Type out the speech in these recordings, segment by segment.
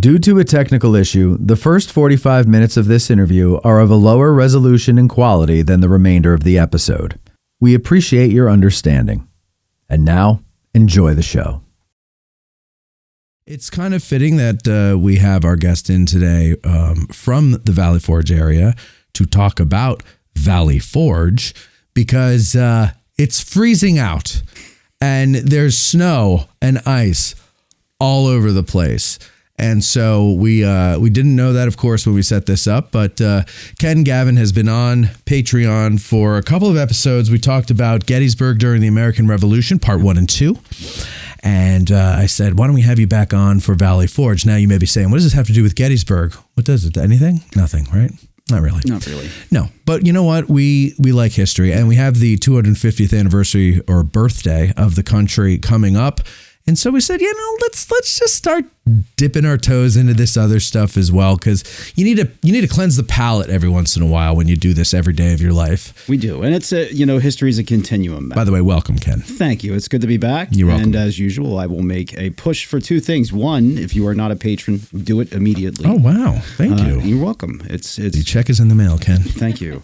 Due to a technical issue, the first 45 minutes of this interview are of a lower resolution and quality than the remainder of the episode. We appreciate your understanding. And now, enjoy the show. It's kind of fitting that we have our guest in today from the Valley Forge area to talk about Valley Forge because it's freezing out and there's snow and ice all over the place. And so we didn't know that, of course, when we set this up, but Ken Gavin has been on Patreon for a couple of episodes. We talked about Gettysburg during the American Revolution, part 1 and 2. And I said, why don't we have you back on for Valley Forge? Now you may be saying, what does this have to do with Gettysburg? What does it? Anything? Nothing, right? Not really. Not really. No. But you know what? We like history, and we have the 250th anniversary or birthday of the country coming up. And so we said, let's just start dipping our toes into this other stuff as well, because you need to cleanse the palate every once in a while when you do this every day of your life. We do, and it's history is a continuum. By the way, welcome, Ken. Thank you. It's good to be back. You're welcome. And as usual, I will make a push for two things. One, if you are not a patron, do it immediately. Oh wow, thank you. You're welcome. It's your check is in the mail, Ken. Thank you.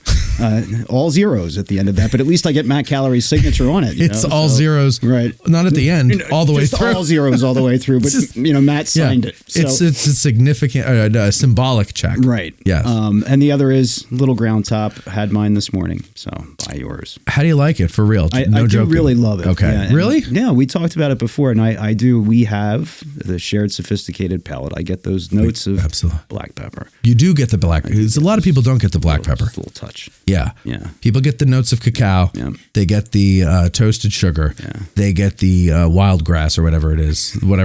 All zeros at the end of that, but at least I get Matt Callery's signature on it. It's all zeros, right? Not at the end, all the way through. All zeros all the way through, but Matt signed it. So. It's a significant, symbolic check, right? Yes. And the other is Little Ground Top. Had mine this morning, so buy yours. How do you like it for real? I do really love it. Okay, yeah, really? Yeah, we talked about it before, and I do. We have the shared sophisticated palate. I get those notes of black pepper. You do get the black. A lot of people don't get the black pepper. Just a little touch. Yeah. Yeah. People get the notes of cacao. Yeah. They get the toasted sugar. Yeah. They get the wild grass or whatever it is. What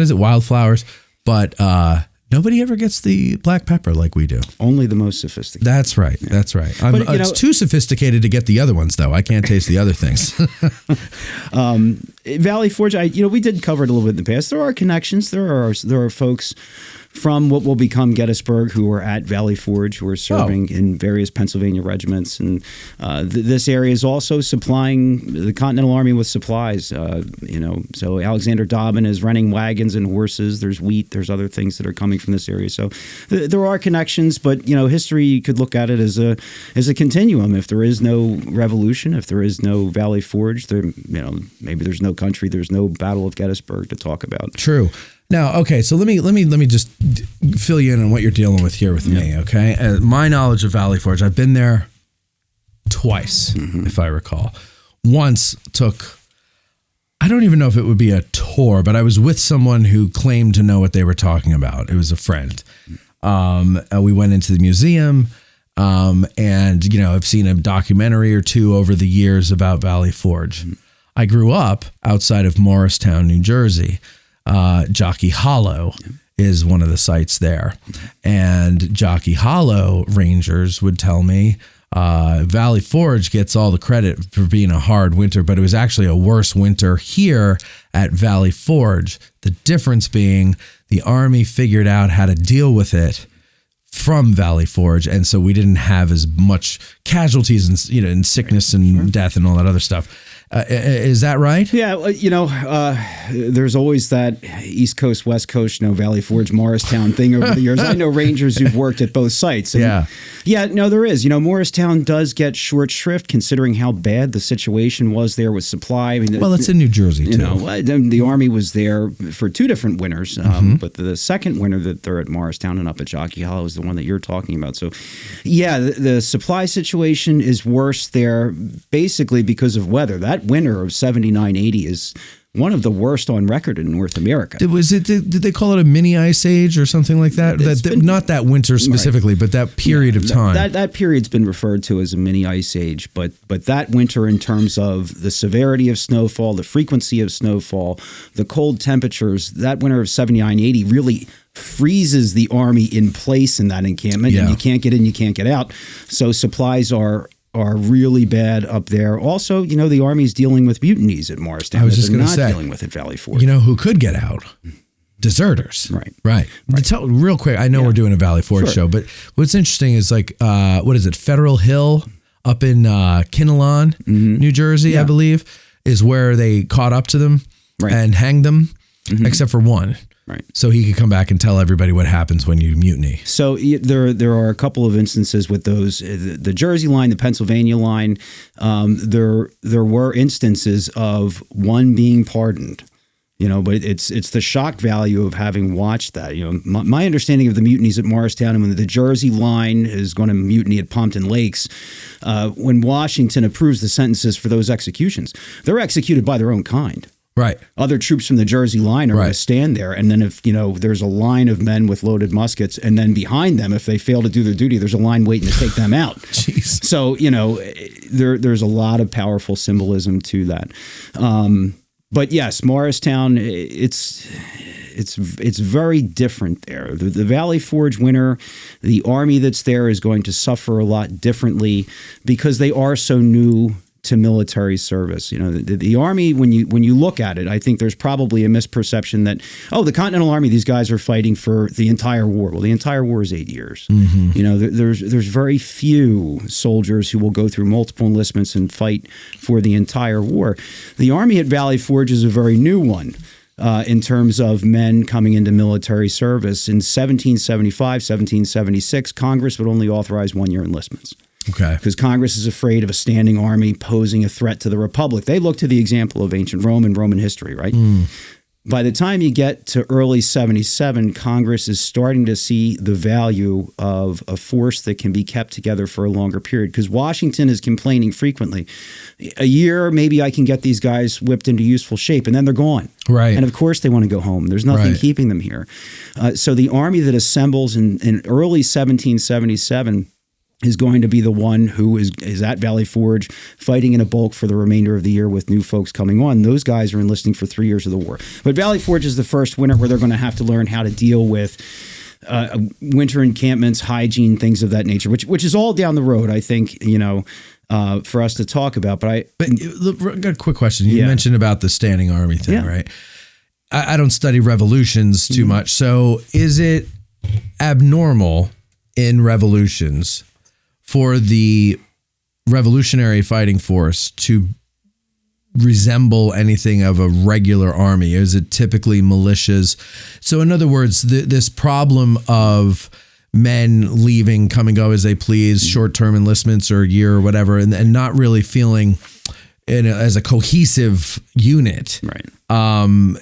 is it? Wildflowers. But nobody ever gets the black pepper like we do. Only the most sophisticated. That's right. Yeah. That's right. It's too sophisticated to get the other ones, though. I can't taste the other things. Valley Forge, we did cover it a little bit in the past. There are connections. There are folks from what will become Gettysburg who are at Valley Forge, who are serving in various Pennsylvania regiments. And this area is also supplying the Continental Army with supplies. So Alexander Dobbin is renting wagons and horses. There's wheat. There's other things that are coming from this area. So there are connections, but history, you could look at it as a continuum. If there is no revolution, if there is no Valley Forge, maybe there's no country. There's no Battle of Gettysburg to talk about. True. Now, okay, so let me just fill you in on what you're dealing with here with me, okay? My knowledge of Valley Forge, I've been there twice, if I recall. Once I don't even know if it would be a tour, but I was with someone who claimed to know what they were talking about. It was a friend. We went into the museum, and I've seen a documentary or two over the years about Valley Forge. I grew up outside of Morristown, New Jersey. Jockey Hollow is one of the sites there. And Jockey Hollow Rangers would tell me Valley Forge gets all the credit for being a hard winter, but it was actually a worse winter here at Valley Forge. The difference being the Army figured out how to deal with it from Valley Forge, and so we didn't have as much casualties and sickness and death and all that other stuff. Is that right? Yeah, there's always that East Coast, West Coast, Valley Forge, Morristown thing over the years. I know Rangers who've worked at both sites. And there is. Morristown does get short shrift considering how bad the situation was there with supply. It's in New Jersey too. The Army was there for two different winters, but the second winter that they're at Morristown and up at Jockey Hollow is the one that you're talking about. So, the supply situation is worse there basically because of weather. That winter of 79-80 is one of the worst on record in North America. Did they call it a mini ice age or something like that? Not that winter specifically, but that period of time. That period's been referred to as a mini ice age, but that winter in terms of the severity of snowfall, the frequency of snowfall, the cold temperatures, that winter of 79-80 really freezes the Army in place in that encampment, and you can't get in, you can't get out. So supplies are really bad up there. Also, the Army's dealing with mutinies at Morristown. I was just going to say, not dealing with at Valley Forge. Who could get out? Deserters. Right. Tell real quick. I know we're doing a Valley Forge show, but what's interesting is what is it? Federal Hill up in Kinnelon, New Jersey, I believe, is where they caught up to them and hanged them, except for one. Right. So he could come back and tell everybody what happens when you mutiny. So there are a couple of instances with those, the Jersey line, the Pennsylvania line. There were instances of one being pardoned. But it's the shock value of having watched that. My understanding of the mutinies at Morristown and when the Jersey line is going to mutiny at Pompton Lakes, when Washington approves the sentences for those executions, they're executed by their own kind. Right. Other troops from the Jersey line are going to stand there. And then if, there's a line of men with loaded muskets, and then behind them, if they fail to do their duty, there's a line waiting to take them out. Jeez. So, there's a lot of powerful symbolism to that. But yes, Morristown, it's very different there. The Valley Forge winter, the army that's there is going to suffer a lot differently because they are so new to military service. The Army, when you look at it, I think there's probably a misperception that, the Continental Army, these guys are fighting for the entire war. Well, the entire war is 8 years. Mm-hmm. There's very few soldiers who will go through multiple enlistments and fight for the entire war. The Army at Valley Forge is a very new one. In terms of men coming into military service. In 1775, 1776, Congress would only authorize 1-year enlistments. Okay. Because Congress is afraid of a standing army posing a threat to the Republic. They look to the example of ancient Rome and Roman history, right? By the time you get to early 77, Congress is starting to see the value of a force that can be kept together for a longer period. Because Washington is complaining frequently. A year, maybe I can get these guys whipped into useful shape, and then they're gone. Right. And of course they want to go home. There's nothing keeping them here. So the army that assembles in early 1777 is going to be the one who is at Valley Forge fighting in a bulk for the remainder of the year with new folks coming on. Those guys are enlisting for 3 years of the war. But Valley Forge is the first winter where they're going to have to learn how to deal with winter encampments, hygiene, things of that nature, which is all down the road, I think, for us to talk about. But I got a quick question. You mentioned about the standing army thing, right? I don't study revolutions too much. So is it abnormal in revolutions for the revolutionary fighting force to resemble anything of a regular army? Is it typically militias? So in other words, this problem of men leaving, come and go as they please, short-term enlistments or a year or whatever, and not really feeling as a cohesive unit. Right.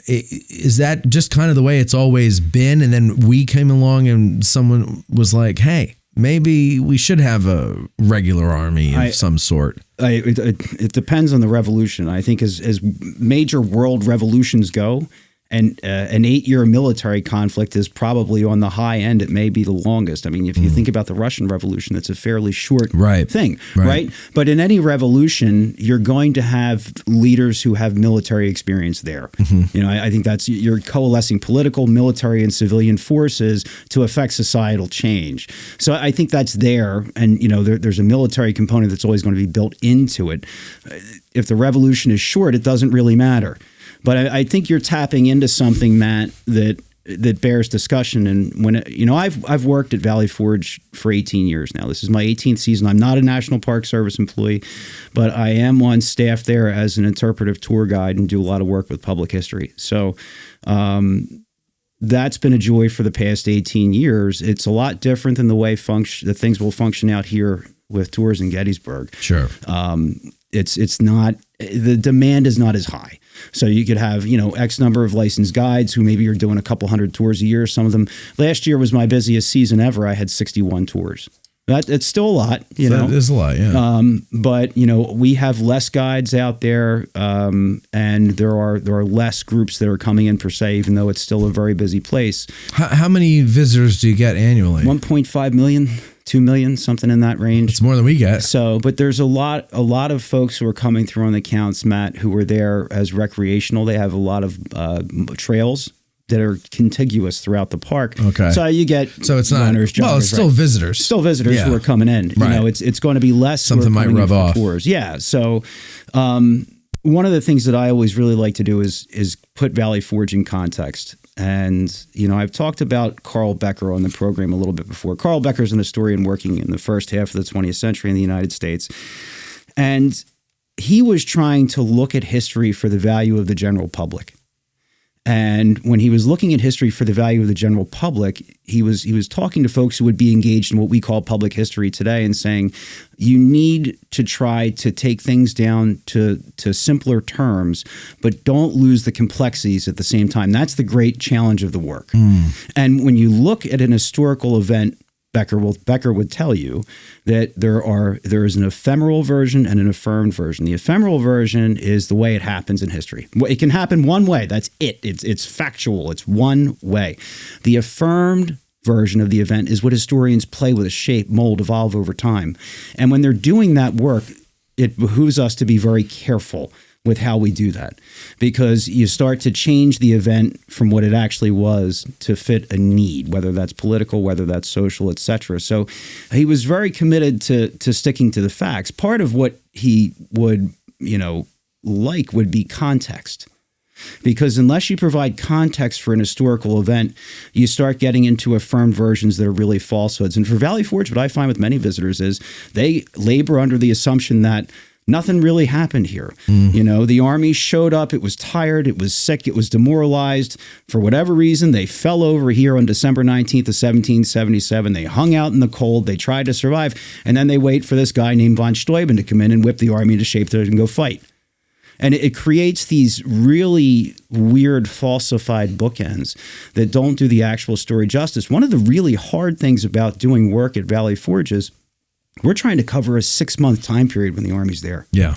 Is that just kind of the way it's always been? And then we came along and someone was like, hey, maybe we should have a regular army of some sort. It depends on the revolution. I think as major world revolutions go, and an 8-year military conflict is probably on the high end. It may be the longest. I mean, if you think about the Russian Revolution, that's a fairly short thing, right? But in any revolution, you're going to have leaders who have military experience there. Mm-hmm. I think you're coalescing political, military, and civilian forces to affect societal change. So I think that's there, and there's a military component that's always going to be built into it. If the revolution is short, it doesn't really matter. But I think you're tapping into something, Matt, that bears discussion. And when I've worked at Valley Forge for 18 years now. This is my 18th season. I'm not a National Park Service employee, but I am on staff there as an interpretive tour guide and do a lot of work with public history. So that's been a joy for the past 18 years. It's a lot different than the way the things will function out here with tours in Gettysburg. Sure. It's not, the demand is not as high. So you could have, X number of licensed guides who maybe are doing a couple hundred tours a year. Some of them, last year was my busiest season ever. I had 61 tours. It's still a lot, That is a lot, yeah. But we have less guides out there, and there are less groups that are coming in per se, even though it's still a very busy place. How many visitors do you get annually? 1.5 million. 2 million, something in that range. It's more than we get. So, but there's a lot of folks who are coming through on the counts, Matt, who are there as recreational. They have a lot of trails that are contiguous throughout the park. Okay. So you get it's not runners, joggers, it's still visitors. Still visitors who are coming in. Right. It's going to be less. Something might rub off. Tours. Yeah. So, one of the things that I always really like to do is put Valley Forge in context. And, I've talked about Carl Becker on the program a little bit before. Carl Becker's an historian working in the first half of the 20th century in the United States. And he was trying to look at history for the value of the general public. And when he was looking at history for the value of the general public, he was talking to folks who would be engaged in what we call public history today and saying, you need to try to take things down to simpler terms, but don't lose the complexities at the same time. That's the great challenge of the work. And when you look at an historical event, Becker would tell you that there is an ephemeral version and an affirmed version. The ephemeral version is the way it happens in history. It can happen one way. That's it. It's factual. It's one way. The affirmed version of the event is what historians play with: shape, mold, evolve over time. And when they're doing that work, it behooves us to be very careful with how we do that, because you start to change the event from what it actually was to fit a need, whether that's political, whether that's social, etc. So he was very committed to sticking to the facts. Part of what he would, would be context. Because unless you provide context for an historical event, you start getting into affirmed versions that are really falsehoods. And for Valley Forge, what I find with many visitors is they labor under the assumption that nothing really happened here. The army showed up, it was tired, it was sick, it was demoralized. For whatever reason, they fell over here on December 19th of 1777. They hung out in the cold, they tried to survive, and then they wait for this guy named von Steuben to come in and whip the army into shape and go fight. And it creates these really weird, falsified bookends that don't do the actual story justice. One of the really hard things about doing work at Valley Forge is we're trying to cover a 6-month time period when the Army's there. Yeah.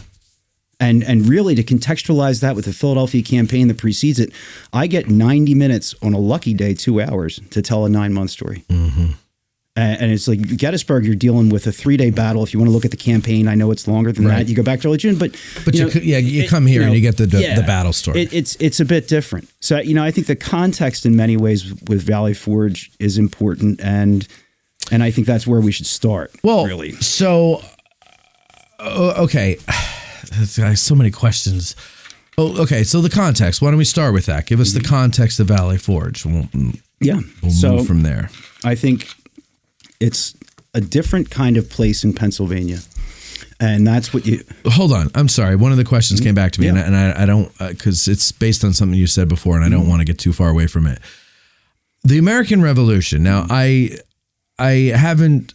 And really to contextualize that with the Philadelphia campaign that precedes it, I get 90 minutes on a lucky day, 2 hours, to tell a 9-month story. And it's like Gettysburg, you're dealing with a 3-day battle. If you want to look at the campaign, I know it's longer than that. You go back to early June, but you come here and you get the battle story. It's a bit different. So I think the context in many ways with Valley Forge is important, and I think that's where we should start. Well, really. So, okay, there's so many questions. Oh, okay. So the context. Why don't we start with that? Give us the context of Valley Forge. We'll move from there. I think it's a different kind of place in Pennsylvania. And that's what you... Hold on. I'm sorry. One of the questions came back to me, and I don't... Because it's based on something you said before, and I don't want to get too far away from it. The American Revolution. Now, I haven't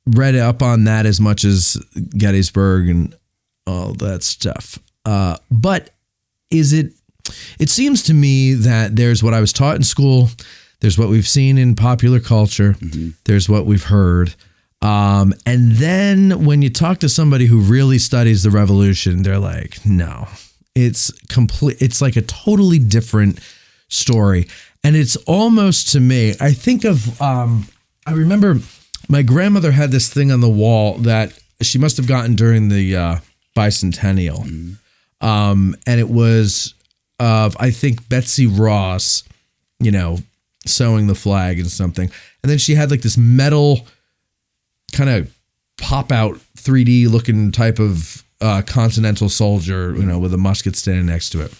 read up on that as much as Gettysburg and all that stuff. But is it... It seems to me that there's what I was taught in school... There's what we've seen in popular culture. There's what we've heard. And then when you talk to somebody who really studies the revolution, they're like, no, it's complete. It's like a totally different story. And it's almost, to me, I think of, I remember my grandmother had this thing on the wall that she must have gotten during the bicentennial. And it was of, I think, Betsy Ross, sewing the flag and something. And then she had like this metal kind of pop out 3D looking type of Continental soldier, with a musket standing next to it.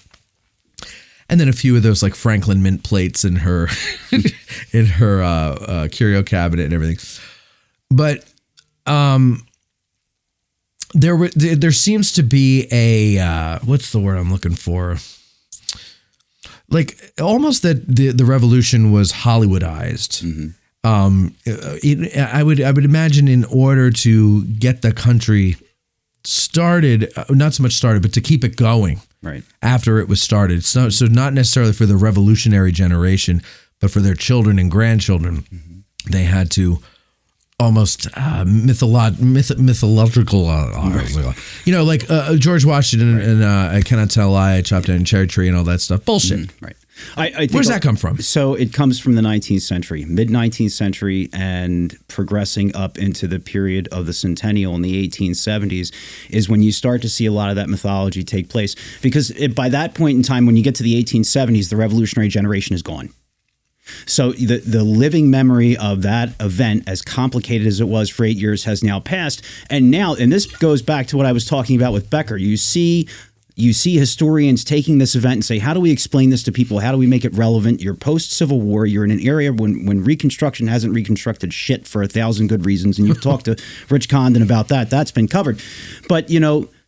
And then a few of those like Franklin mint plates in her curio cabinet and everything. But there seems to be a what's the word I'm looking for? Like almost that the revolution was Hollywoodized. I would imagine in order to get the country started, not so much started, but to keep it going right after it was started. So not necessarily for the revolutionary generation, but for their children and grandchildren, they had to almost mythological, like George Washington and I cannot tell a lie, I chopped down a cherry tree and all that stuff. Bullshit. Right. I think where's that come from? So it comes from the 19th century, mid-19th century, and progressing up into the period of the centennial in the 1870s is when you start to see a lot of that mythology take place. Because by that point in time, when you get to the 1870s, the revolutionary generation is gone. So the living memory of that event, as complicated as it was for 8 years, has now passed. And this goes back to what I was talking about with Becker. You see historians taking this event and say, how do we explain this to people? How do we make it relevant? You're post-Civil War. You're in an area when Reconstruction hasn't reconstructed shit for 1,000 good reasons. And you've talked to Rich Condon about that. That's been covered. But,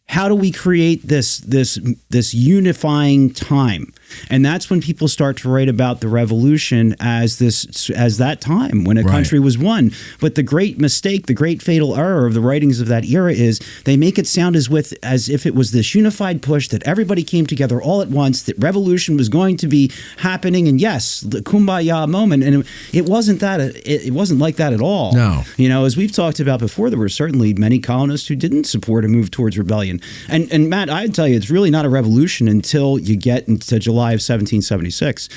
How do we create this unifying time? And that's when people start to write about the revolution as that time when a country was won. But the great mistake, the great fatal error of the writings of that era is they make it sound as if it was this unified push that everybody came together all at once, that revolution was going to be happening, and yes, the kumbaya moment. And it wasn't that. It wasn't like that at all. No. As we've talked about before, there were certainly many colonists who didn't support a move towards rebellion. And Matt, I'd tell you, it's really not a revolution until you get into July of 1776.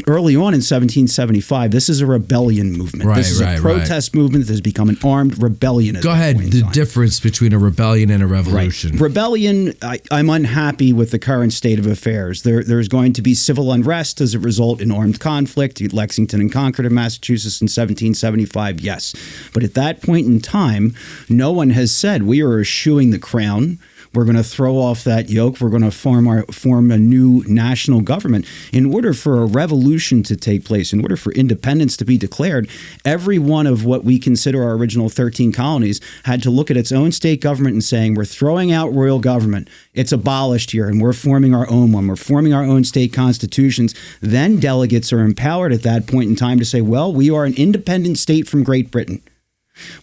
Early on in 1775, this is a rebellion movement. This is a protest movement that has become an armed rebellion. Go ahead. The difference between a rebellion and a revolution. Right. Rebellion, I'm unhappy with the current state of affairs. There's going to be civil unrest as a result in armed conflict. Lexington and Concord of Massachusetts in 1775, yes. But at that point in time, no one has said we are eschewing the crown. We're going to throw off that yoke. We're going to form a new national government. In order for a revolution to take place, in order for independence to be declared, every one of what we consider our original 13 colonies had to look at its own state government and saying, we're throwing out royal government. It's abolished here, and we're forming our own one. We're forming our own state constitutions. Then delegates are empowered at that point in time to say, well, we are an independent state from Great Britain.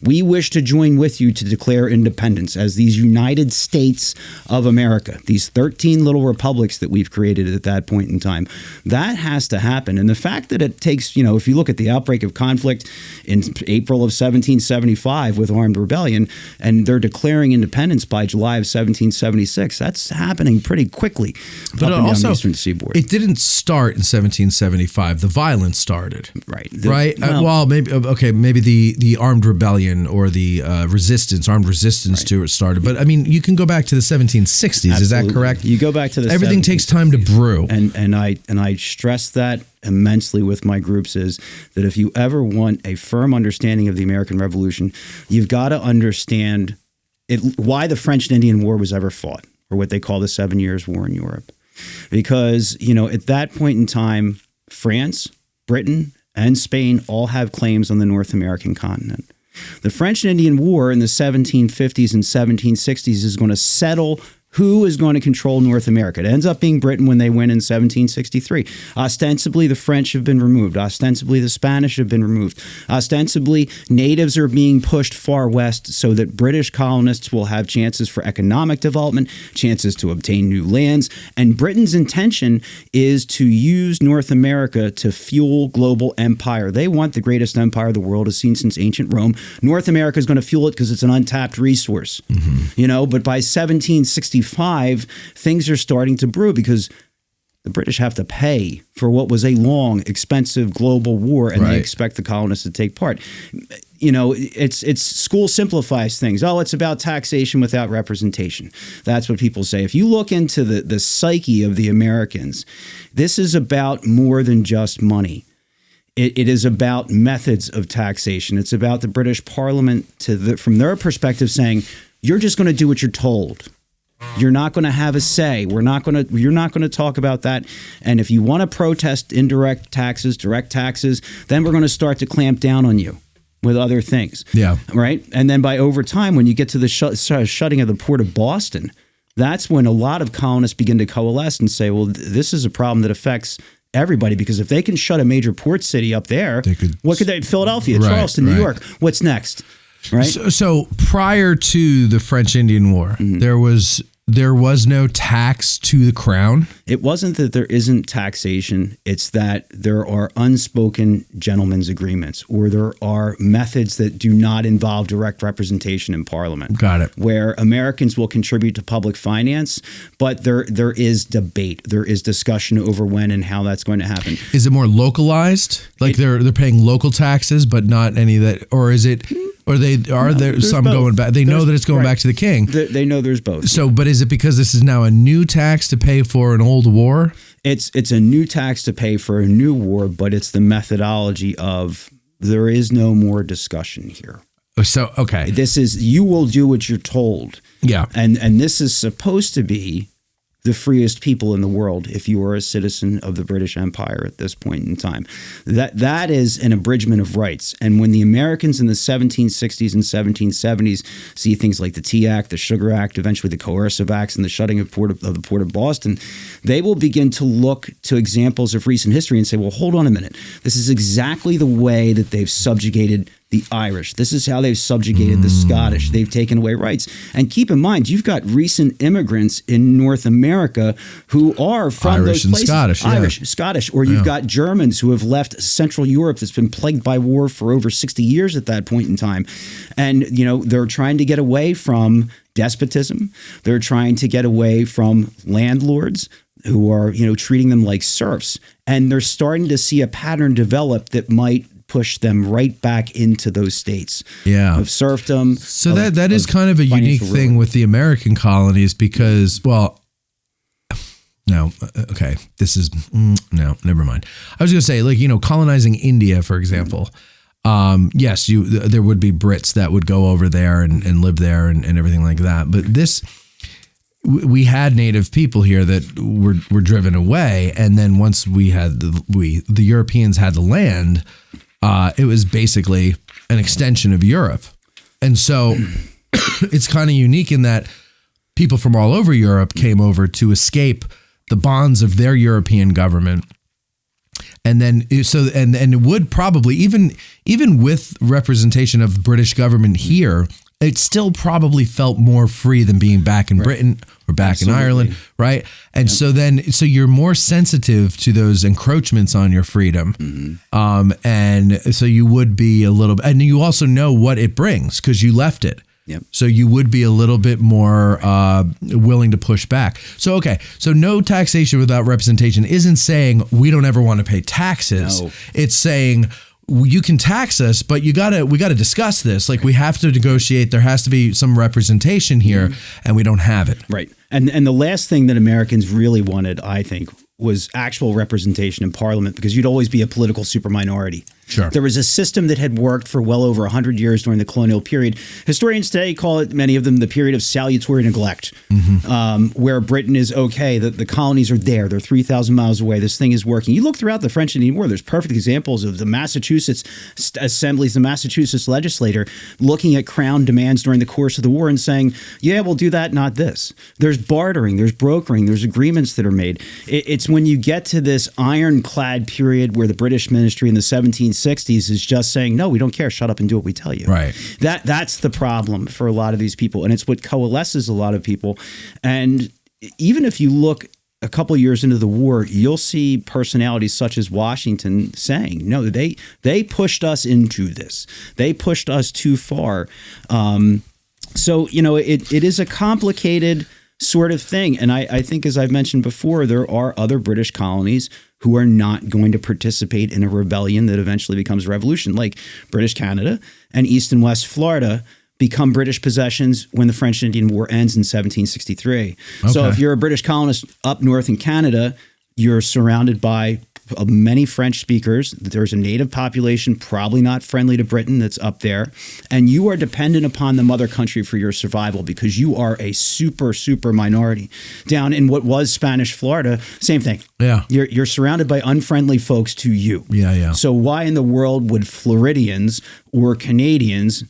We wish to join with you to declare independence as these United States of America, these 13 little republics that we've created at that point in time. That has to happen. And the fact that it takes, if you look at the outbreak of conflict in April of 1775 with armed rebellion, and they're declaring independence by July of 1776, that's happening pretty quickly but up and also, down the eastern seaboard. It didn't start in 1775. The violence started. Right. Maybe the armed rebellion or the armed resistance to it started. But I mean, you can go back to the 1760s. Absolutely. Is that correct? You go back to the everything 1760s. takes time to brew. And I stress that immensely with my groups is that if you ever want a firm understanding of the American Revolution, you've got to understand why the French and Indian War was ever fought, or what they call the 7 Years' War in Europe. Because, at that point in time, France, Britain, and Spain all have claims on the North American continent. The French and Indian War in the 1750s and 1760s is going to settle who is going to control North America. It ends up being Britain when they win in 1763. Ostensibly, the French have been removed. Ostensibly, the Spanish have been removed. Ostensibly, natives are being pushed far west so that British colonists will have chances for economic development, chances to obtain new lands. And Britain's intention is to use North America to fuel global empire. They want the greatest empire the world has seen since ancient Rome. North America is going to fuel it because it's an untapped resource. But by 1765, things are starting to brew because the British have to pay for what was a long, expensive global war, and they expect the colonists to take part. It's school simplifies things. Oh, it's about taxation without representation. That's what people say. If you look into the psyche of the Americans, this is about more than just money. It is about methods of taxation. It's about the British Parliament, from their perspective, saying, you're just going to do what you're told. You're not going to have a say. You're not going to talk about that. And if you want to protest indirect taxes, direct taxes, then we're going to start to clamp down on you with other things. Yeah. Right. And then over time, when you get to the shutting of the port of Boston, that's when a lot of colonists begin to coalesce and say, well, this is a problem that affects everybody, because if they can shut a major port city up there, Philadelphia, Charleston, New York, what's next? Right. So prior to the French Indian War, there was no tax to the crown. It wasn't that there isn't taxation. It's that there are unspoken gentlemen's agreements, or there are methods that do not involve direct representation in Parliament. Got it. Where Americans will contribute to public finance, but there is debate. There is discussion over when and how that's going to happen. Is it more localized? Like they're paying local taxes, but not any that, or is it? Or there's some both. Going back? They know that it's going back to the king. They know there's both. So, but is it because this is now a new tax to pay for an old war? It's a new tax to pay for a new war, but it's the methodology of there is no more discussion here. So, okay. This is, you will do what you're told. Yeah. And this is supposed to be the freest people in the world if you are a citizen of the British Empire at this point in time. That is an abridgment of rights. And when the Americans in the 1760s and 1770s see things like the Tea Act, the Sugar Act, eventually the Coercive Acts, and the shutting of the Port of Boston, they will begin to look to examples of recent history and say, well, hold on a minute. This is exactly the way that they've subjugated the Irish. This is how they've subjugated the Scottish. They've taken away rights. And keep in mind, you've got recent immigrants in North America who are from Irish those and places. Scottish, Irish, Scottish. Or you've got Germans who have left Central Europe that's been plagued by war for over 60 years at that point in time. And, they're trying to get away from despotism. They're trying to get away from landlords who are, treating them like serfs. And they're starting to see a pattern develop that might push them right back into those states of serfdom. So that is kind of a unique thing with the American colonies because, this is, no, never mind. I was going to say, colonizing India, for example. Yes, there would be Brits that would go over there and live there and everything like that. But we had native people here that were driven away. And then once we had the Europeans had the land, it was basically an extension of Europe. And so it's kind of unique in that people from all over Europe came over to escape the bonds of their European government. And then and it would probably even with representation of the British government here, it still probably felt more free than being back in Britain or back in Ireland, right? And so you're more sensitive to those encroachments on your freedom. And so you would be a little bit, and you also know what it brings because you left it. Yep. So you would be a little bit more willing to push back. So, so no taxation without representation isn't saying we don't ever want to pay taxes. No. It's saying you can tax us, but we got to discuss this. Like we have to negotiate. There has to be some representation here, and we don't have it. Right. And the last thing that Americans really wanted, I think, was actual representation in Parliament because you'd always be a political super minority. Sure. There was a system that had worked for well over 100 years during the colonial period. Historians today call it, many of them, the period of salutary neglect, where Britain is okay, the colonies are there, they're 3,000 miles away, this thing is working. You look throughout the French Indian War, there's perfect examples of the Massachusetts assemblies, the Massachusetts legislature looking at Crown demands during the course of the war and saying, yeah, we'll do that, not this. There's bartering, there's brokering, there's agreements that are made. It's when you get to this ironclad period where the British ministry in the 1760s is just saying, no, we don't care. Shut up and do what we tell you. Right. That's the problem for a lot of these people. And it's what coalesces a lot of people. And even if you look a couple of years into the war, you'll see personalities such as Washington saying, no, they pushed us into this. They pushed us too far. So, it is a complicated sort of thing. And I think, as I've mentioned before, there are other British colonies who are not going to participate in a rebellion that eventually becomes a revolution, like British Canada and East and West Florida become British possessions when the French Indian War ends in 1763. Okay. So if you're a British colonist up north in Canada, you're surrounded by many French speakers. There's a native population, probably not friendly to Britain, that's up there. And you are dependent upon the mother country for your survival because you are a super, super minority. Down in what was Spanish Florida, same thing. Yeah. You're surrounded by unfriendly folks to you. Yeah. So why in the world would Floridians or Canadians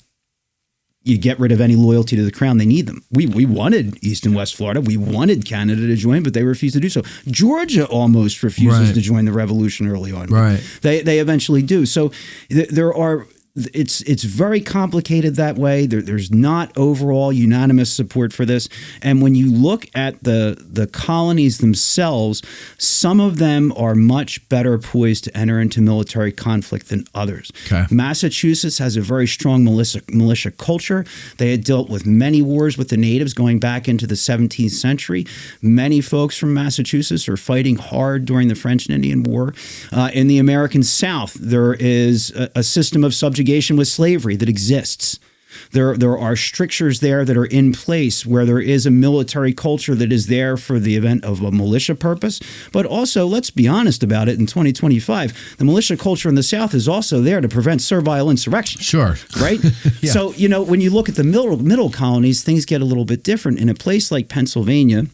you get rid of any loyalty to the crown? They need them. We wanted East and West Florida. We wanted Canada to join, but they refused to do so. Georgia almost refuses to join the revolution early on. Right. They eventually do. So there are. It's very complicated that way. There's not overall unanimous support for this. And when you look at the colonies themselves, some of them are much better poised to enter into military conflict than others. Okay. Massachusetts has a very strong militia culture. They had dealt with many wars with the natives going back into the 17th century. Many folks from Massachusetts are fighting hard during the French and Indian War. In the American South, there is a system of subjugation with slavery that exists. There are strictures there that are in place where there is a military culture that is there for the event of a militia purpose. But also, let's be honest about it, in 2025, the militia culture in the South is also there to prevent servile insurrection. Sure. Right? Yeah. So, when you look at the middle colonies, things get a little bit different. In a place like Pennsylvania,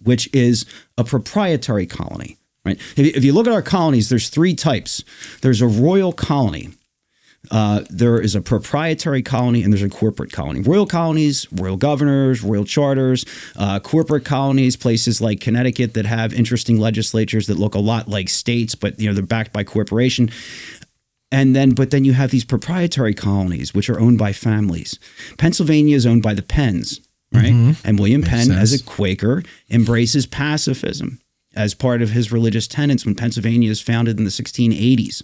which is a proprietary colony, right? If you look at our colonies, there's three types. There's a royal colony. There is a proprietary colony and there's a corporate colony. Royal colonies, royal governors, royal charters, corporate colonies, places like Connecticut that have interesting legislatures that look a lot like states, but they're backed by corporation. But then you have these proprietary colonies, which are owned by families. Pennsylvania is owned by the Penns, right? Mm-hmm. And William Penn, as a Quaker, embraces pacifism as part of his religious tenets when Pennsylvania is founded in the 1680s.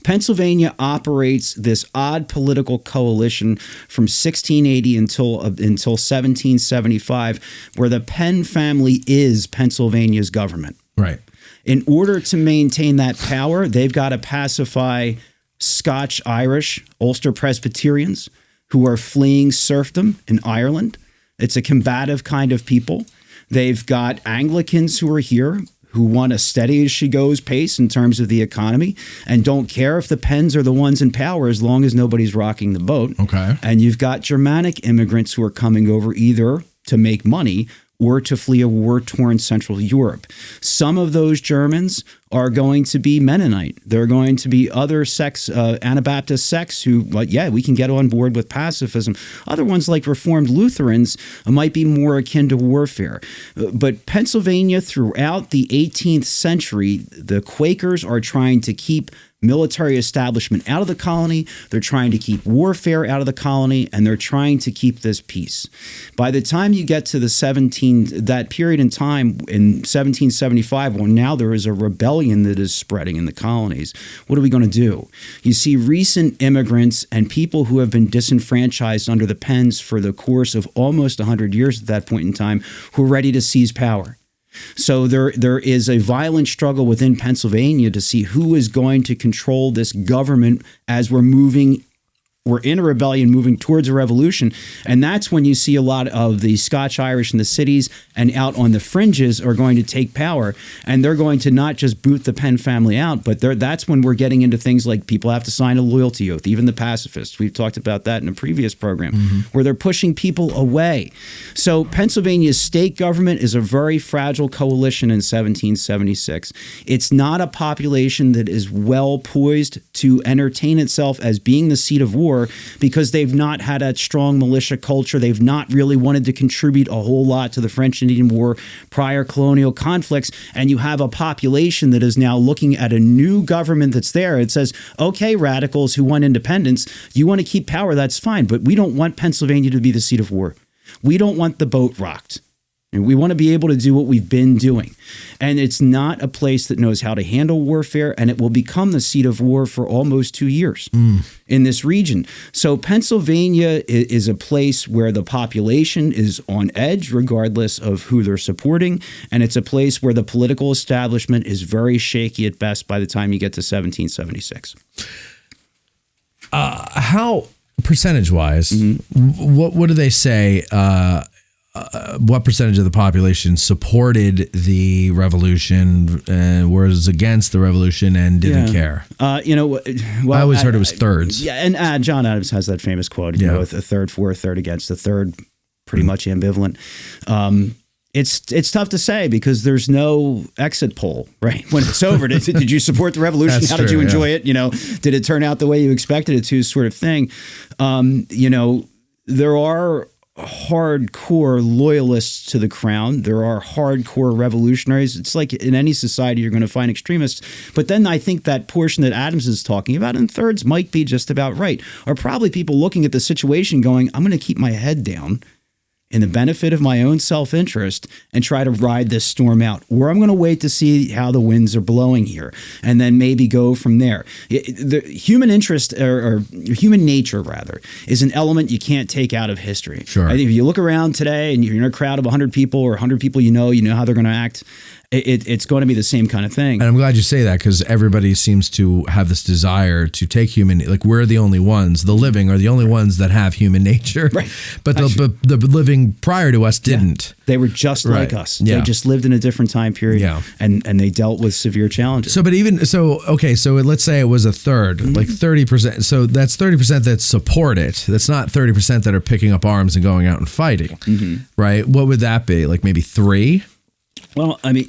Pennsylvania operates this odd political coalition from 1680 until 1775, where the Penn family is Pennsylvania's government. Right. In order to maintain that power, they've got to pacify Scotch-Irish Ulster Presbyterians who are fleeing serfdom in Ireland. It's a combative kind of people. They've got Anglicans who are here who want a steady-as-she-goes pace in terms of the economy and don't care if the Penns are the ones in power as long as nobody's rocking the boat. Okay. And you've got Germanic immigrants who are coming over either to make money or to flee a war-torn Central Europe. Some of those Germans are going to be Mennonite. They're going to be other sects, Anabaptist sects who, we can get on board with pacifism. Other ones like Reformed Lutherans might be more akin to warfare. But Pennsylvania, throughout the 18th century, the Quakers are trying to keep military establishment out of the colony, they're trying to keep warfare out of the colony, and they're trying to keep this peace. By the time you get to that period in time in 1775, well, now there is a rebellion that is spreading in the colonies. What are we going to do? You see recent immigrants and people who have been disenfranchised under the Penns for the course of almost 100 years at that point in time who are ready to seize power. So there is a violent struggle within Pennsylvania to see who is going to control this government as we're in a rebellion moving towards a revolution. And that's when you see a lot of the Scotch-Irish in the cities and out on the fringes are going to take power. And they're going to not just boot the Penn family out, but that's when we're getting into things like people have to sign a loyalty oath, even the pacifists. We've talked about that in a previous program, where they're pushing people away. So Pennsylvania's state government is a very fragile coalition in 1776. It's not a population that is well poised to entertain itself as being the seat of war, because they've not had a strong militia culture. They've not really wanted to contribute a whole lot to the French-Indian War, prior colonial conflicts, and you have a population that is now looking at a new government that's there. It says, okay, radicals who want independence, you want to keep power, that's fine, but we don't want Pennsylvania to be the seat of war. We don't want the boat rocked. And we want to be able to do what we've been doing. And it's not a place that knows how to handle warfare, and it will become the seat of war for almost 2 years in this region. So Pennsylvania is a place where the population is on edge regardless of who they're supporting, and it's a place where the political establishment is very shaky at best by the time you get to 1776. How, percentage-wise, what do they say what percentage of the population supported the revolution and was against the revolution and didn't care? I always heard it was thirds. Yeah, and John Adams has that famous quote, a third for, a third against, a third pretty much ambivalent. It's tough to say because there's no exit poll, right? When it's over, did you support the revolution? That's How true, did you enjoy it? Did it turn out the way you expected it to, sort of thing? There are hardcore loyalists to the crown. There are hardcore revolutionaries. It's like in any society, you're going to find extremists. But then I think that portion that Adams is talking about, and thirds might be just about right, are probably people looking at the situation going, I'm going to keep my head down in the benefit of my own self-interest and try to ride this storm out. Or I'm going to wait to see how the winds are blowing here and then maybe go from there. The human interest, or human nature rather, is an element you can't take out of history. Sure. I think if you look around today and you're in a crowd of 100 people or 100 people you know how they're going to act, it's going to be the same kind of thing. And I'm glad you say that because everybody seems to have this desire to take human, like we're the only ones, the living are the only ones that have human nature. Right. But the living prior to us didn't. Yeah. They were just like us. Yeah. They just lived in a different time period and they dealt with severe challenges. So let's say it was a third, like 30%. So that's 30% that support it. That's not 30% that are picking up arms and going out and fighting, right? What would that be? Like maybe 3? Well, I mean,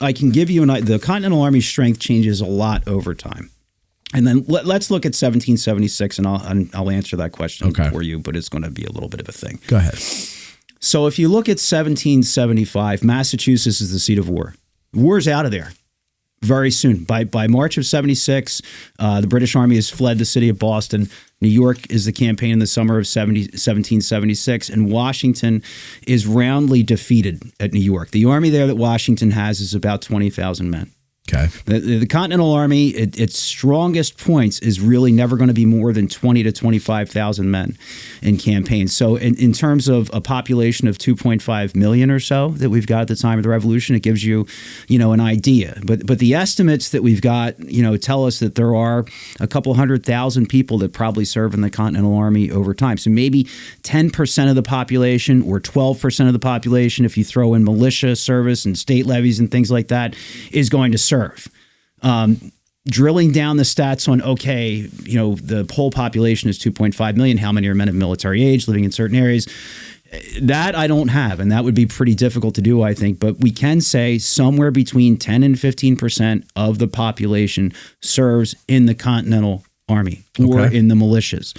I can give you the Continental Army's strength changes a lot over time. And then let's look at 1776, and I'll answer that question for you, but it's going to be a little bit of a thing. Go ahead. So if you look at 1775, Massachusetts is the seat of war. War's out of there very soon. By March of 76, the British Army has fled the city of Boston. New York is the campaign in the summer of 1776, and Washington is roundly defeated at New York. The army there that Washington has is about 20,000 men. Okay. The Continental Army, its strongest points is really never going to be more than 20 to 25,000 men in campaigns. So in terms of a population of 2.5 million or so that we've got at the time of the Revolution, it gives you, an idea. But the estimates that we've got, tell us that there are a couple 100,000 people that probably serve in the Continental Army over time. So maybe 10% of the population or 12% of the population, if you throw in militia service and state levies and things like that, is going to serve. Drilling down the stats on, the whole population is 2.5 million. How many are men of military age living in certain areas? That I don't have, and that would be pretty difficult to do, I think. But we can say somewhere between 10 and 15% of the population serves in the Continental Army or in the militias.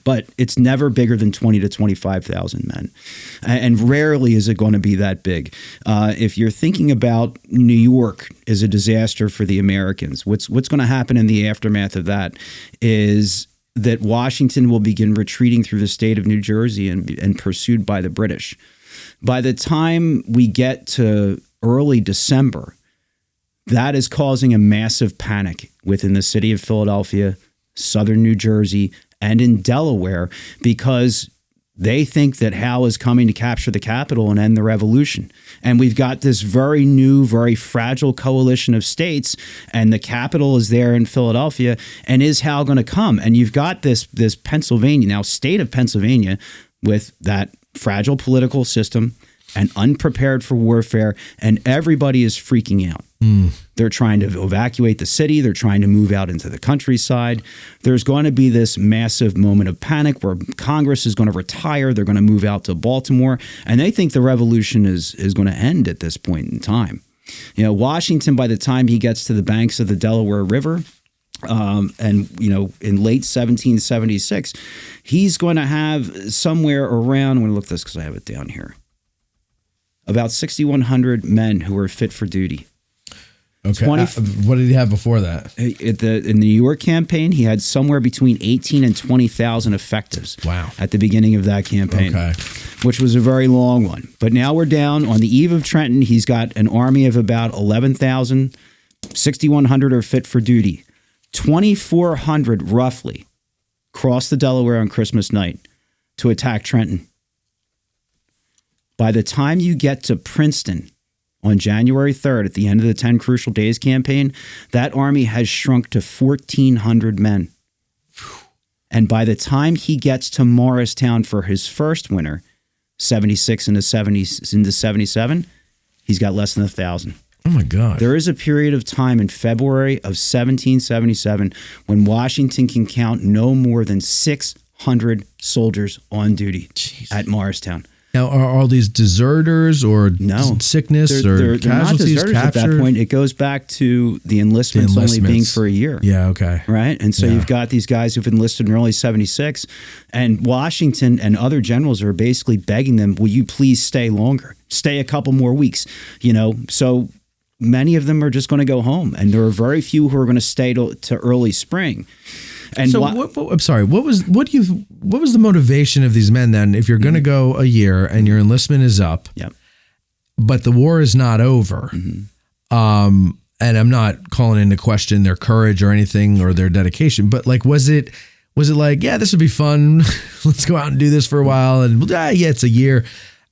But it's never bigger than 20 to 25,000 men. And rarely is it going to be that big. If you're thinking about New York as a disaster for the Americans, what's going to happen in the aftermath of that is that Washington will begin retreating through the state of New Jersey and pursued by the British. By the time we get to early December, that is causing a massive panic within the city of Philadelphia, southern New Jersey, and in Delaware, because they think that Howe is coming to capture the Capitol and end the revolution. And we've got this very new, very fragile coalition of states, and the capital is there in Philadelphia. And is Howe going to come? And you've got this Pennsylvania, now state of Pennsylvania, with that fragile political system and unprepared for warfare, and everybody is freaking out. They're trying to evacuate the city. They're trying to move out into the countryside. There's going to be this massive moment of panic where Congress is going to retire. They're going to move out to Baltimore, and they think the revolution is going to end at this point in time. Washington, by the time he gets to the banks of the Delaware River, in late 1776, he's going to have somewhere around, I'm going to look at this because I have it down here, about 6,100 men who are fit for duty. Okay. What did he have before that? In the New York campaign, he had somewhere between 18 and 20,000 effectives. Wow. At the beginning of that campaign, which was a very long one. But now we're down on the eve of Trenton. He's got an army of about 11,000. 6,100 are fit for duty. 2,400 roughly cross the Delaware on Christmas night to attack Trenton. By the time you get to Princeton on January 3rd, at the end of the 10 Crucial Days campaign, that army has shrunk to 1,400 men. And by the time he gets to Morristown for his first winter, 76 into 77, he's got less than 1,000. Oh, my God. There is a period of time in February of 1777 when Washington can count no more than 600 soldiers on duty at Morristown. Now, are all these deserters or sickness or they're not casualties deserters captured? at that point. It goes back to the enlistments only being for a year. Yeah, okay. Right? And so you've got these guys who've enlisted in early 76, and Washington and other generals are basically begging them, will you please stay longer? Stay a couple more weeks. So many of them are just going to go home, and there are very few who are going to stay to early spring. And so I'm sorry. What was the motivation of these men then? If you're going to go a year and your enlistment is up, but the war is not over, and I'm not calling into question their courage or anything or their dedication, but was it like, yeah, this would be fun. Let's go out and do this for a while, and it's a year,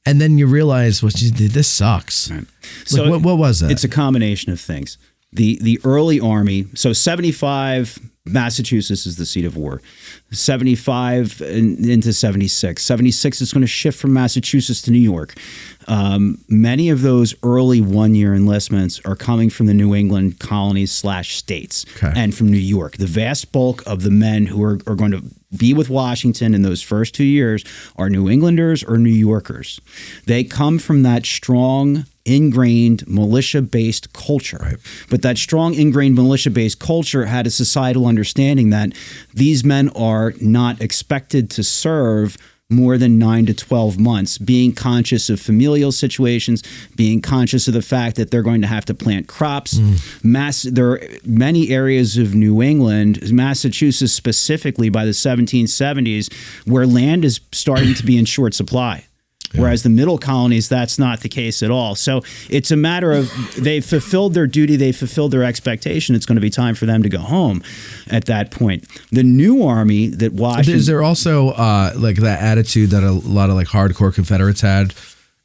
and then you realize, this sucks. Right. So what was that? It's a combination of things. The early army, so 75. Massachusetts is the seat of war. 75 into 76. 76 is going to shift from Massachusetts to New York. Many of those early one-year enlistments are coming from the New England colonies / states and from New York. The vast bulk of the men who are going to be with Washington in those first 2 years are New Englanders or New Yorkers. They come from that strong, ingrained militia-based culture. Right. But that strong, ingrained militia-based culture had a societal understanding that these men are not expected to serve more than 9 to 12 months, being conscious of familial situations, being conscious of the fact that they're going to have to plant crops. There are many areas of New England, Massachusetts specifically by the 1770s, where land is starting to be in short supply. Whereas the middle colonies, that's not the case at all. So it's a matter of they've fulfilled their duty, they've fulfilled their expectation. It's going to be time for them to go home at that point. The new army that Washington... Is there also like that attitude that a lot of like hardcore Confederates had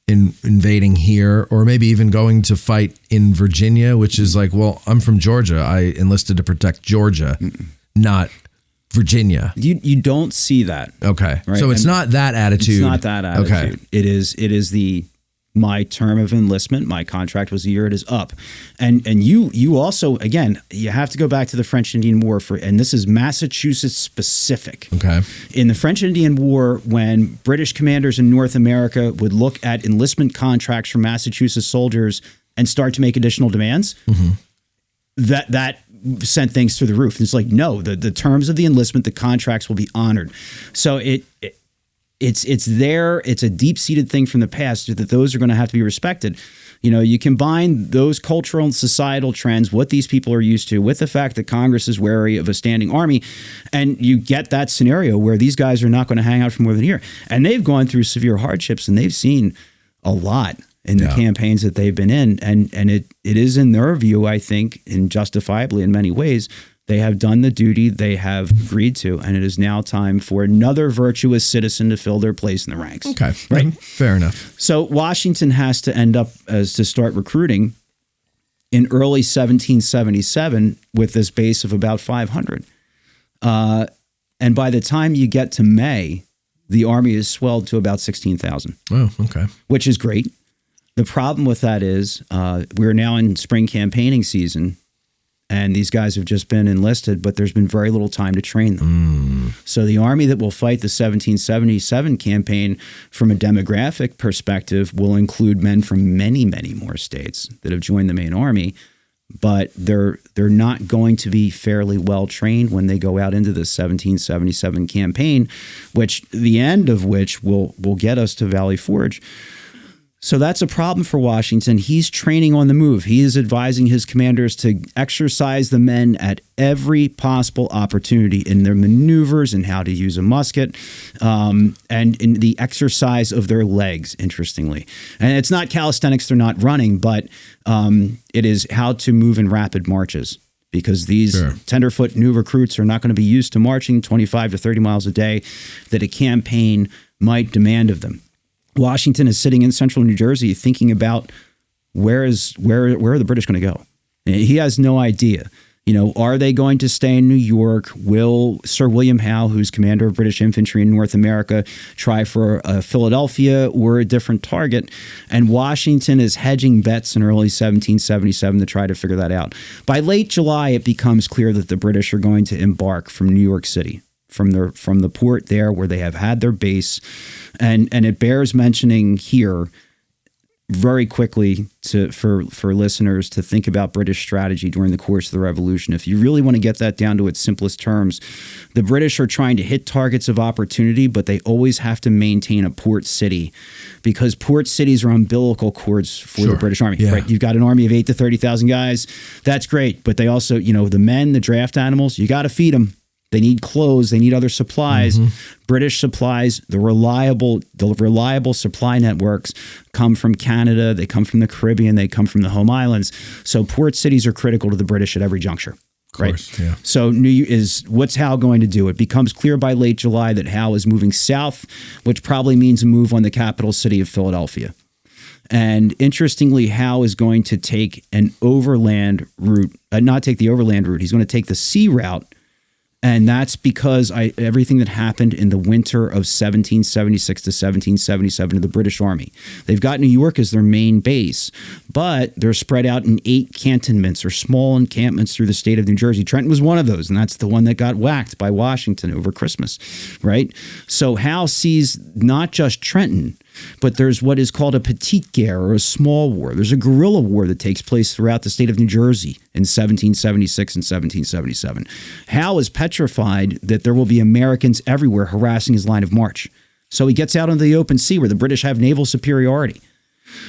in invading here, or maybe even going to fight in Virginia, which is like, well, I'm from Georgia. I enlisted to protect Georgia, not Virginia. You don't see that. Okay. Right? So it's not that attitude. It's not that attitude. Okay. It is my term of enlistment, my contract was a year, it is up. And you also, again, you have to go back to the French Indian War and this is Massachusetts specific. Okay. In the French Indian War, when British commanders in North America would look at enlistment contracts for Massachusetts soldiers and start to make additional demands, that sent things through the roof. It's like, no, the terms of the enlistment, the contracts will be honored. So it's there. It's a deep-seated thing from the past that those are going to have to be respected. You know, you combine those cultural and societal trends, what these people are used to, with the fact that Congress is wary of a standing army, and you get that scenario where these guys are not going to hang out for more than a year. And they've gone through severe hardships, and they've seen a lot in the campaigns that they've been in. And it is in their view, I think, and justifiably in many ways, they have done the duty they have agreed to, and it is now time for another virtuous citizen to fill their place in the ranks. Okay. Right? Fair enough. So Washington has to end up to start recruiting in early 1777 with this base of about 500. And by the time you get to May, the army is swelled to about 16,000. Oh, okay. Which is great. The problem with that is we're now in spring campaigning season, and these guys have just been enlisted, but there's been very little time to train them. So the army that will fight the 1777 campaign from a demographic perspective will include men from many, many more states that have joined the main army, but they're not going to be fairly well trained when they go out into the 1777 campaign, which the end of which will get us to Valley Forge. So that's a problem for Washington. He's training on the move. He is advising his commanders to exercise the men at every possible opportunity in their maneuvers and how to use a musket, and in the exercise of their legs, interestingly. And it's not calisthenics, they're not running, but it is how to move in rapid marches. Because these tenderfoot new recruits are not going to be used to marching 25 to 30 miles a day that a campaign might demand of them. Washington is sitting in central New Jersey thinking about where are the British going to go? He has no idea. You know, are they going to stay in New York? Will Sir William Howe, who's commander of British infantry in North America, try for Philadelphia or a different target? And Washington is hedging bets in early 1777 to try to figure that out. By late July, it becomes clear that the British are going to embark from New York City, from the port there where they have had their base. And it bears mentioning here very quickly for listeners to think about British strategy during the course of the Revolution. If you really want to get that down to its simplest terms, the British are trying to hit targets of opportunity, but they always have to maintain a port city because port cities are umbilical cords for the British Army. Right? You've got an army of 8 to 30,000 guys. That's great. But they also, the men, the draft animals, you got to feed them. They need clothes. They need other supplies. British supplies, the reliable supply networks come from Canada. They come from the Caribbean. They come from the home islands. So port cities are critical to the British at every juncture. Of course, right? Yeah. So what's Howe going to do? It becomes clear by late July that Howe is moving south, which probably means a move on the capital city of Philadelphia. And interestingly, Howe is going to take an overland route, not take the overland route. He's going to take the sea route And that's because everything that happened in the winter of 1776 to 1777 to the British Army. They've got New York as their main base, but they're spread out in 8 cantonments or small encampments through the state of New Jersey. Trenton was one of those, and that's the one that got whacked by Washington over Christmas, right? So Howe sees not just Trenton, but there's what is called a petite guerre, or a small war. There's a guerrilla war that takes place throughout the state of New Jersey in 1776 and 1777. Howe is petrified that there will be Americans everywhere harassing his line of march. So he gets out into the open sea where the British have naval superiority,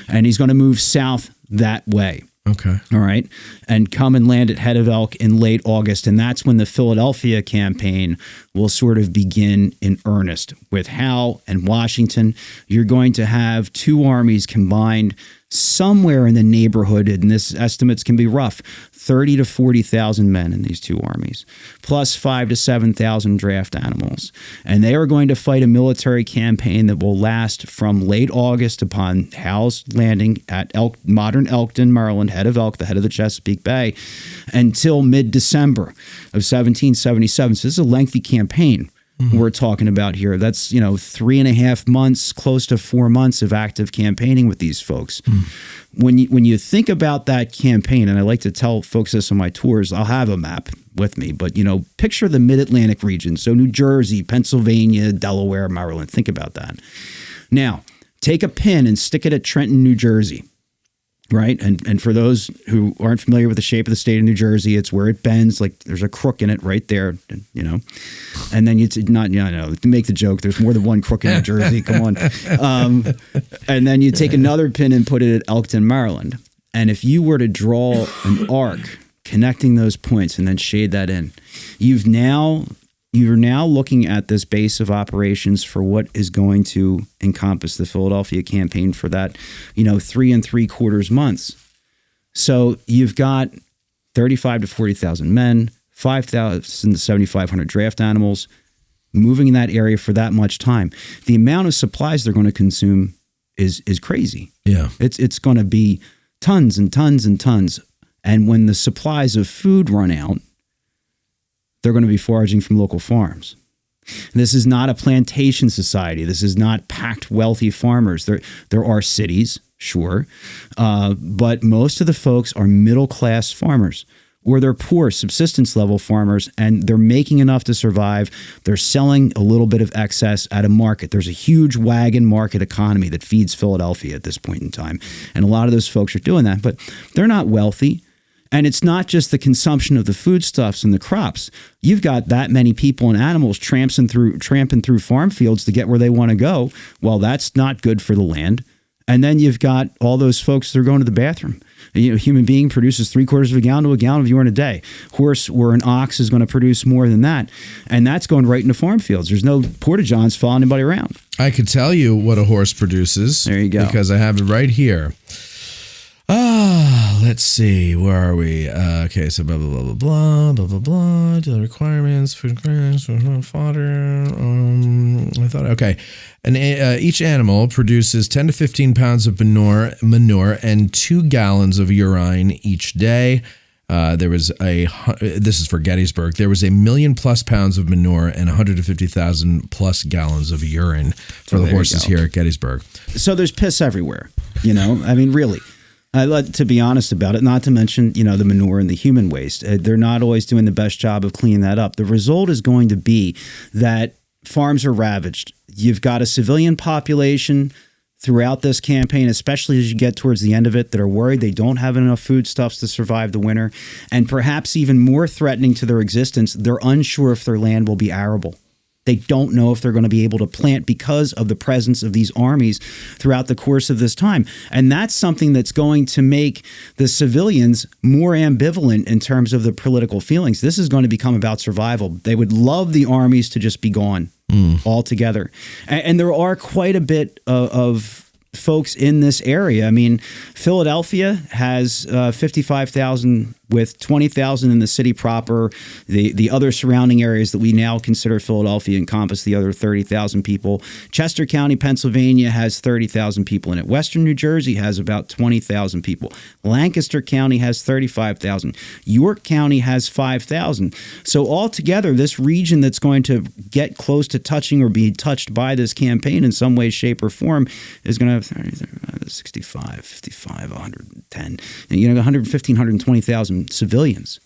and he's going to move south that way. Okay. All right. And come and land at Head of Elk in late August. And that's when the Philadelphia campaign will sort of begin in earnest. With Howe and Washington, you're going to have 2 armies combined somewhere in the neighborhood, and this estimates can be rough, 30 to 40,000 men in these 2 armies, plus 5 to 7,000 draft animals. And they are going to fight a military campaign that will last from late August upon Howe's landing at modern Elkton, Maryland, Head of Elk, the head of the Chesapeake Bay, until mid-December of 1777. So this is a lengthy campaign. We're talking about here. That's, 3.5 months, close to 4 months of active campaigning with these folks. When you think about that campaign, and I like to tell folks this on my tours, I'll have a map with me, but, picture the mid-Atlantic region. So New Jersey, Pennsylvania, Delaware, Maryland. Think about that. Now, take a pin and stick it at Trenton, New Jersey. Right. And for those who aren't familiar with the shape of the state of New Jersey, it's where it bends, like there's a crook in it right there, and then to make the joke, there's more than one crook in New Jersey. Come on. And then you take another pin and put it at Elkton, Maryland. And if you were to draw an arc connecting those points and then shade that in, you're now looking at this base of operations for what is going to encompass the Philadelphia campaign for that, 3 3/4 months. So you've got 35 to 40,000 men, 5,000 to 7,500 draft animals moving in that area for that much time. The amount of supplies they're going to consume is crazy. Yeah. It's going to be tons and tons and tons. And when the supplies of food run out, they're going to be foraging from local farms. And this is not a plantation society. This is not packed wealthy farmers. There are cities, sure, but most of the folks are middle-class farmers, or they're poor subsistence level farmers, and they're making enough to survive. They're selling a little bit of excess at a market. There's a huge wagon market economy that feeds Philadelphia at this point in time, and a lot of those folks are doing that, but they're not wealthy. And it's not just the consumption of the foodstuffs and the crops. You've got that many people and animals tramping through farm fields to get where they want to go. Well, that's not good for the land. And then you've got all those folks that are going to the bathroom. A human being produces 3/4 of a gallon to a gallon of urine a day. Horse or an ox is going to produce more than that. And that's going right into farm fields. There's no porta-johns following anybody around. I could tell you what a horse produces. There you go. Because I have it right here. Let's see. Where are we? Okay, so blah, blah, blah, blah, blah, blah, blah, blah. Daily requirements, food grains, fodder. Okay. And each animal produces 10 to 15 pounds of manure and 2 gallons of urine each day. This is for Gettysburg. There was 1 million plus pounds of manure and 150,000 plus gallons of urine for the horses here at Gettysburg. So there's piss everywhere, really. To be honest about it, not to mention, the manure and the human waste. They're not always doing the best job of cleaning that up. The result is going to be that farms are ravaged. You've got a civilian population throughout this campaign, especially as you get towards the end of it, that are worried they don't have enough foodstuffs to survive the winter. And perhaps even more threatening to their existence, they're unsure if their land will be arable. They don't know if they're going to be able to plant because of the presence of these armies throughout the course of this time. And that's something that's going to make the civilians more ambivalent in terms of the political feelings. This is going to become about survival. They would love the armies to just be gone altogether. And there are quite a bit of folks in this area. I mean, Philadelphia has 55,000 with 20,000 in the city proper. The other surrounding areas that we now consider Philadelphia encompass the other 30,000 people. Chester County, Pennsylvania has 30,000 people in it. Western New Jersey has about 20,000 people. Lancaster County has 35,000. York County has 5,000. So altogether, this region that's going to get close to touching or be touched by this campaign in some way, shape, or form is going to have 65, 55, 110, and 115, 120,000 civilians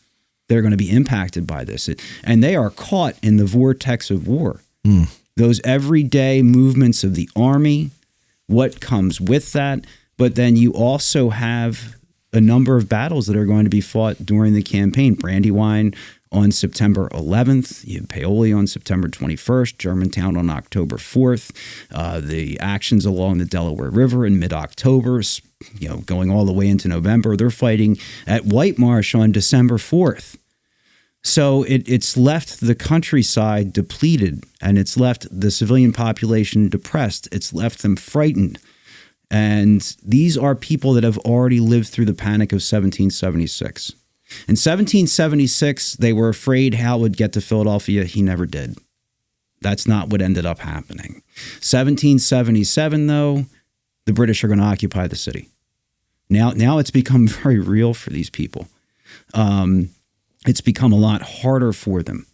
that are going to be impacted by this. And they are caught in the vortex of war. Those everyday movements of the army, what comes with that. But then you also have a number of battles that are going to be fought during the campaign. Brandywine on September 11th, you have Paoli on September 21st, Germantown on October 4th, the actions along the Delaware River in mid-October, going all the way into November. They're fighting at White Marsh on December 4th. So it's left the countryside depleted, and it's left the civilian population depressed. It's left them frightened. And these are people that have already lived through the Panic of 1776. In 1776, they were afraid Howe would get to Philadelphia. He never did. That's not what ended up happening. 1777, though, the British are going to occupy the city. Now it's become very real for these people. It's become a lot harder for them.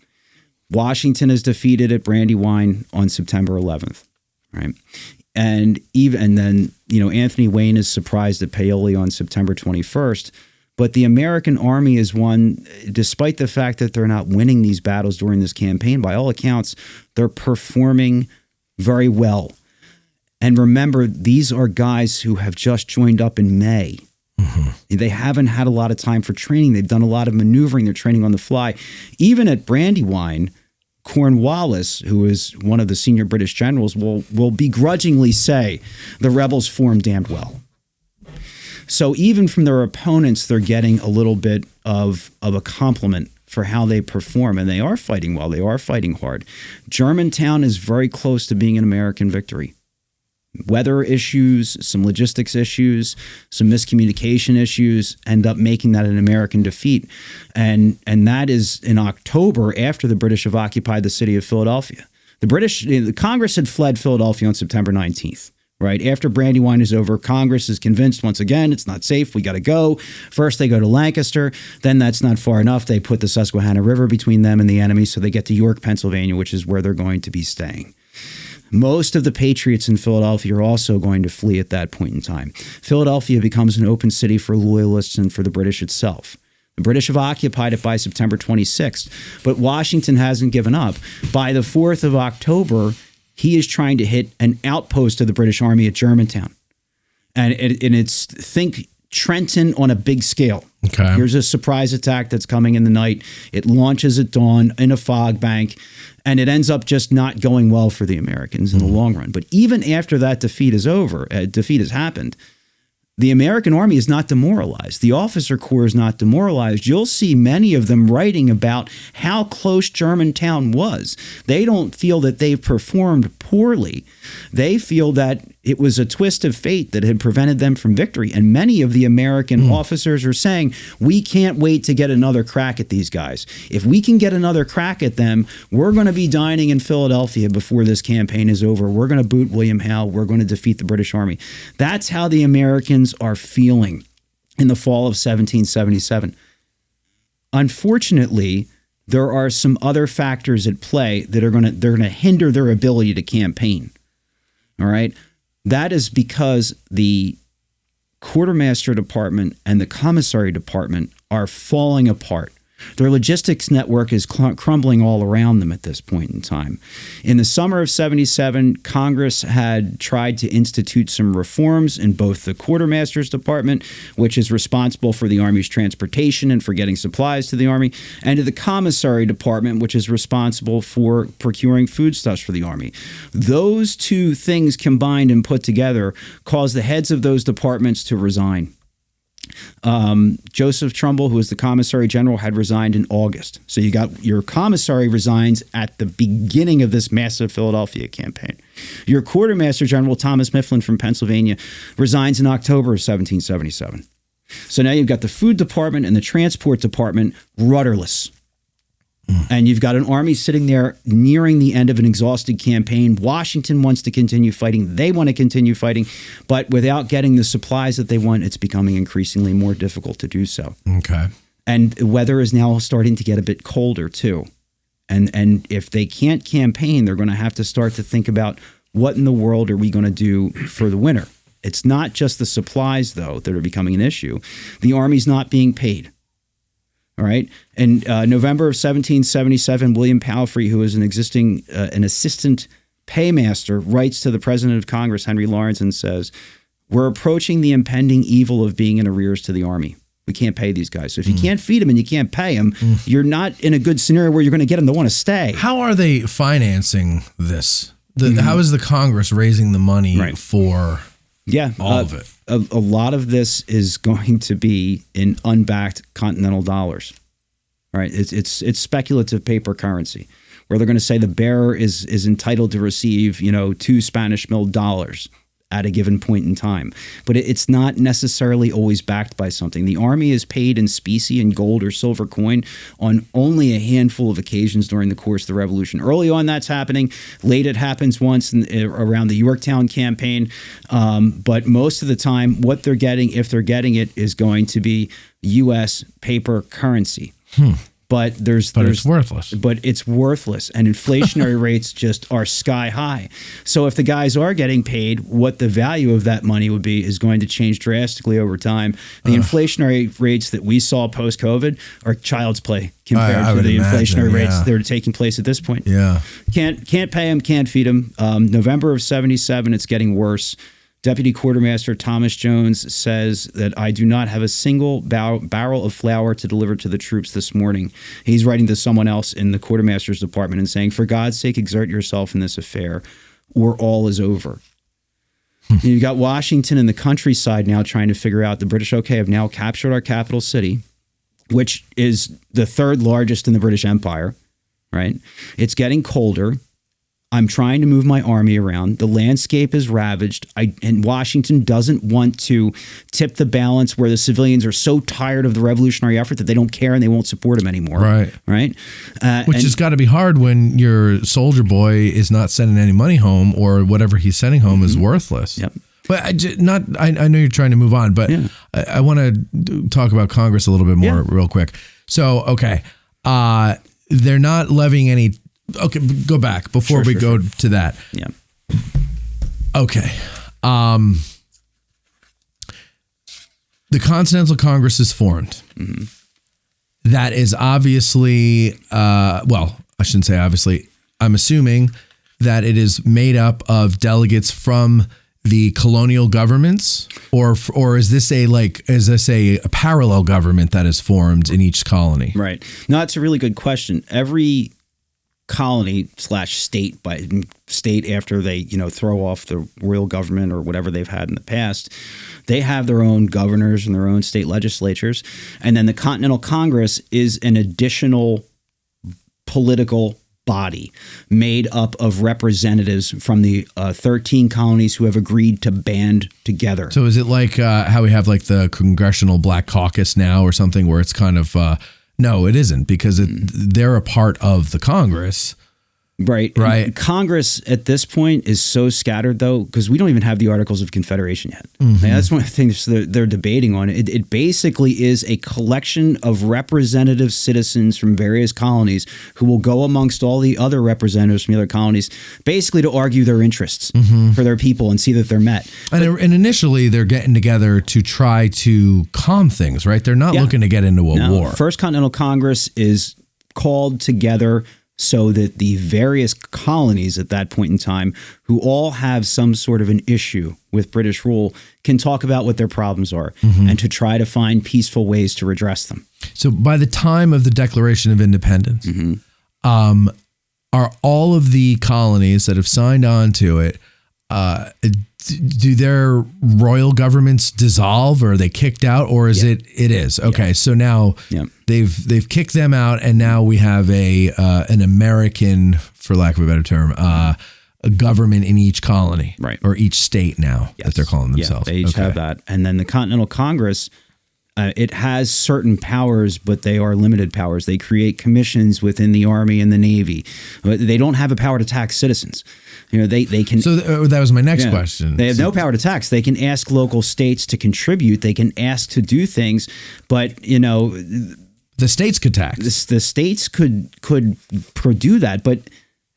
Washington is defeated at Brandywine on September 11th, right? And then Anthony Wayne is surprised at Paoli on September 21st. But the American army is one, despite the fact that they're not winning these battles during this campaign, by all accounts, they're performing very well. And remember, these are guys who have just joined up in May. They haven't had a lot of time for training. They've done a lot of maneuvering. They're training on the fly. Even at Brandywine, Cornwallis, who is one of the senior British generals, will begrudgingly say the rebels formed damned well. So even from their opponents, they're getting a little bit of a compliment for how they perform, and they are fighting well. They are fighting hard. Germantown is very close to being an American victory. Weather issues, some logistics issues, some miscommunication issues end up making that an American defeat. And that is in October, after the British have occupied the city of Philadelphia. The Congress had fled Philadelphia on September 19th. Right after Brandywine is over, Congress is convinced once again it's not safe. We got to go. First, they go to Lancaster. Then that's not far enough. They put the Susquehanna River between them and the enemy, so they get to York, Pennsylvania, which is where they're going to be staying. Most of the Patriots in Philadelphia are also going to flee at that point in time. Philadelphia becomes an open city for loyalists and for the British itself. The British have occupied it by September 26th, but Washington hasn't given up. By the 4th of October, he is trying to hit an outpost of the British Army at Germantown. And it's, think Trenton on a big scale. Okay. Here's a surprise attack that's coming in the night. It launches at dawn in a fog bank, and it ends up just not going well for the Americans in the long run. But even after that defeat has happened, the American army is not demoralized. The officer corps is not demoralized. You'll see many of them writing about how close Germantown was. They don't feel that they've performed poorly. They feel that it was a twist of fate that had prevented them from victory. And many of the American officers are saying, we can't wait to get another crack at these guys. If we can get another crack at them, we're going to be dining in Philadelphia before this campaign is over. We're going to boot William Howe. We're going to defeat the British Army. That's how the Americans are feeling in the fall of 1777. Unfortunately, there are some other factors at play that are going to hinder their ability to campaign. All right? That is because the quartermaster department and the commissary department are falling apart. Their logistics network is crumbling all around them at this point in time. In the summer of 77, Congress had tried to institute some reforms in both the quartermaster's department, which is responsible for the Army's transportation and for getting supplies to the Army, and to the commissary department, which is responsible for procuring foodstuffs for the Army. Those two things combined and put together caused the heads of those departments to resign. Joseph Trumbull, who was the commissary general, had resigned in August. So you got your commissary resigns at the beginning of this massive Philadelphia campaign. Your quartermaster general, Thomas Mifflin from Pennsylvania, resigns in October of 1777. So now you've got the food department and the transport department rudderless. And you've got an army sitting there nearing the end of an exhausted campaign. Washington wants to continue fighting. They want to continue fighting. But without getting the supplies that they want, it's becoming increasingly more difficult to do so. Okay. And the weather is now starting to get a bit colder, too. And if they can't campaign, they're going to have to start to think about what in the world are we going to do for the winter. It's not just the supplies, though, that are becoming an issue. The Army's not being paid. All right. In November of 1777, William Palfrey, who was an assistant paymaster, writes to the President of Congress, Henry Lawrence, and says, "We're approaching the impending evil of being in arrears to the Army. We can't pay these guys. So if you can't feed them and you can't pay them, you're not in a good scenario where you're going to get them to want to stay." How are they financing this? How is the Congress raising the money for all of it? A lot of this is going to be in unbacked continental dollars, right? It's speculative paper currency, where they're going to say the bearer is entitled to receive, 2 Spanish milled dollars at a given point in time. But it's not necessarily always backed by something. The Army is paid in specie and gold or silver coin on only a handful of occasions during the course of the Revolution. Early on, that's happening. Late, it happens once around the Yorktown campaign. But most of the time, what they're getting, if they're getting it, is going to be U.S. paper currency. But it's worthless. But it's worthless, and inflationary rates just are sky high. So if the guys are getting paid, what the value of that money would be is going to change drastically over time. The inflationary rates that we saw post-COVID are child's play compared to the inflationary rates that are taking place at this point. Yeah, can't pay them, can't feed them. November of 77, it's getting worse. Deputy Quartermaster Thomas Jones says that I do not have a single barrel of flour to deliver to the troops this morning. He's writing to someone else in the quartermaster's department and saying, "For God's sake, exert yourself in this affair, or all is over." You've got Washington and the countryside now trying to figure out the British, have now captured our capital city, which is the 3rd largest in the British Empire, right? It's getting colder. I'm trying to move my army around. The landscape is ravaged. And Washington doesn't want to tip the balance where the civilians are so tired of the revolutionary effort that they don't care and they won't support him anymore. Right. Which has got to be hard when your soldier boy is not sending any money home, or whatever he's sending home is worthless. Yep. But I know you're trying to move on, but I want to talk about Congress a little bit more real quick. So, they're not levying any. Okay, go back before we go to that. Yeah. Okay. The Continental Congress is formed. That is obviously, I shouldn't say obviously. I'm assuming that it is made up of delegates from the colonial governments, or is this a parallel government that is formed in each colony? Right. No, that's a really good question. Every colony / state after they throw off the royal government or whatever they've had in the past, they have their own governors and their own state legislatures, and then the Continental Congress is an additional political body made up of representatives from the 13 colonies who have agreed to band together. So is it like how we have like the Congressional Black Caucus now or something, where it's kind of no, it isn't, because they're a part of the Congress. Right. And Congress at this point is so scattered, though, because we don't even have the Articles of Confederation yet. That's one of the things they're debating on. It basically is a collection of representative citizens from various colonies who will go amongst all the other representatives from the other colonies, basically to argue their interests for their people and see that they're met. And initially, they're getting together to try to calm things, right? They're not looking to get into a war. First Continental Congress is called together so that the various colonies at that point in time, who all have some sort of an issue with British rule, can talk about what their problems are and to try to find peaceful ways to redress them. So by the time of the Declaration of Independence, are all of the colonies that have signed on to it, do their royal governments dissolve, or are they kicked out, or is it is? Okay. So now they've kicked them out, and now we have an American, for lack of a better term, a government in each colony, right, or each state now that they're calling themselves. They each have that. And then the Continental Congress, It has certain powers, but they are limited powers. They create commissions within the Army and the Navy. But they don't have a power to tax citizens. They can. So that was my next question. They have no power to tax. They can ask local states to contribute. They can ask to do things, but the states could tax. The states could do that, but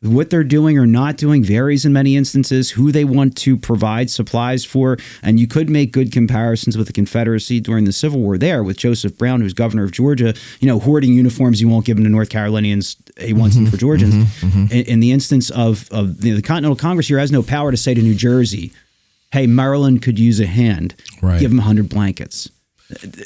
what they're doing or not doing varies in many instances, who they want to provide supplies for. And you could make good comparisons with the Confederacy during the Civil War there with Joseph Brown, who's governor of Georgia, hoarding uniforms he won't give them to North Carolinians. He wants them for Georgians. In the instance of the Continental Congress here has no power to say to New Jersey, hey, Maryland could use a hand. Right. Give them 100 blankets.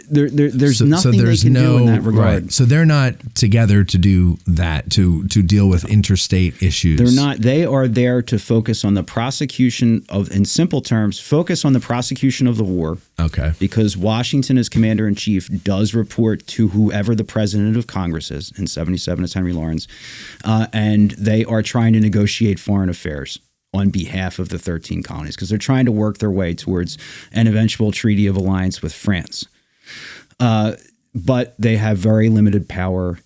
There's nothing they can do in that regard. Right. So they're not together to do that, to deal with interstate issues. They're not. They are there to focus on the prosecution of, in simple terms, focus on the prosecution of the war. Okay. Because Washington as commander-in-chief does report to whoever the president of Congress is. In 77, it's Henry Lawrence. And they are trying to negotiate foreign affairs on behalf of the 13 colonies, because they're trying to work their way towards an eventual treaty of alliance with France. But they have very limited power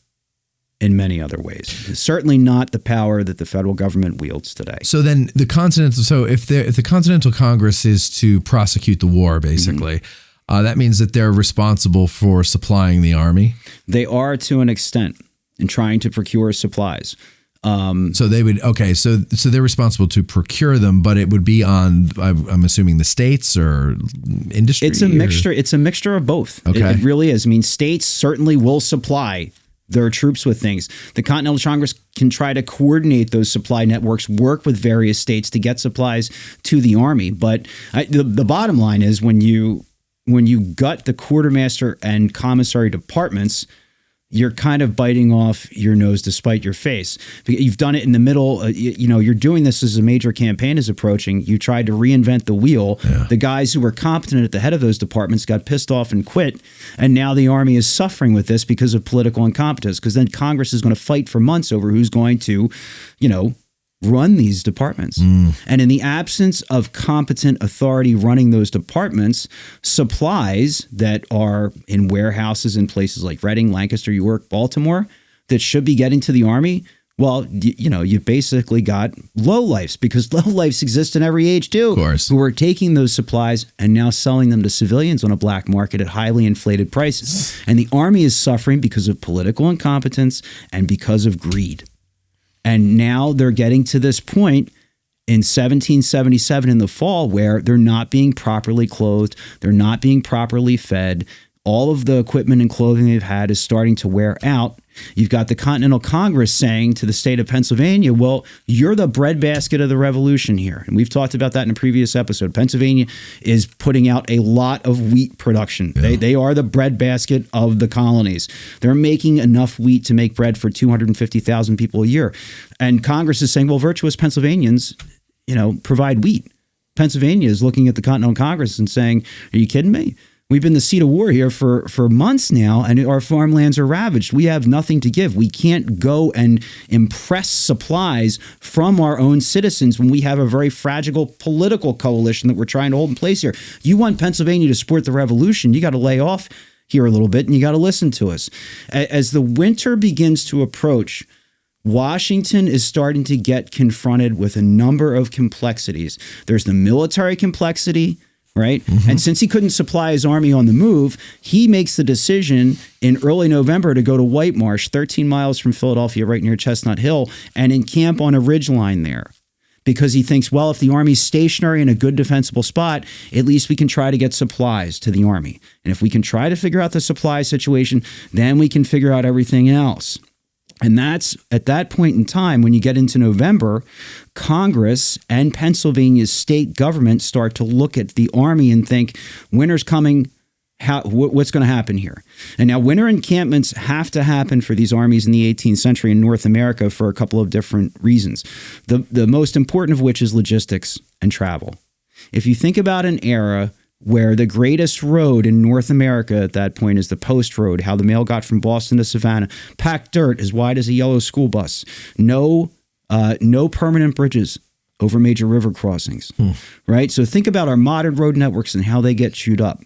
in many other ways. Certainly not the power that the federal government wields today. So then if the Continental Congress is to prosecute the war, basically, that means that they're responsible for supplying the army? They are to an extent in trying to procure supplies. So they would, so they're responsible to procure them, but it would be on, I'm assuming, the states or industry? It's a mixture. It's a mixture of both. Okay. It really is. I mean, states certainly will supply their troops with things. The Continental Congress can try to coordinate those supply networks, work with various states to get supplies to the army. But the bottom line is when you gut the quartermaster and commissary departments, you're kind of biting off your nose to spite your face. You've done it in the middle. You're doing this as a major campaign is approaching. You tried to reinvent the wheel. Yeah. The guys who were competent at the head of those departments got pissed off and quit. And now the Army is suffering with this because of political incompetence, because then Congress is going to fight for months over who's going to, run these departments. And in the absence of competent authority running those departments, supplies that are in warehouses in places like Reading, Lancaster, York, Baltimore, that should be getting to the Army, well, you basically got lowlifes, because lowlifes exist in every age too, of course, who are taking those supplies and now selling them to civilians on a black market at highly inflated prices. And the Army is suffering because of political incompetence and because of greed. And now they're getting to this point in 1777 in the fall where they're not being properly clothed. They're not being properly fed. All of the equipment and clothing they've had is starting to wear out. You've got the Continental Congress saying to the state of Pennsylvania, well, you're the breadbasket of the revolution here. And we've talked about that in a previous episode. Pennsylvania is putting out a lot of wheat production. Yeah. They are the breadbasket of the colonies. They're making enough wheat to make bread for 250,000 people a year. And Congress is saying, well, virtuous Pennsylvanians, provide wheat. Pennsylvania is looking at the Continental Congress and saying, are you kidding me? We've been the seat of war here for months now, and our farmlands are ravaged. We have nothing to give. We can't go and impress supplies from our own citizens when we have a very fragile political coalition that we're trying to hold in place here. You want Pennsylvania to support the revolution, you got to lay off here a little bit, and you got to listen to us. As the winter begins to approach, Washington is starting to get confronted with a number of complexities. There's the military complexity, right? Mm-hmm. And since he couldn't supply his army on the move, he makes the decision in early November to go to White Marsh, 13 miles from Philadelphia, right near Chestnut Hill, and encamp on a ridgeline there. Because he thinks, well, if the army's stationary in a good defensible spot, at least we can try to get supplies to the army. And if we can try to figure out the supply situation, then we can figure out everything else. And that's at that point in time, when you get into November, Congress and Pennsylvania's state government start to look at the army and think, winter's coming. What's going to happen here? And now winter encampments have to happen for these armies in the 18th century in North America for a couple of different reasons. The most important of which is logistics and travel. If you think about an era where the greatest road in North America at that point is the post road, how the mail got from Boston to Savannah, packed dirt as wide as a yellow school bus, no permanent bridges over major river crossings, right? So think about our modern road networks and how they get chewed up.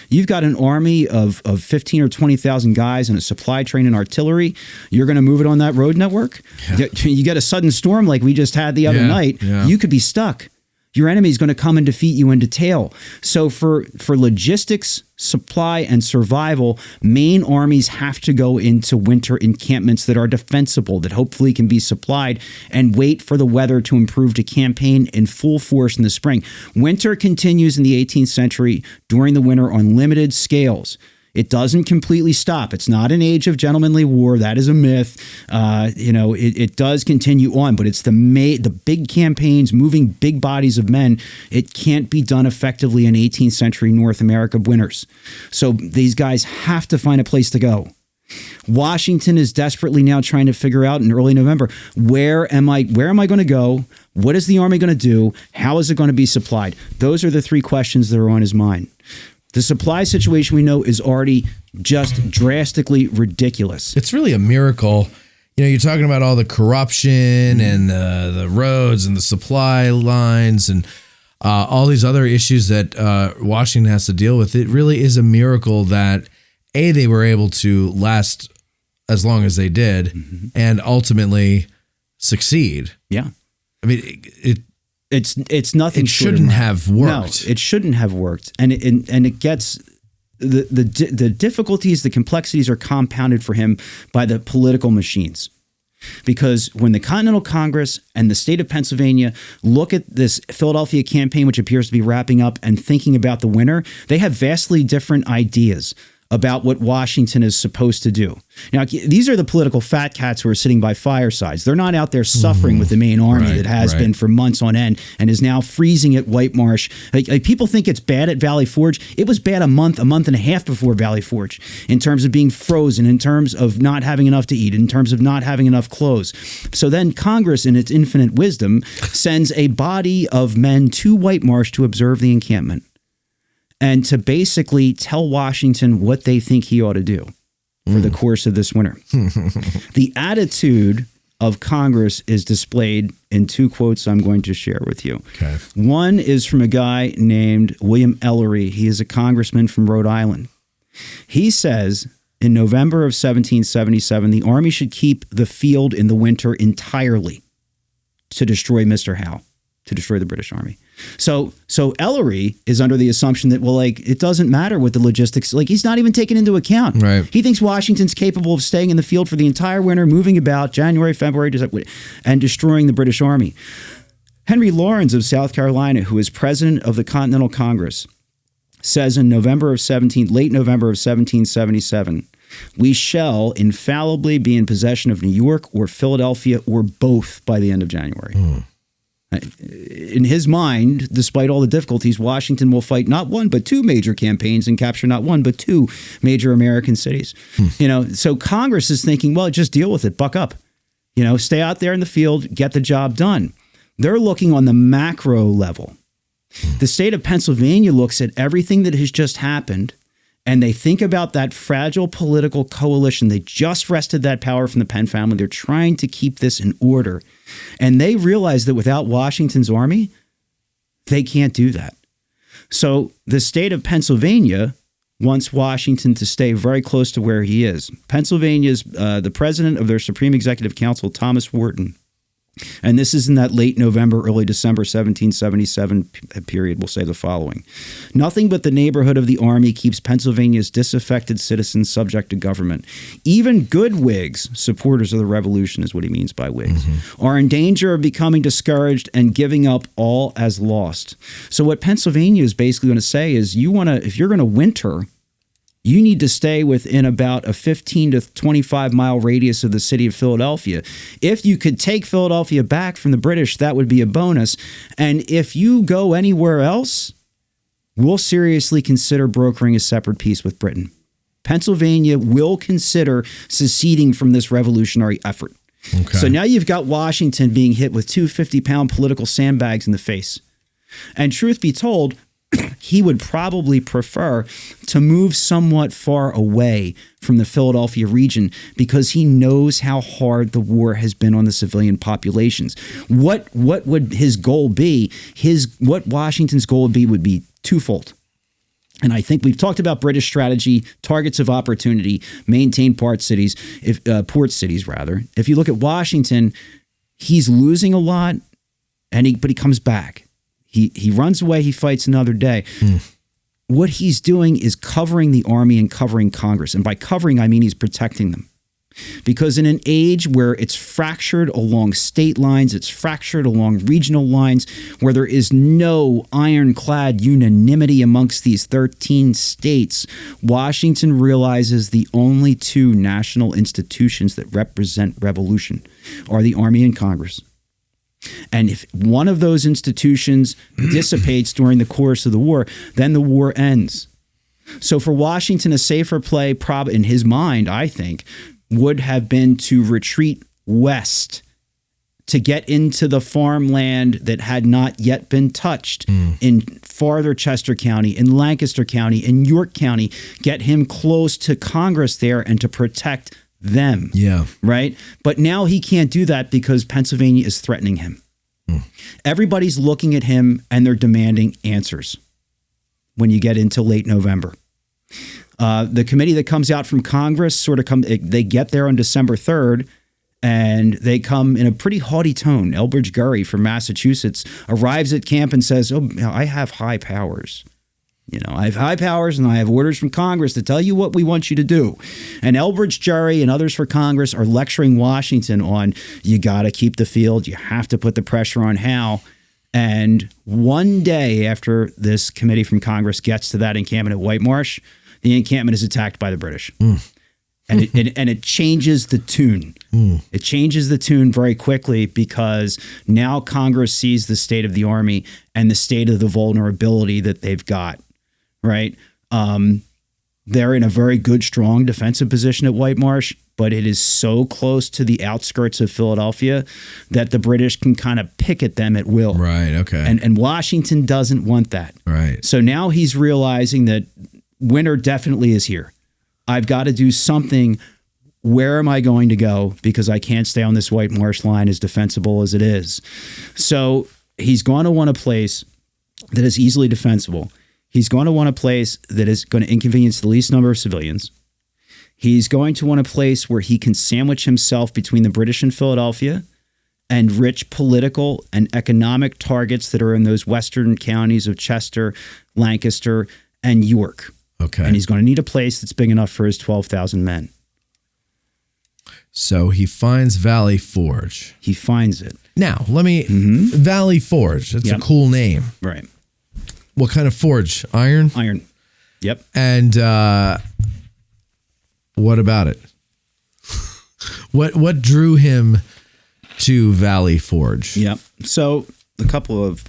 You've got an army of 15 or 20,000 guys and a supply train and artillery. You're going to move it on that road network? Yeah. You get a sudden storm like we just had the other night, you could be stuck. Your enemy is going to come and defeat you in detail. So for logistics, supply, and survival, main armies have to go into winter encampments that are defensible, that hopefully can be supplied, and wait for the weather to improve to campaign in full force in the spring. Winter continues in the 18th century during the winter on limited scales. It doesn't completely stop. It's not an age of gentlemanly war. That is a myth. It does continue on, but it's the big campaigns, moving big bodies of men. It can't be done effectively in 18th century North America winters. So these guys have to find a place to go. Washington is desperately now trying to figure out in early November, where am I going to go? What is the army going to do? How is it going to be supplied? Those are the three questions that are on his mind. The supply situation we know is already just drastically ridiculous. It's really a miracle. You're talking about all the corruption and the roads and the supply lines and all these other issues that Washington has to deal with. It really is a miracle that, A, they were able to last as long as they did and ultimately succeed. Yeah. I mean, It's nothing. It shouldn't have worked. No, it shouldn't have worked, and it gets the difficulties, the complexities are compounded for him by the political machines, because when the Continental Congress and the state of Pennsylvania look at this Philadelphia campaign, which appears to be wrapping up, and thinking about the winter, they have vastly different ideas about what Washington is supposed to do. Now, these are the political fat cats who are sitting by firesides. They're not out there suffering with the main army that has been for months on end and is now freezing at White Marsh. Like people think it's bad at Valley Forge. It was bad a month and a half before Valley Forge in terms of being frozen, in terms of not having enough to eat, in terms of not having enough clothes. So then Congress, in its infinite wisdom, sends a body of men to White Marsh to observe the encampment and to basically tell Washington what they think he ought to do for the course of this winter. The attitude of Congress is displayed in two quotes I'm going to share with you. Okay. One is from a guy named William Ellery. He is a congressman from Rhode Island. He says, in November of 1777, the army should keep the field in the winter entirely to destroy Mr. Howe, to destroy the British Army. So Ellery is under the assumption that, it doesn't matter what the logistics, he's not even taken into account. Right. He thinks Washington's capable of staying in the field for the entire winter, moving about January, February, and destroying the British Army. Henry Laurens of South Carolina, who is president of the Continental Congress, says in late November of 1777, we shall infallibly be in possession of New York or Philadelphia or both by the end of January. In his mind, despite all the difficulties, Washington will fight not one but two major campaigns and capture not one but two major American cities. So Congress is thinking, just deal with it, buck up. Stay out there in the field, get the job done. They're looking on the macro level. The state of Pennsylvania looks at everything that has just happened, and they think about that fragile political coalition. They just wrested that power from the Penn family. They're trying to keep this in order. And they realize that without Washington's army, they can't do that. So the state of Pennsylvania wants Washington to stay very close to where he is. Pennsylvania's the president of their Supreme Executive Council, Thomas Wharton, and this is in that late November, early December 1777 period, will say the following. Nothing but the neighborhood of the army keeps Pennsylvania's disaffected citizens subject to government. Even good Whigs, supporters of the revolution is what he means by Whigs, are in danger of becoming discouraged and giving up all as lost. So what Pennsylvania is basically going to say is, if you're going to winter, you need to stay within about a 15 to 25 mile radius of the city of Philadelphia. If you could take Philadelphia back from the British, that would be a bonus. And if you go anywhere else, we'll seriously consider brokering a separate peace with Britain. Pennsylvania will consider seceding from this revolutionary effort. Okay. So now you've got Washington being hit with two 50-pound political sandbags in the face. And truth be told, he would probably prefer to move somewhat far away from the Philadelphia region because he knows how hard the war has been on the civilian populations. What would his goal be? What Washington's goal would be twofold. And I think we've talked about British strategy, targets of opportunity, maintain port cities. If you look at Washington, he's losing a lot, but he comes back. He runs away. He fights another day. What he's doing is covering the army and covering Congress. And by covering, I mean he's protecting them. Because in an age where it's fractured along state lines, it's fractured along regional lines, where there is no ironclad unanimity amongst these 13 states, Washington realizes the only two national institutions that represent revolution are the Army and Congress. And if one of those institutions dissipates during the course of the war, then the war ends. So for Washington, a safer play, in his mind, I think, would have been to retreat west, to get into the farmland that had not yet been touched in farther Chester County, in Lancaster County, in York County, get him close to Congress there and to protect them. Yeah. Right? But now he can't do that because Pennsylvania is threatening him. Everybody's looking at him and they're demanding answers when you get into late November. The committee that comes out from Congress they get there on December 3rd, and they come in a pretty haughty tone. Elbridge Gerry from Massachusetts arrives at camp and says, I have high powers. I have high powers and I have orders from Congress to tell you what we want you to do. And Elbridge Gerry and others for Congress are lecturing Washington on, you got to keep the field. You have to put the pressure on Howe. And one day after this committee from Congress gets to that encampment at White Marsh, the encampment is attacked by the British. And it changes the tune. It changes the tune very quickly because now Congress sees the state of the army and the state of the vulnerability that they've got, right? They're in a very good, strong defensive position at White Marsh, but it is so close to the outskirts of Philadelphia that the British can kind of picket them at will. Right, okay. And Washington doesn't want that. Right. So now he's realizing that winter definitely is here. I've got to do something. Where am I going to go? Because I can't stay on this White Marsh line as defensible as it is. So he's going to want a place that is easily defensible. He's going to want a place that is going to inconvenience the least number of civilians. He's going to want a place where he can sandwich himself between the British and Philadelphia and rich political and economic targets that are in those western counties of Chester, Lancaster, and York. Okay. And he's going to need a place that's big enough for his 12,000 men. So he finds Valley Forge. He finds it. Now, Valley Forge. That's a cool name. Right. What kind of forge? Iron? Iron. Yep. And what about it? What drew him to Valley Forge? Yep. So a couple of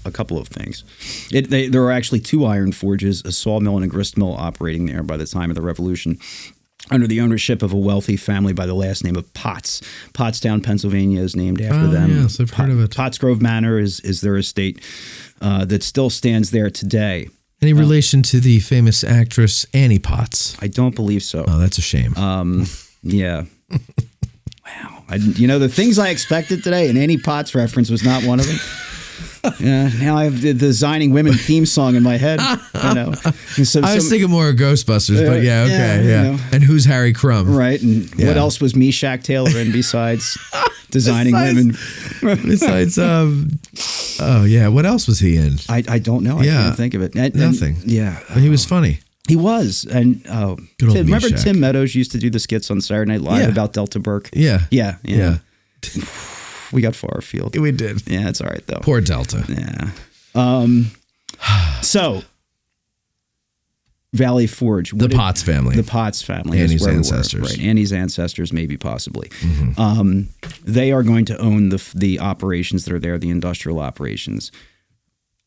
things. There are actually two iron forges, a sawmill and a grist mill operating there by the time of the Revolution, under the ownership of a wealthy family by the last name of Potts. Pottstown, Pennsylvania is named after them. Yes, I've heard of it. Pottsgrove Manor is their estate that still stands there today. Any relation to the famous actress Annie Potts? I don't believe so. Oh, that's a shame. Yeah. Wow. The things I expected today, an Annie Potts reference was not one of them. Now I have the Designing Women theme song in my head. I was thinking more of Ghostbusters, but yeah. And who's Harry Crumb? Right. And what else was Meshach Taylor in besides Designing Women? Besides, what else was he in? I don't know. I can't think of it. Nothing. But he was funny. He was. And remember Meshach. Tim Meadows used to do the skits on Saturday Night Live about Delta Burke? Yeah. Yeah. We got far afield. We did. Yeah, it's all right though. Poor Delta. Yeah. So Valley Forge. The Potts family. The Potts family. Annie's ancestors. Right. Annie's ancestors, maybe possibly. Mm-hmm. They are going to own the operations that are there, the industrial operations.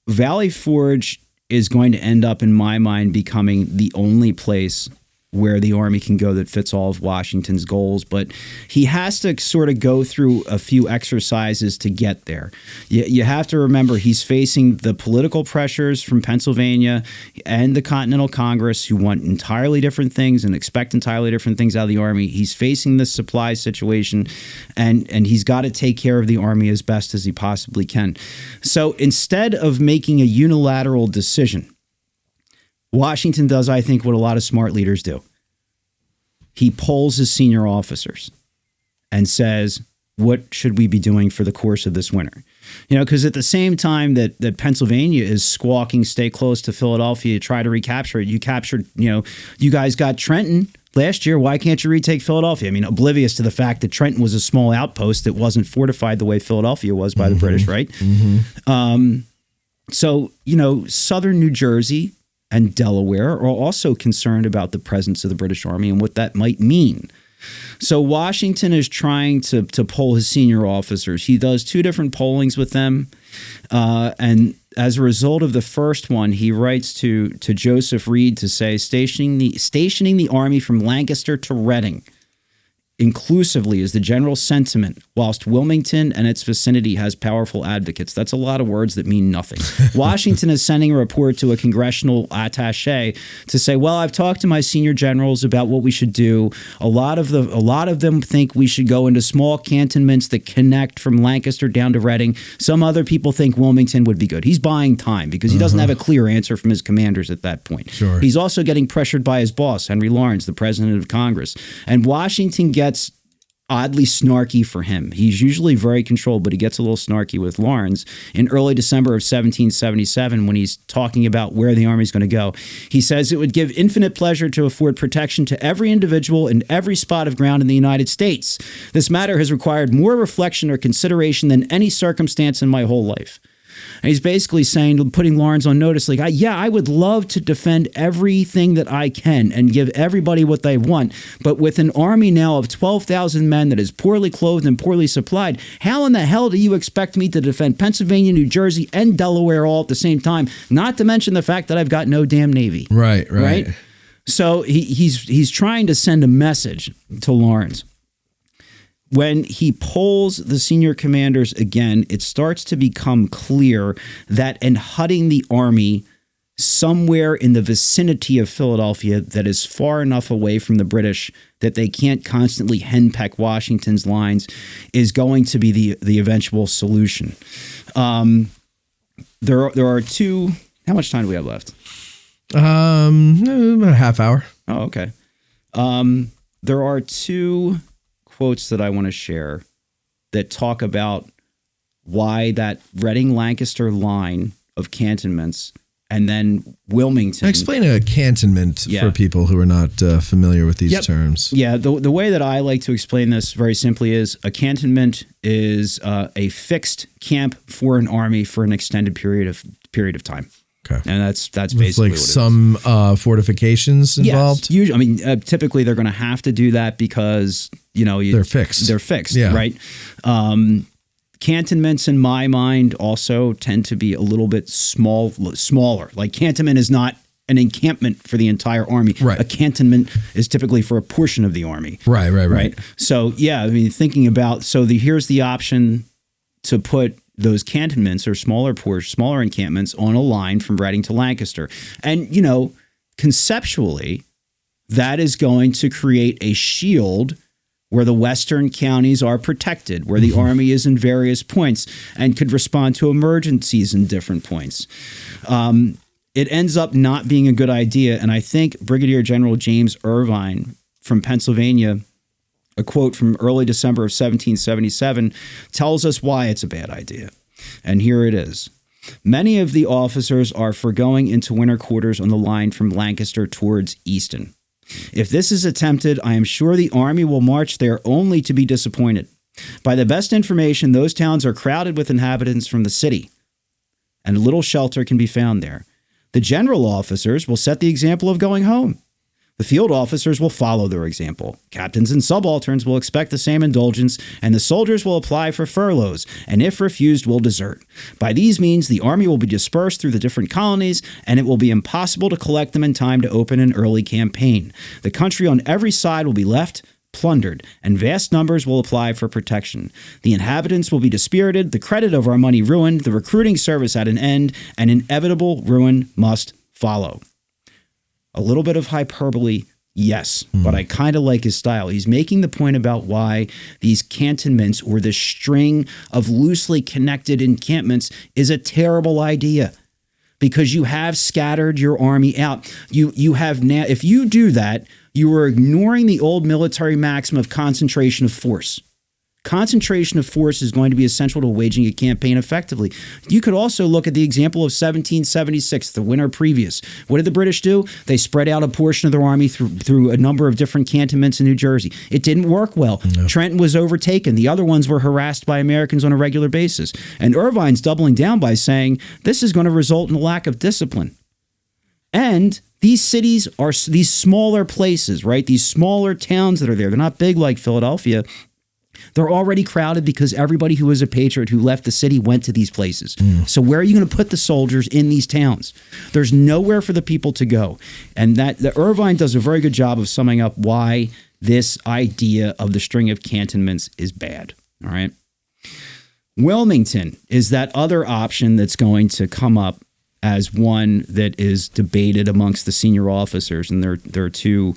Valley Forge is going to end up, in my mind, becoming the only place where the army can go that fits all of Washington's goals. But he has to sort of go through a few exercises to get there. You have to remember he's facing the political pressures from Pennsylvania and the Continental Congress, who want entirely different things and expect entirely different things out of the army. He's facing this supply situation, and he's got to take care of the army as best as he possibly can. So instead of making a unilateral decision, Washington does, I think, what a lot of smart leaders do. He polls his senior officers and says, what should we be doing for the course of this winter? You know, because at the same time that Pennsylvania is squawking, stay close to Philadelphia, try to recapture it. You captured, you know, you guys got Trenton last year. Why can't you retake Philadelphia? I mean, oblivious to the fact that Trenton was a small outpost that wasn't fortified the way Philadelphia was by the British, right? So, you know, southern New Jersey and Delaware are also concerned about the presence of the British Army and what that might mean. So Washington is trying to poll his senior officers. He does 2 different pollings with them. And as a result of the first one, he writes to Joseph Reed to say, stationing the army from Lancaster to Reading inclusively is the general sentiment, whilst Wilmington and its vicinity has powerful advocates. That's a lot of words that mean nothing. Washington is sending a report to a congressional attaché to say, well, I've talked to my senior generals about what we should do. A lot of them think we should go into small cantonments that connect from Lancaster down to Reading. Some other people think Wilmington would be good. He's buying time because he doesn't have a clear answer from his commanders at that point. Sure. He's also getting pressured by his boss, Henry Lawrence, the president of Congress. And Washington gets oddly snarky for him. He's usually very controlled, but he gets a little snarky with Lawrence in early December of 1777 when he's talking about where the army is going to go. He says it would give infinite pleasure to afford protection to every individual in every spot of ground in the United States. This matter has required more reflection or consideration than any circumstance in my whole life. And he's basically saying, putting Lawrence on notice, like, I would love to defend everything that I can and give everybody what they want. But with an army now of 12,000 men that is poorly clothed and poorly supplied, how in the hell do you expect me to defend Pennsylvania, New Jersey, and Delaware all at the same time? Not to mention the fact that I've got no damn Navy. Right? So he's trying to send a message to Lawrence. When he polls the senior commanders again, it starts to become clear that in hutting the army somewhere in the vicinity of Philadelphia that is far enough away from the British that they can't constantly henpeck Washington's lines is going to be the eventual solution. There are 2. How much time do we have left? About a half hour. Oh, okay. There are 2 quotes that I want to share that talk about why that Reading-Lancaster line of cantonments and then Wilmington. Explain a cantonment for people who are not familiar with these terms. Yeah, the way that I like to explain this very simply is a cantonment is a fixed camp for an army for an extended period of time. Okay. And that's basically like some fortifications involved? Yes. I mean, typically they're going to have to do that because, they're fixed. They're fixed, right? Cantonments, in my mind, also tend to be a little bit smaller. Like cantonment is not an encampment for the entire army. Right. A cantonment is typically for a portion of the army. Right. So, thinking about, here's the option to put those cantonments or smaller encampments on a line from Reading to Lancaster. And, conceptually, that is going to create a shield where the western counties are protected, where the army is in various points and could respond to emergencies in different points. It ends up not being a good idea. And I think Brigadier General James Irvine from Pennsylvania, a quote from early December of 1777, tells us why it's a bad idea. And here it is. Many of the officers are for going into winter quarters on the line from Lancaster towards Easton. If this is attempted, I am sure the army will march there only to be disappointed. By the best information, those towns are crowded with inhabitants from the city, and little shelter can be found there. The general officers will set the example of going home. The field officers will follow their example. Captains and subalterns will expect the same indulgence, and the soldiers will apply for furloughs, and if refused, will desert. By these means, the army will be dispersed through the different colonies, and it will be impossible to collect them in time to open an early campaign. The country on every side will be left plundered, and vast numbers will apply for protection. The inhabitants will be dispirited, the credit of our money ruined, the recruiting service at an end, and inevitable ruin must follow. A little bit of hyperbole, yes, but I kind of like his style. He's making the point about why these cantonments or this string of loosely connected encampments is a terrible idea. because you have scattered your army out. You have now, if you do that, you are ignoring the old military maxim of concentration of force. Concentration of force is going to be essential to waging a campaign effectively. You could also look at the example of 1776, the winter previous. What did the British do? They spread out a portion of their army through a number of different cantonments in New Jersey. It didn't work well. No. Trenton was overtaken. The other ones were harassed by Americans on a regular basis. And Irvine's doubling down by saying this is going to result in a lack of discipline. And these cities are these smaller places, right? These smaller towns that are there. They're not big like Philadelphia. They're already crowded because everybody who was a patriot who left the city went to these places. So where are you going to put the soldiers in these towns? There's nowhere for the people to go. And that the Irvine does a very good job of summing up why this idea of the string of cantonments is bad. All right. Wilmington is that other option that's going to come up as one that is debated amongst the senior officers. And there are two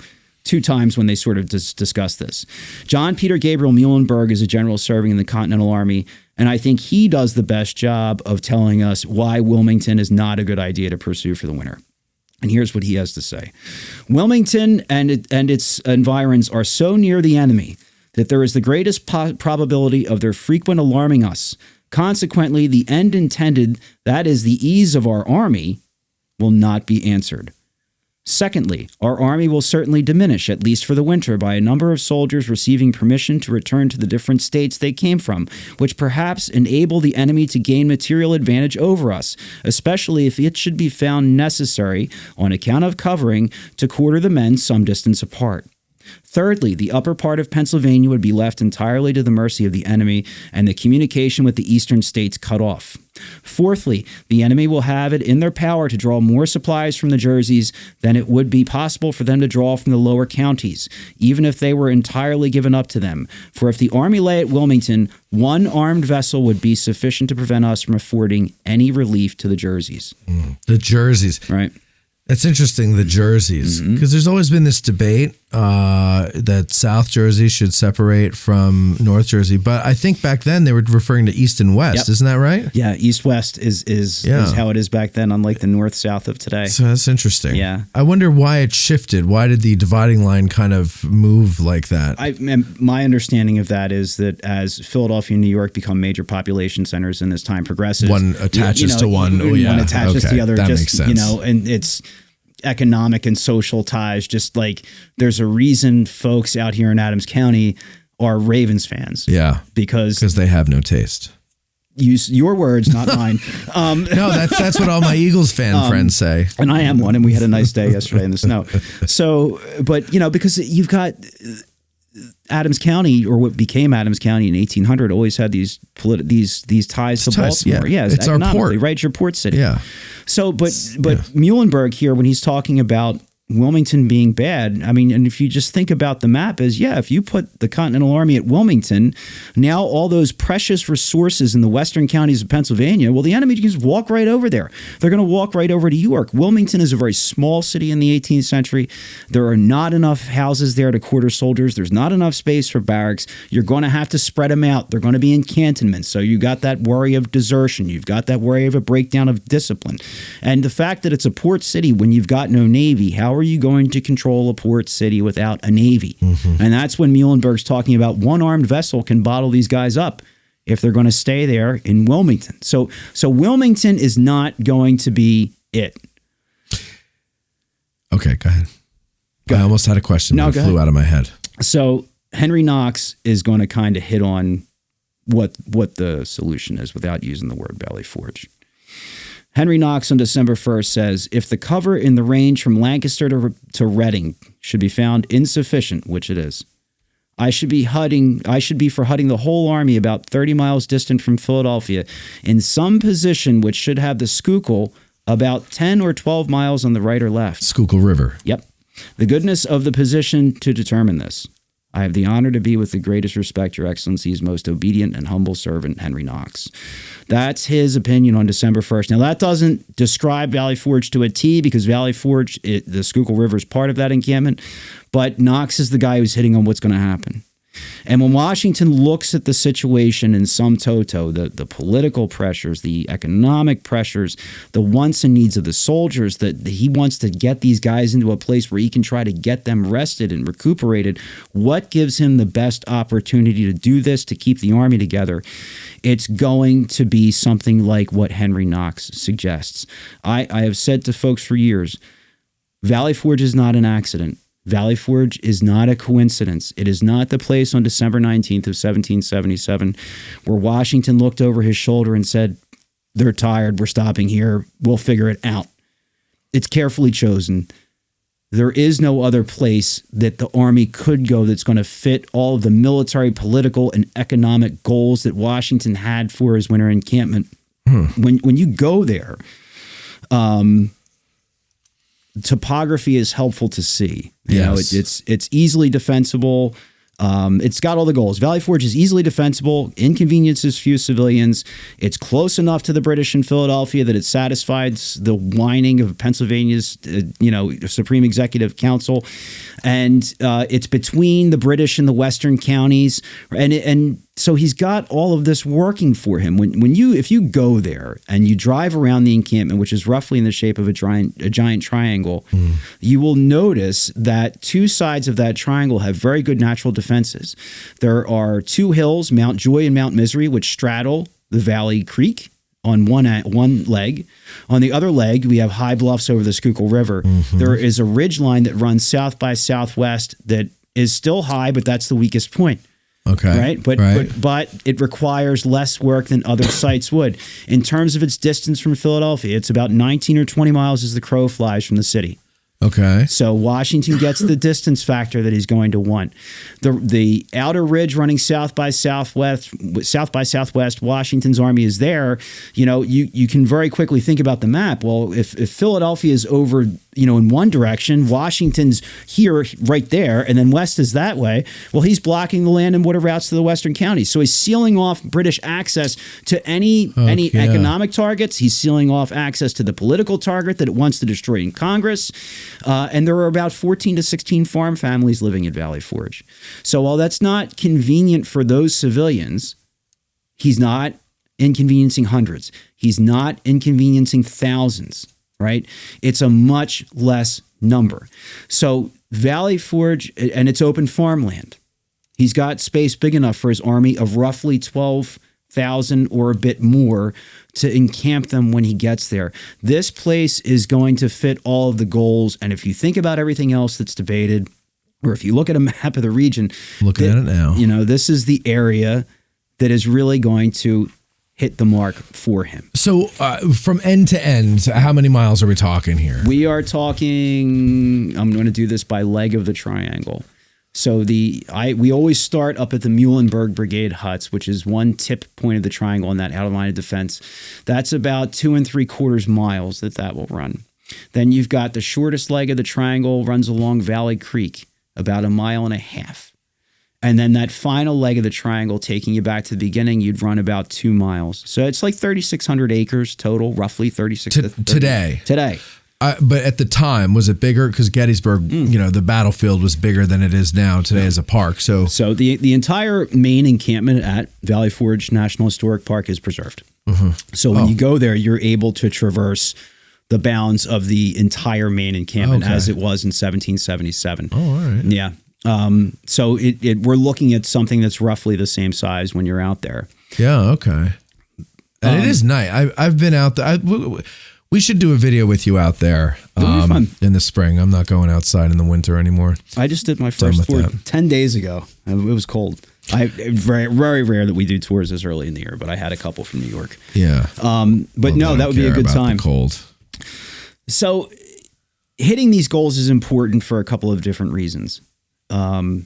times when they sort of discuss this. John Peter Gabriel Muhlenberg is a general serving in the Continental Army, and I think he does the best job of telling us why Wilmington is not a good idea to pursue for the winter. And here's what he has to say. Wilmington and its environs are so near the enemy that there is the greatest probability of their frequent alarming us. Consequently, the end intended, that is the ease of our army, will not be answered. Secondly, our army will certainly diminish, at least for the winter, by a number of soldiers receiving permission to return to the different states they came from, which perhaps enable the enemy to gain material advantage over us, especially if it should be found necessary, on account of covering, to quarter the men some distance apart. Thirdly, the upper part of Pennsylvania would be left entirely to the mercy of the enemy and the communication with the eastern states cut off. Fourthly, the enemy will have it in their power to draw more supplies from the Jerseys than it would be possible for them to draw from the lower counties, even if they were entirely given up to them. For if the army lay at Wilmington, one armed vessel would be sufficient to prevent us from affording any relief to the Jerseys. The Jerseys. Right. That's interesting, the Jerseys, because there's always been this debate that South Jersey should separate from North Jersey. But I think back then they were referring to East and West. Yep. Isn't that right? Yeah, East-West is how it is back then, unlike the North-South of today. So that's interesting. Yeah. I wonder why it shifted. Why did the dividing line kind of move like that? My understanding of that is that as Philadelphia and New York become major population centers and as time progresses, one attaches to one. One attaches to the other. That makes sense. And it's economic and social ties. Just like there's a reason folks out here in Adams County are Ravens fans. Yeah. Because they have no taste. Use your words, not mine. No, that's what all my Eagles fan friends say. And I am one, and we had a nice day yesterday in the snow. So, but because you've got Adams County, or what became Adams County in 1800, always had these ties to Baltimore. Yeah, it's our port. Right, it's your port city. Yeah. So, but Muhlenberg here, when he's talking about Wilmington being bad, I mean, and if you just think about the map if you put the Continental Army at Wilmington, now all those precious resources in the western counties of Pennsylvania, well, the enemy can just walk right over there. They're going to walk right over to York. Wilmington is a very small city in the 18th century. There are not enough houses there to quarter soldiers. There's not enough space for barracks. You're going to have to spread them out. They're going to be in cantonments. So you got that worry of desertion. You've got that worry of a breakdown of discipline. And the fact that it's a port city when you've got no navy, how are you going to control a port city without a navy? And that's when Muhlenberg's talking about one armed vessel can bottle these guys up if they're going to stay there in Wilmington. So Wilmington is not going to be it. Okay, go ahead. I almost had a question, but it flew out of my head. So Henry Knox is going to kind of hit on what the solution is without using the word Valley Forge. Henry Knox on December 1st says, if the cover in the range from Lancaster to Reading should be found insufficient, which it is, I should be for hutting the whole army about 30 miles distant from Philadelphia in some position which should have the Schuylkill about 10 or 12 miles on the right or left. Schuylkill River. Yep. The goodness of the position to determine this. I have the honor to be, with the greatest respect, Your Excellency's most obedient and humble servant, Henry Knox. That's his opinion on December 1st. Now, that doesn't describe Valley Forge to a T, because Valley Forge, the Schuylkill River, is part of that encampment. But Knox is the guy who's hitting on what's going to happen. And when Washington looks at the situation in sum toto, the political pressures, the economic pressures, the wants and needs of the soldiers, that he wants to get these guys into a place where he can try to get them rested and recuperated, what gives him the best opportunity to do this, to keep the army together? It's going to be something like what Henry Knox suggests. I have said to folks for years, Valley Forge is not an accident. Valley Forge is not a coincidence. It is not the place on December 19th of 1777 where Washington looked over his shoulder and said, they're tired, we're stopping here, we'll figure it out. It's carefully chosen. There is no other place that the army could go that's going to fit all of the military, political, and economic goals that Washington had for his winter encampment. When you go there, topography is helpful to see. You know, it's easily defensible. It's got all the goals. Valley Forge is easily defensible, inconveniences few civilians. It's close enough to the British in Philadelphia that it satisfies the whining of Pennsylvania's, Supreme Executive Council. And it's between the British and the Western counties. And so he's got all of this working for him. If you go there and you drive around the encampment, which is roughly in the shape of a giant triangle, you will notice that two sides of that triangle have very good natural defenses. There are two hills, Mount Joy and Mount Misery, which straddle the Valley Creek on one leg. On the other leg, we have high bluffs over the Schuylkill River. There is a ridge line that runs south by southwest that is still high, but that's the weakest point. Okay. Right. But it requires less work than other sites would. In terms of its distance from Philadelphia, it's about 19 or 20 miles as the crow flies from the city. Okay. So Washington gets the distance factor that he's going to want. The outer ridge running south by southwest, Washington's army is there. You can very quickly think about the map. Well, if Philadelphia is over, in one direction, Washington's here, right there, and then west is that way. Well, he's blocking the land and water routes to the western counties. So he's sealing off British access to any economic targets. He's sealing off access to the political target that it wants to destroy in Congress. And there are about 14 to 16 farm families living at Valley Forge. So while that's not convenient for those civilians, he's not inconveniencing hundreds. He's not inconveniencing thousands, right? It's a much less number. So Valley Forge, and it's open farmland. He's got space big enough for his army of roughly 12,000 or a bit more to encamp them when he gets there. This place is going to fit all of the goals. And if you think about everything else that's debated, or if you look at a map of the region, looking at it now, this is the area that is really going to hit the mark for him. So from end to end, how many miles are we talking here? We are talking, I'm going to do this by leg of the triangle. So we always start up at the Muhlenberg Brigade huts, which is one tip point of the triangle on that outer line of defense. That's about 2 3/4 miles that will run. Then you've got the shortest leg of the triangle runs along Valley Creek, about 1.5 miles. And then that final leg of the triangle, taking you back to the beginning, you'd run about 2 miles. So it's like 3,600 acres total, roughly 36. Today. But at the time, was it bigger? Because Gettysburg, the battlefield was bigger than it is now today as a park. So the entire main encampment at Valley Forge National Historic Park is preserved. So when you go there, you're able to traverse the bounds of the entire main encampment as it was in 1777. Oh, all right. Yeah. So we're looking at something that's roughly the same size when you're out there. Yeah. Okay. And it is nice. I've been out there. We should do a video with you out there in the spring. I'm not going outside in the winter anymore. I just did my first tour 10 days ago. It was cold. Very, very rare that we do tours this early in the year, but I had a couple from New York. Yeah. But no, that would be a good time. The cold. So hitting these goals is important for a couple of different reasons. For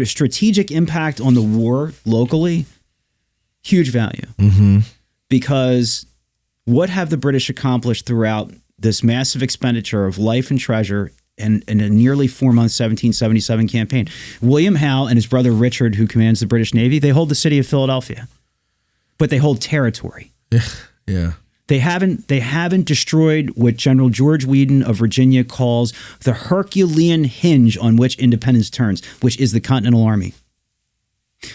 strategic impact on the war locally, huge value. Because what have the British accomplished throughout this massive expenditure of life and treasure in a nearly 4-month 1777 campaign? William Howe and his brother Richard, who commands the British Navy, they hold the city of Philadelphia, but they hold territory. Yeah. They haven't destroyed what General George Wheaton of Virginia calls the Herculean hinge on which independence turns, which is the Continental Army.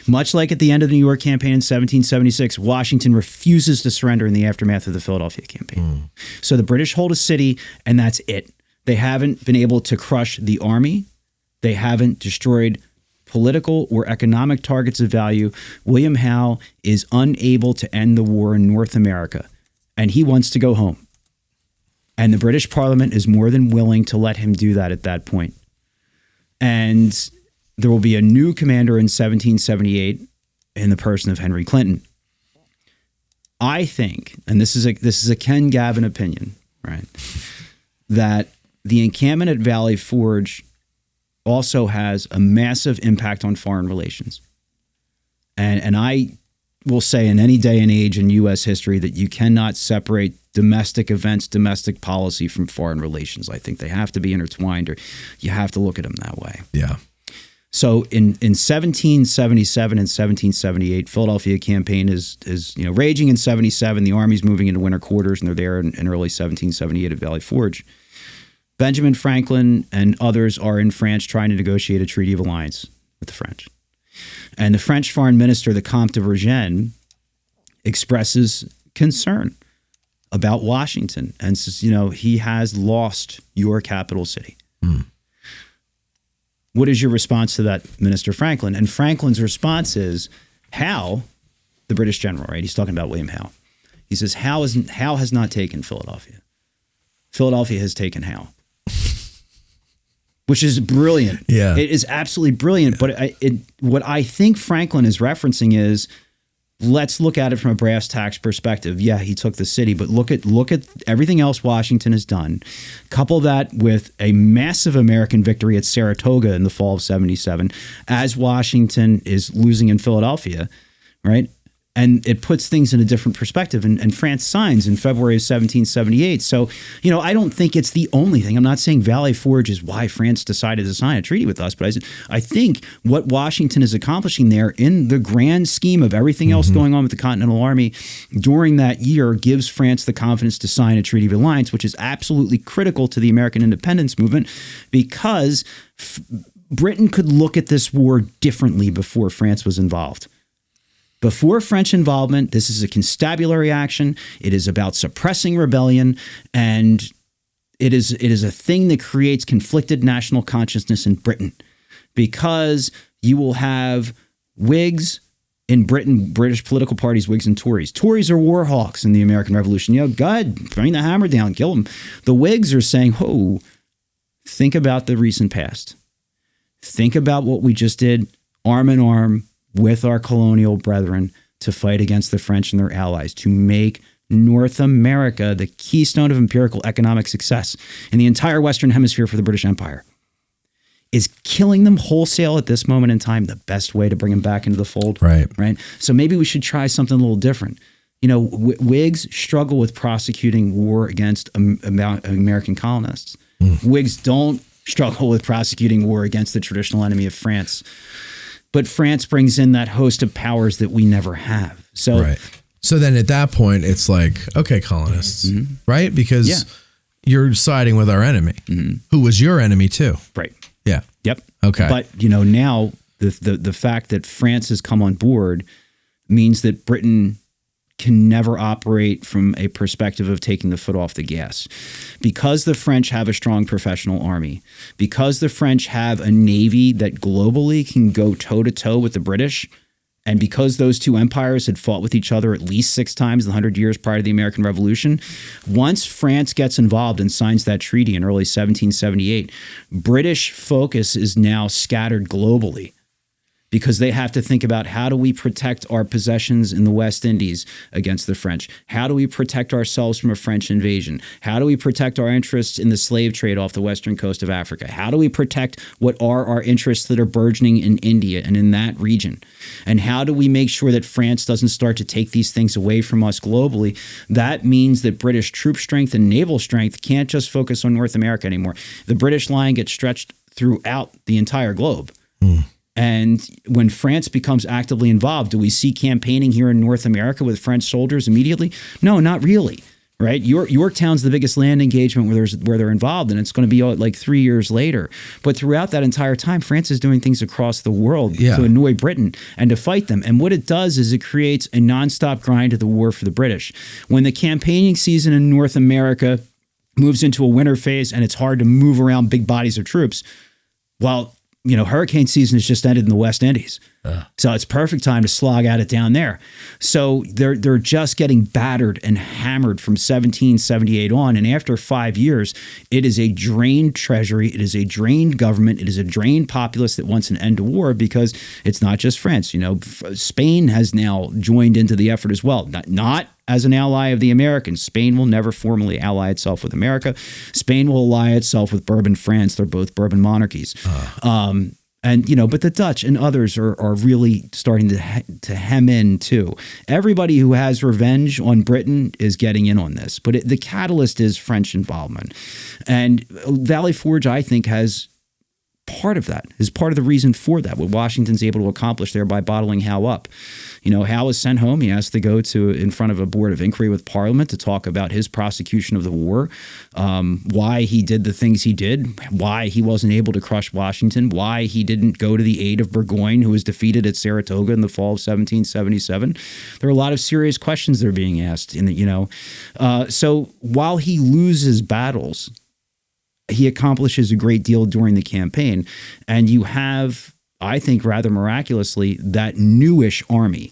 Much like at the end of the New York campaign in 1776, Washington refuses to surrender in the aftermath of the Philadelphia campaign. So the British hold a city, and that's it. They haven't been able to crush the army. They haven't destroyed political or economic targets of value. William Howe is unable to end the war in North America, and he wants to go home. And the British Parliament is more than willing to let him do that at that point. And there will be a new commander in 1778 in the person of Henry Clinton. I think, and this is a Ken Gavin opinion, right, that the encampment at Valley Forge also has a massive impact on foreign relations. And I will say in any day and age in U.S. history that you cannot separate domestic events, domestic policy from foreign relations. I think they have to be intertwined, or you have to look at them that way. Yeah. So in 1777 and 1778, Philadelphia campaign is raging in 77. The Army's moving into winter quarters, and they're there in early 1778 at Valley Forge. Benjamin Franklin and others are in France trying to negotiate a treaty of alliance with the French. And the French foreign minister, the Comte de Vergennes, expresses concern about Washington and says, he has lost your capital city. What is your response to that, Minister Franklin? And Franklin's response is, Howe, the British general, right? He's talking about William Howe. He says, Howe has not taken Philadelphia. Philadelphia has taken Howe. Which is brilliant. Yeah. It is absolutely brilliant. Yeah. But what I think Franklin is referencing is, let's look at it from a brass tacks perspective. Yeah, he took the city, but look at everything else Washington has done. Couple that with a massive American victory at Saratoga in the fall of 77, as Washington is losing in Philadelphia, right? And it puts things in a different perspective. And France signs in February of 1778. So, I don't think it's the only thing. I'm not saying Valley Forge is why France decided to sign a treaty with us. But I think what Washington is accomplishing there in the grand scheme of everything else going on with the Continental Army during that year gives France the confidence to sign a treaty of alliance, which is absolutely critical to the American independence movement, because Britain could look at this war differently before France was involved. Before French involvement, this is a constabulary action. It is about suppressing rebellion, and it is a thing that creates conflicted national consciousness in Britain, because you will have Whigs in Britain, British political parties, Whigs and Tories. Tories are war hawks in the American Revolution. God, bring the hammer down, kill them. The Whigs are saying, think about the recent past. Think about what we just did, arm in arm with our colonial brethren, to fight against the French and their allies, to make North America the keystone of empirical economic success in the entire Western Hemisphere for the British Empire. Is killing them wholesale at this moment in time the best way to bring them back into the fold? Right. So maybe we should try something a little different. Whigs struggle with prosecuting war against American colonists. Whigs don't struggle with prosecuting war against the traditional enemy of France. But France brings in that host of powers that we never have. So then at that point, it's like, okay, colonists, right? Because you're siding with our enemy, who was your enemy too. Right. Yeah. Yep. Okay. But, now the fact that France has come on board means that Britain can never operate from a perspective of taking the foot off the gas. Because the French have a strong professional army, because the French have a navy that globally can go toe-to-toe with the British, and because those two empires had fought with each other at least 6 times in the 100 years prior to the American Revolution, once France gets involved and signs that treaty in early 1778, British focus is now scattered globally, because they have to think about, how do we protect our possessions in the West Indies against the French? How do we protect ourselves from a French invasion? How do we protect our interests in the slave trade off the western coast of Africa? How do we protect what are our interests that are burgeoning in India and in that region? And how do we make sure that France doesn't start to take these things away from us globally? That means that British troop strength and naval strength can't just focus on North America anymore. The British line gets stretched throughout the entire globe. And when France becomes actively involved, do we see campaigning here in North America with French soldiers immediately? No, not really. right? Yorktown's the biggest land engagement where they're involved, and it's going to be like 3 years later. But throughout that entire time, France is doing things across the world to annoy Britain and to fight them. And what it does is it creates a nonstop grind of the war for the British. When the campaigning season in North America moves into a winter phase and it's hard to move around big bodies of troops, well, hurricane season has just ended in the West Indies. So it's perfect time to slog at it down there. So they're just getting battered and hammered from 1778 on. And after 5 years, it is a drained treasury. It is a drained government. It is a drained populace that wants an end to war, because it's not just France. Spain has now joined into the effort as well. Not as an ally of the Americans. Spain will never formally ally itself with America. Spain will ally itself with Bourbon France. They're both Bourbon monarchies. But the Dutch and others are really starting to hem in too. Everybody who has revenge on Britain is getting in on this. But the catalyst is French involvement. And Valley Forge, I think, has part of that, is part of the reason for that, what Washington's able to accomplish there by bottling Howe up. Howe is sent home. He has to go in front of a board of inquiry with Parliament to talk about his prosecution of the war, why he did the things he did, why he wasn't able to crush Washington, why he didn't go to the aid of Burgoyne, who was defeated at Saratoga in the fall of 1777. There are a lot of serious questions that are being asked. So while he loses battles, he accomplishes a great deal during the campaign. And you have, I think, rather miraculously, that newish army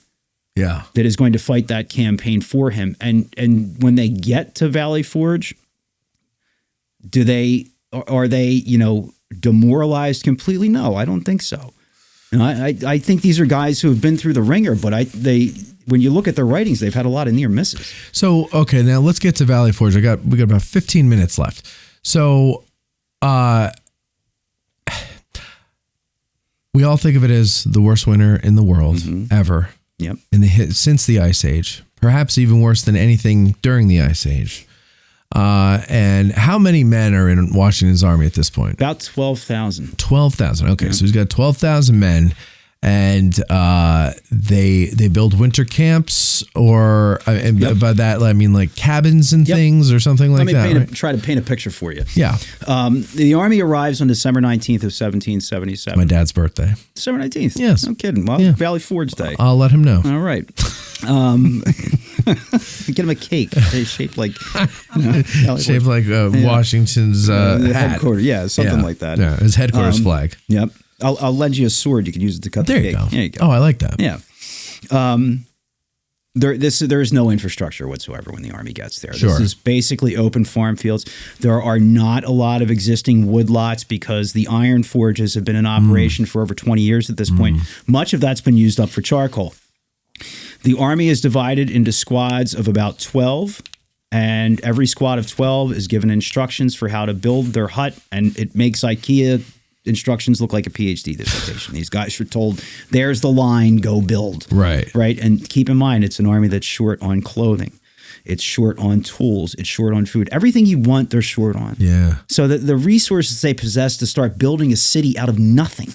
that is going to fight that campaign for him. And when they get to Valley Forge, are they demoralized completely? No, I don't think so. I think these are guys who have been through the ringer, but when you look at their writings, they've had a lot of near misses. So, okay, now let's get to Valley Forge. We got about 15 minutes left. So, we all think of it as the worst winter in the world ever. Yep. Since the Ice Age, perhaps even worse than anything during the Ice Age. And how many men are in Washington's army at this point? About 12,000. 12,000. Okay, so he's got 12,000 men. And they build winter camps, or by that I mean like cabins and things, or something like that. Let me try to paint a picture for you. Yeah. The army arrives on December 19th of 1777. My dad's birthday. December 19th. Yes. No kidding. Well, Valley Forge Day. I'll let him know. All right. Get him a cake. They're shaped like Washington's hat. Headquarters. Yeah, something like that. Yeah, his headquarters flag. Yep. I'll lend you a sword. You can use it to cut the cake. There you go. Oh, I like that. Yeah. There is no infrastructure whatsoever when the army gets there. Sure. This is basically open farm fields. There are not a lot of existing woodlots because the iron forges have been in operation for over 20 years at this point. Much of that's been used up for charcoal. The army is divided into squads of about 12, and every squad of 12 is given instructions for how to build their hut, and it makes IKEA instructions look like a PhD dissertation. These guys are told, there's the line, go build. Right. Right. And keep in mind, it's an army that's short on clothing. It's short on tools. It's short on food. Everything you want, they're short on. Yeah. So the resources they possess to start building a city out of nothing.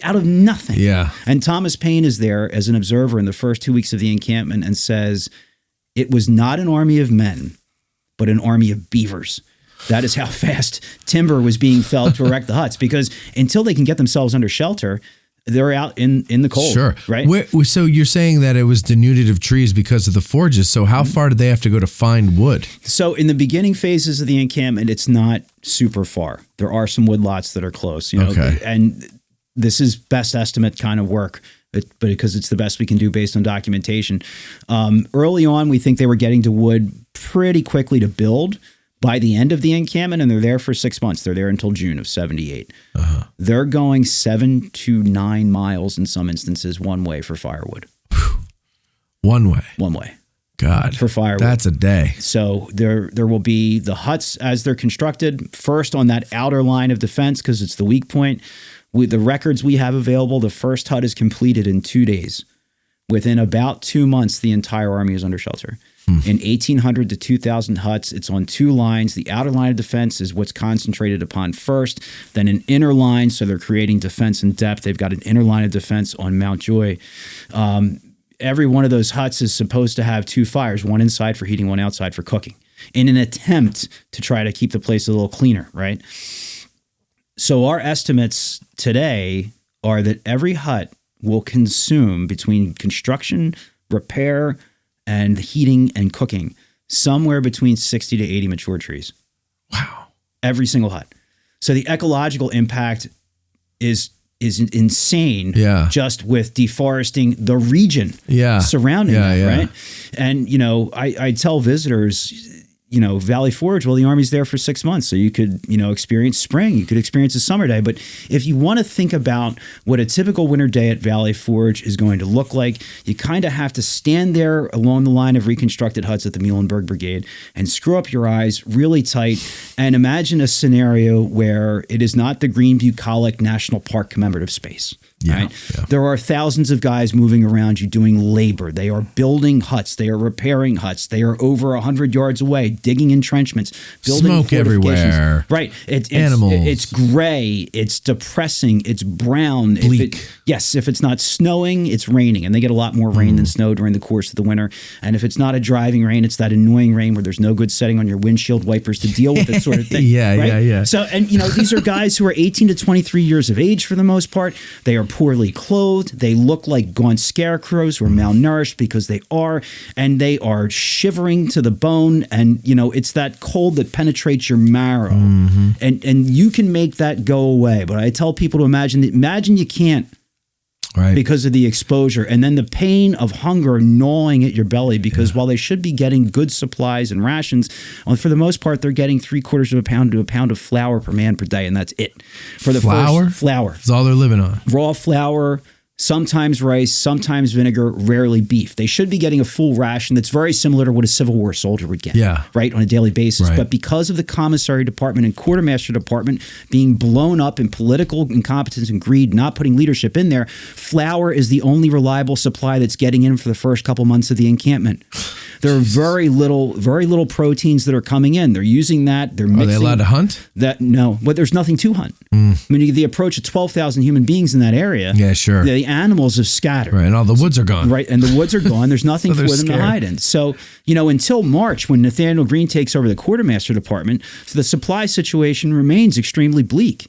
Out of nothing. Yeah. And Thomas Paine is there as an observer in the first 2 weeks of the encampment and says, it was not an army of men, but an army of beavers. That is how fast timber was being felled to erect the huts, because until they can get themselves under shelter, they're out in the cold. Sure. Right. So you're saying that it was denuded of trees because of the forges. So how far did they have to go to find wood? So in the beginning phases of the encampment, it's not super far. There are some woodlots that are close, Okay. And this is best estimate kind of work, but because it's the best we can do based on documentation. Early on, we think they were getting to wood pretty quickly to build. By the end of the encampment, and they're there for 6 months. They're there until June of 78. They're going 7 to 9 miles in some instances one way for firewood. One way. One way. God. For firewood. That's a day. So there will be the huts as they're constructed, first on that outer line of defense because it's the weak point. With the records we have available, the first hut is completed in 2 days. Within about 2 months, the entire army is under shelter. In 1,800 to 2,000 huts, it's on 2 lines. The outer line of defense is what's concentrated upon first, then an inner line, so they're creating defense in depth. They've got an inner line of defense on Mount Joy. every one of those huts is supposed to have 2 fires, one inside for heating, one outside for cooking, in an attempt to try to keep the place a little cleaner, right? So our estimates today are that every hut will consume, between construction, repair, and heating and cooking, somewhere between 60 to 80 mature trees. Wow. Every single hut. So the ecological impact is insane, just with deforesting the region surrounding that, right? And, you know, I tell visitors, you know, Valley Forge, well, the Army's there for 6 months. So you could, you know, experience spring, you could experience a summer day. But if you want to think about what a typical winter day at Valley Forge is going to look like, you kind of have to stand there along the line of reconstructed huts at the Muhlenberg Brigade and screw up your eyes really tight and imagine a scenario where it is not the Green Bucolic National Park commemorative space. Right? There are thousands of guys moving around you doing labor. They are building huts. They are repairing huts. They are over 100 yards away, digging entrenchments, building smoke everywhere. Right. Animals. It's gray. It's depressing. It's brown. Bleak. If it's not snowing, it's raining. And they get a lot more rain than snow during the course of the winter. And if it's not a driving rain, it's that annoying rain where there's no good setting on your windshield wipers to deal with it sort of thing. Yeah. So, and you know, these are guys who are 18 to 23 years of age for the most part. They are poorly clothed. They look like gaunt scarecrows who are malnourished because they are, and they are shivering to the bone. And, you know, it's that cold that penetrates your marrow. And you can make that go away. But I tell people to imagine you can't. Right. Because of the exposure, and then the pain of hunger gnawing at your belly, because while they should be getting good supplies and rations, for the most part, they're getting 3/4 of a pound to a pound of flour per man per day, and that's it. For the flour? Flour. That's all they're living on. Raw flour, sometimes rice, sometimes vinegar, rarely beef. They should be getting a full ration that's very similar to what a Civil War soldier would get, right, on a daily basis. Right. But because of the commissary department and quartermaster department being blown up in political incompetence and greed, not putting leadership in there, flour is the only reliable supply that's getting in for the first couple months of the encampment. There are very little proteins that are coming in. They're using that. They're mixing. Are they allowed to hunt? No, but there's nothing to hunt. I mean, the approach of 12,000 human beings in that area. Yeah, sure. The animals have scattered. Right, and all the woods are gone. Right, and the woods are gone. There's nothing so for them to hide in. So, you know, until March, when Nathaniel Greene takes over the quartermaster department, the supply situation remains extremely bleak.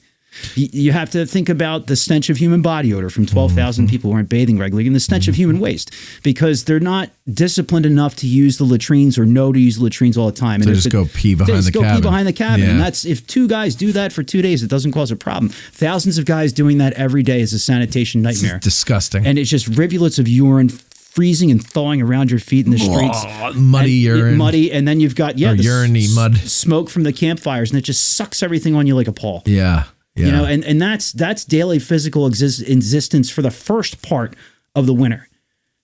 You have to think about the stench of human body odor from 12,000 people who aren't bathing regularly, and the stench of human waste, because they're not disciplined enough to use the latrines or know to use the latrines all the time. And they just go pee behind the cabin. Pee behind the cabin. And that's, if 2 guys do that for 2 days, it doesn't cause a problem. Thousands of guys doing that every day is a sanitation nightmare. It's disgusting. And it's just rivulets of urine freezing and thawing around your feet in the streets. Muddy urine. Muddy, and then you've got urine-y mud. Smoke from the campfires, and it just sucks everything on you like a pall. Yeah. You know, and that's daily physical existence for the first part of the winter.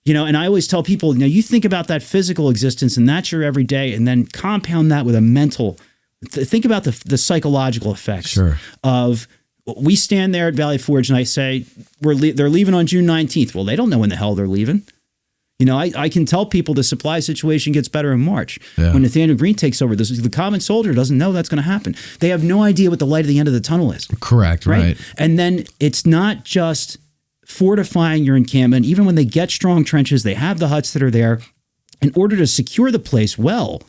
You know, and I always tell people, now you think about that physical existence, and that's your everyday, and then compound that with a mental. Think about the psychological effects of. We stand there at Valley Forge, and I say they're leaving on June 19th. Well, they don't know when the hell they're leaving. You know, I can tell people the supply situation gets better in March. When Nathaniel Greene takes over, the common soldier doesn't know that's going to happen. They have no idea what the light at the end of the tunnel is. Correct, right. And then it's not just fortifying your encampment. Even when they get strong trenches, they have the huts that are there. In order to secure the place well,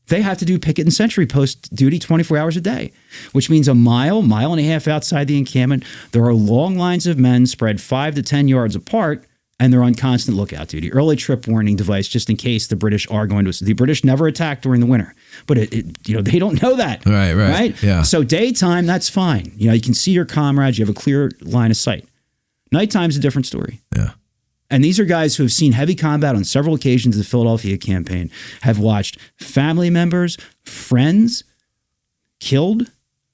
they have to do picket and sentry post duty 24 hours a day, which means a mile and a half outside the encampment. There are long lines of men spread 5 to 10 yards apart, and they're on constant lookout duty. Early trip warning device, just in case the British are going to. The British never attack during the winter, but they don't know that. Right. Yeah. So daytime, that's fine. You know, you can see your comrades. You have a clear line of sight. Nighttime's a different story. Yeah. And these are guys who have seen heavy combat on several occasions of the Philadelphia campaign, have watched family members, friends killed,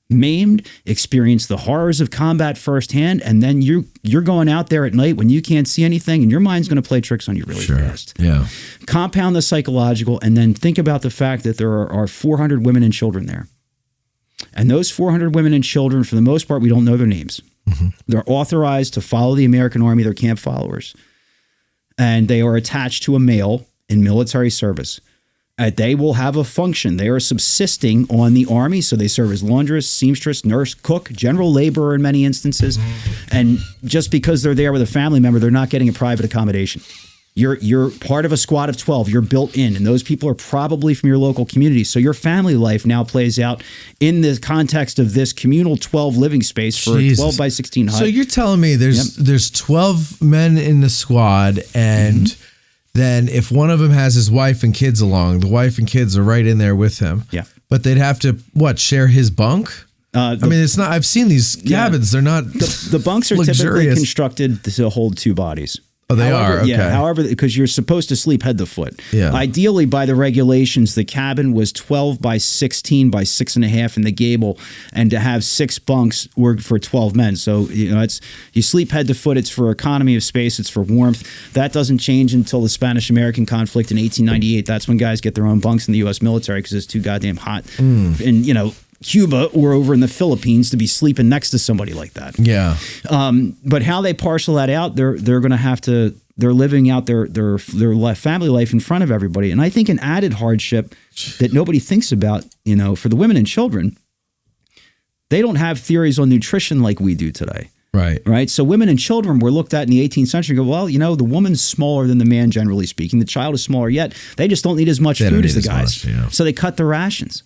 maimed, experienced the horrors of combat firsthand, and then you're going out there at night when you can't see anything, and your mind's going to play tricks on you really fast. Yeah. Compound the psychological, and then think about the fact that there are 400 women and children there. And those 400 women and children, for the most part, we don't know their names. They're authorized to follow the American Army. They're camp followers. And they are attached to a male in military service. They will have a function. They are subsisting on the Army, so they serve as laundress, seamstress, nurse, cook, general laborer in many instances. And just because they're there with a family member, they're not getting a private accommodation. You're part of a squad of 12. You're built in, and those people are probably from your local community. So your family life now plays out in the context of this communal 12 living space for a 12 by 16 hut. So you're telling me there's 12 men in the squad, and then if one of them has his wife and kids along, the wife and kids are right in there with him. Yeah. But they'd have to, share his bunk? I mean, it's not, I've seen these cabins. They're not the bunks are luxurious. Typically constructed to hold 2 bodies. Oh, they are? Okay. Yeah, however, because you're supposed to sleep head to foot. Yeah. Ideally, by the regulations, the cabin was 12 by 16 by 6.5 in the gable, and to have 6 bunks worked for 12 men. So, you sleep head to foot. It's for economy of space. It's for warmth. That doesn't change until the Spanish-American conflict in 1898. That's when guys get their own bunks in the U.S. military because it's too goddamn hot. And, Cuba or over in the Philippines to be sleeping next to somebody like that. Yeah. But how they parcel that out, they're going to have to. They're living out their family life in front of everybody, and I think an added hardship that nobody thinks about, for the women and children, they don't have theories on nutrition like we do today. Right. So women and children were looked at in the 18th century and go, well, the woman's smaller than the man, generally speaking. The child is smaller yet. They just don't need as much food as the guys. So they cut the rations.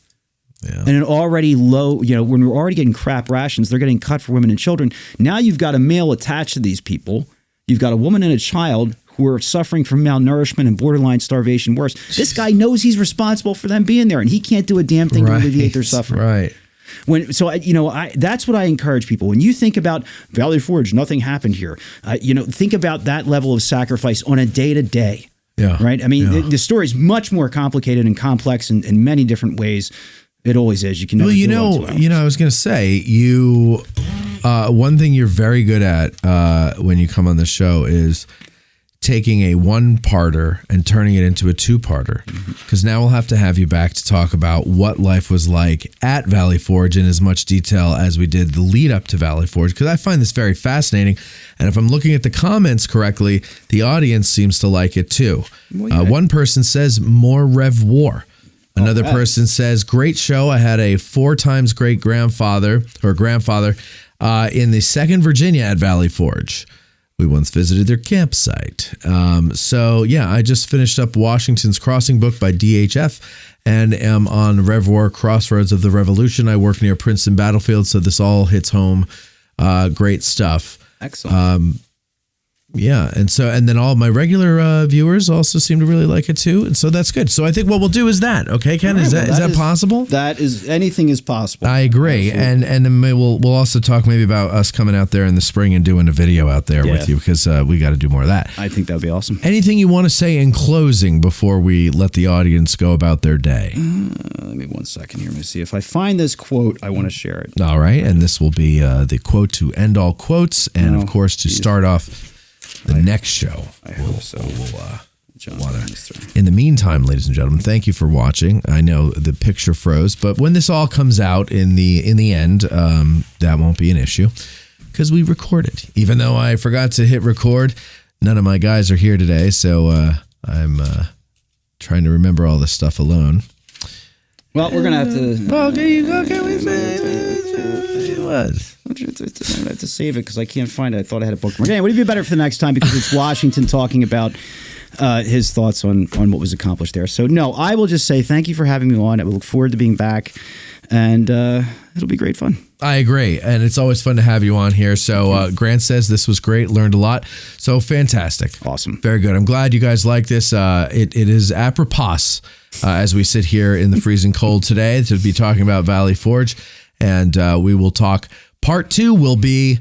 Yeah. And an already low, when we're already getting crap rations, they're getting cut for women and children. Now you've got a male attached to these people. You've got a woman and a child who are suffering from malnourishment and borderline starvation worse. This guy knows he's responsible for them being there, and he can't do a damn thing to alleviate their suffering. Right. That's what I encourage people. When you think about Valley Forge, nothing happened here. Think about that level of sacrifice on a day-to-day. Yeah. Right? I mean, the story is much more complicated and complex in many different ways. It always is. You can never I was going to say, one thing you're very good at when you come on the show is taking a one-parter and turning it into a two-parter. Because now we'll have to have you back to talk about what life was like at Valley Forge in as much detail as we did the lead up to Valley Forge. Because I find this very fascinating. And if I'm looking at the comments correctly, the audience seems to like it too. One person says, more Rev War. Another person says, great show. I had a 4 times great grandfather in the 2nd Virginia at Valley Forge. We once visited their campsite. I just finished up Washington's Crossing book by DHF and am on Rev War Crossroads of the Revolution. I work near Princeton Battlefield, so this all hits home. Great stuff. Excellent. And then all of my regular viewers also seem to really like it too, and so that's good. So I think what we'll do is that. Okay, Ken, is that possible? Anything is possible. I agree, and then we'll also talk maybe about us coming out there in the spring and doing a video out there with you, because we got to do more of that. I think that'd be awesome. Anything you want to say in closing before we let the audience go about their day? Let me 1 second here. Let me see if I find this quote. I want to share it. All right, and this will be the quote to end all quotes, and of course to start off the next show. I hope so. In the meantime, ladies and gentlemen, thank you for watching. I know the picture froze, but when this all comes out in the end, that won't be an issue because we recorded. Even though I forgot to hit record, none of my guys are here today, so I'm trying to remember all this stuff alone. Well, we're gonna have to. Okay, we say what? I'm going to have to save it because I can't find it. I thought I had a bookmark. Anyway, would it be better for the next time because it's Washington talking about his thoughts on what was accomplished there. So, no, I will just say thank you for having me on. I look forward to being back, and it'll be great fun. I agree, and it's always fun to have you on here. So Grant says this was great, learned a lot. So fantastic. Awesome. Very good. I'm glad you guys like this. It is apropos as we sit here in the freezing cold today to be talking about Valley Forge, and we will talk. Part 2 will be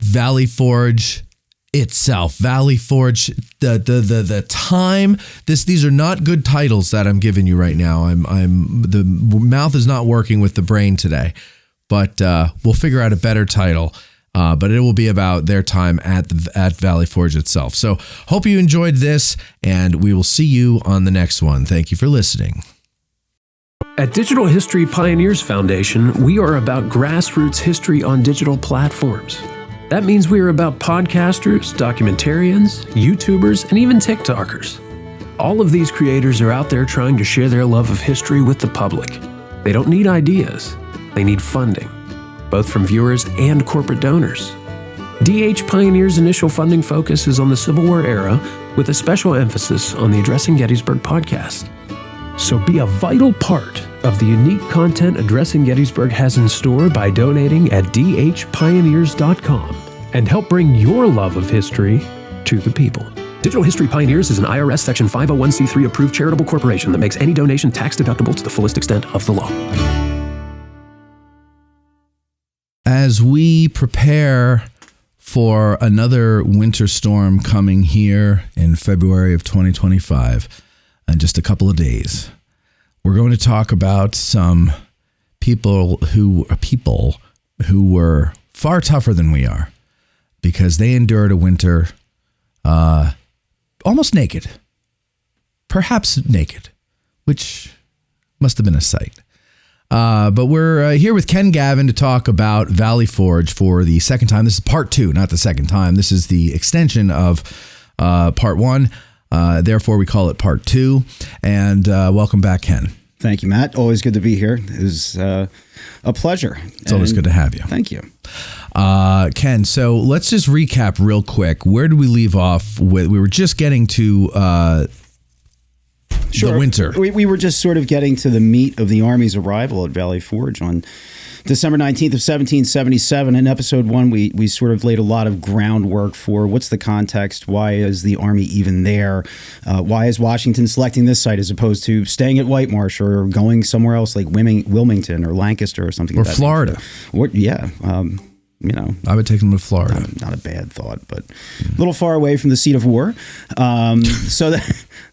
Valley Forge itself. Valley Forge, the time. These are not good titles that I'm giving you right now. The mouth is not working with the brain today, but we'll figure out a better title. But it will be about their time at Valley Forge itself. So hope you enjoyed this, and we will see you on the next one. Thank you for listening. At Digital History Pioneers Foundation, we are about grassroots history on digital platforms. That means we are about podcasters, documentarians, YouTubers, and even TikTokers. All of these creators are out there trying to share their love of history with the public. They don't need ideas, they need funding, both from viewers and corporate donors. DH Pioneer's initial funding focus is on the Civil War era, with a special emphasis on the Addressing Gettysburg podcast. So be a vital part of the unique content Addressing Gettysburg has in store by donating at dhpioneers.com and help bring your love of history to the people. Digital History Pioneers is an IRS Section 501c3 approved charitable corporation that makes any donation tax deductible to the fullest extent of the law. As we prepare for another winter storm coming here in February of 2025, in just a couple of days, we're going to talk about some people who were far tougher than we are, because they endured a winter almost naked, perhaps naked, which must have been a sight. But we're here with Ken Gavin to talk about Valley Forge for the second time. This is part 2, not the second time. This is the extension of part 1. Therefore, we call it part 2. And welcome back, Ken. Thank you, Matt. Always good to be here. It was a pleasure. It's always good to have you. Thank you. Ken, so let's just recap real quick. Where did we leave off with? We were just getting to the winter. We were just sort of getting to the meat of the Army's arrival at Valley Forge on December 19th of 1777. In episode 1, we sort of laid a lot of groundwork for what's the context, why is the Army even there, why is Washington selecting this site as opposed to staying at White Marsh or going somewhere else like Wilmington or Lancaster or something or like that. Florida. Or, yeah. I would take them to Florida. Not a bad thought, but a little far away from the seat of war.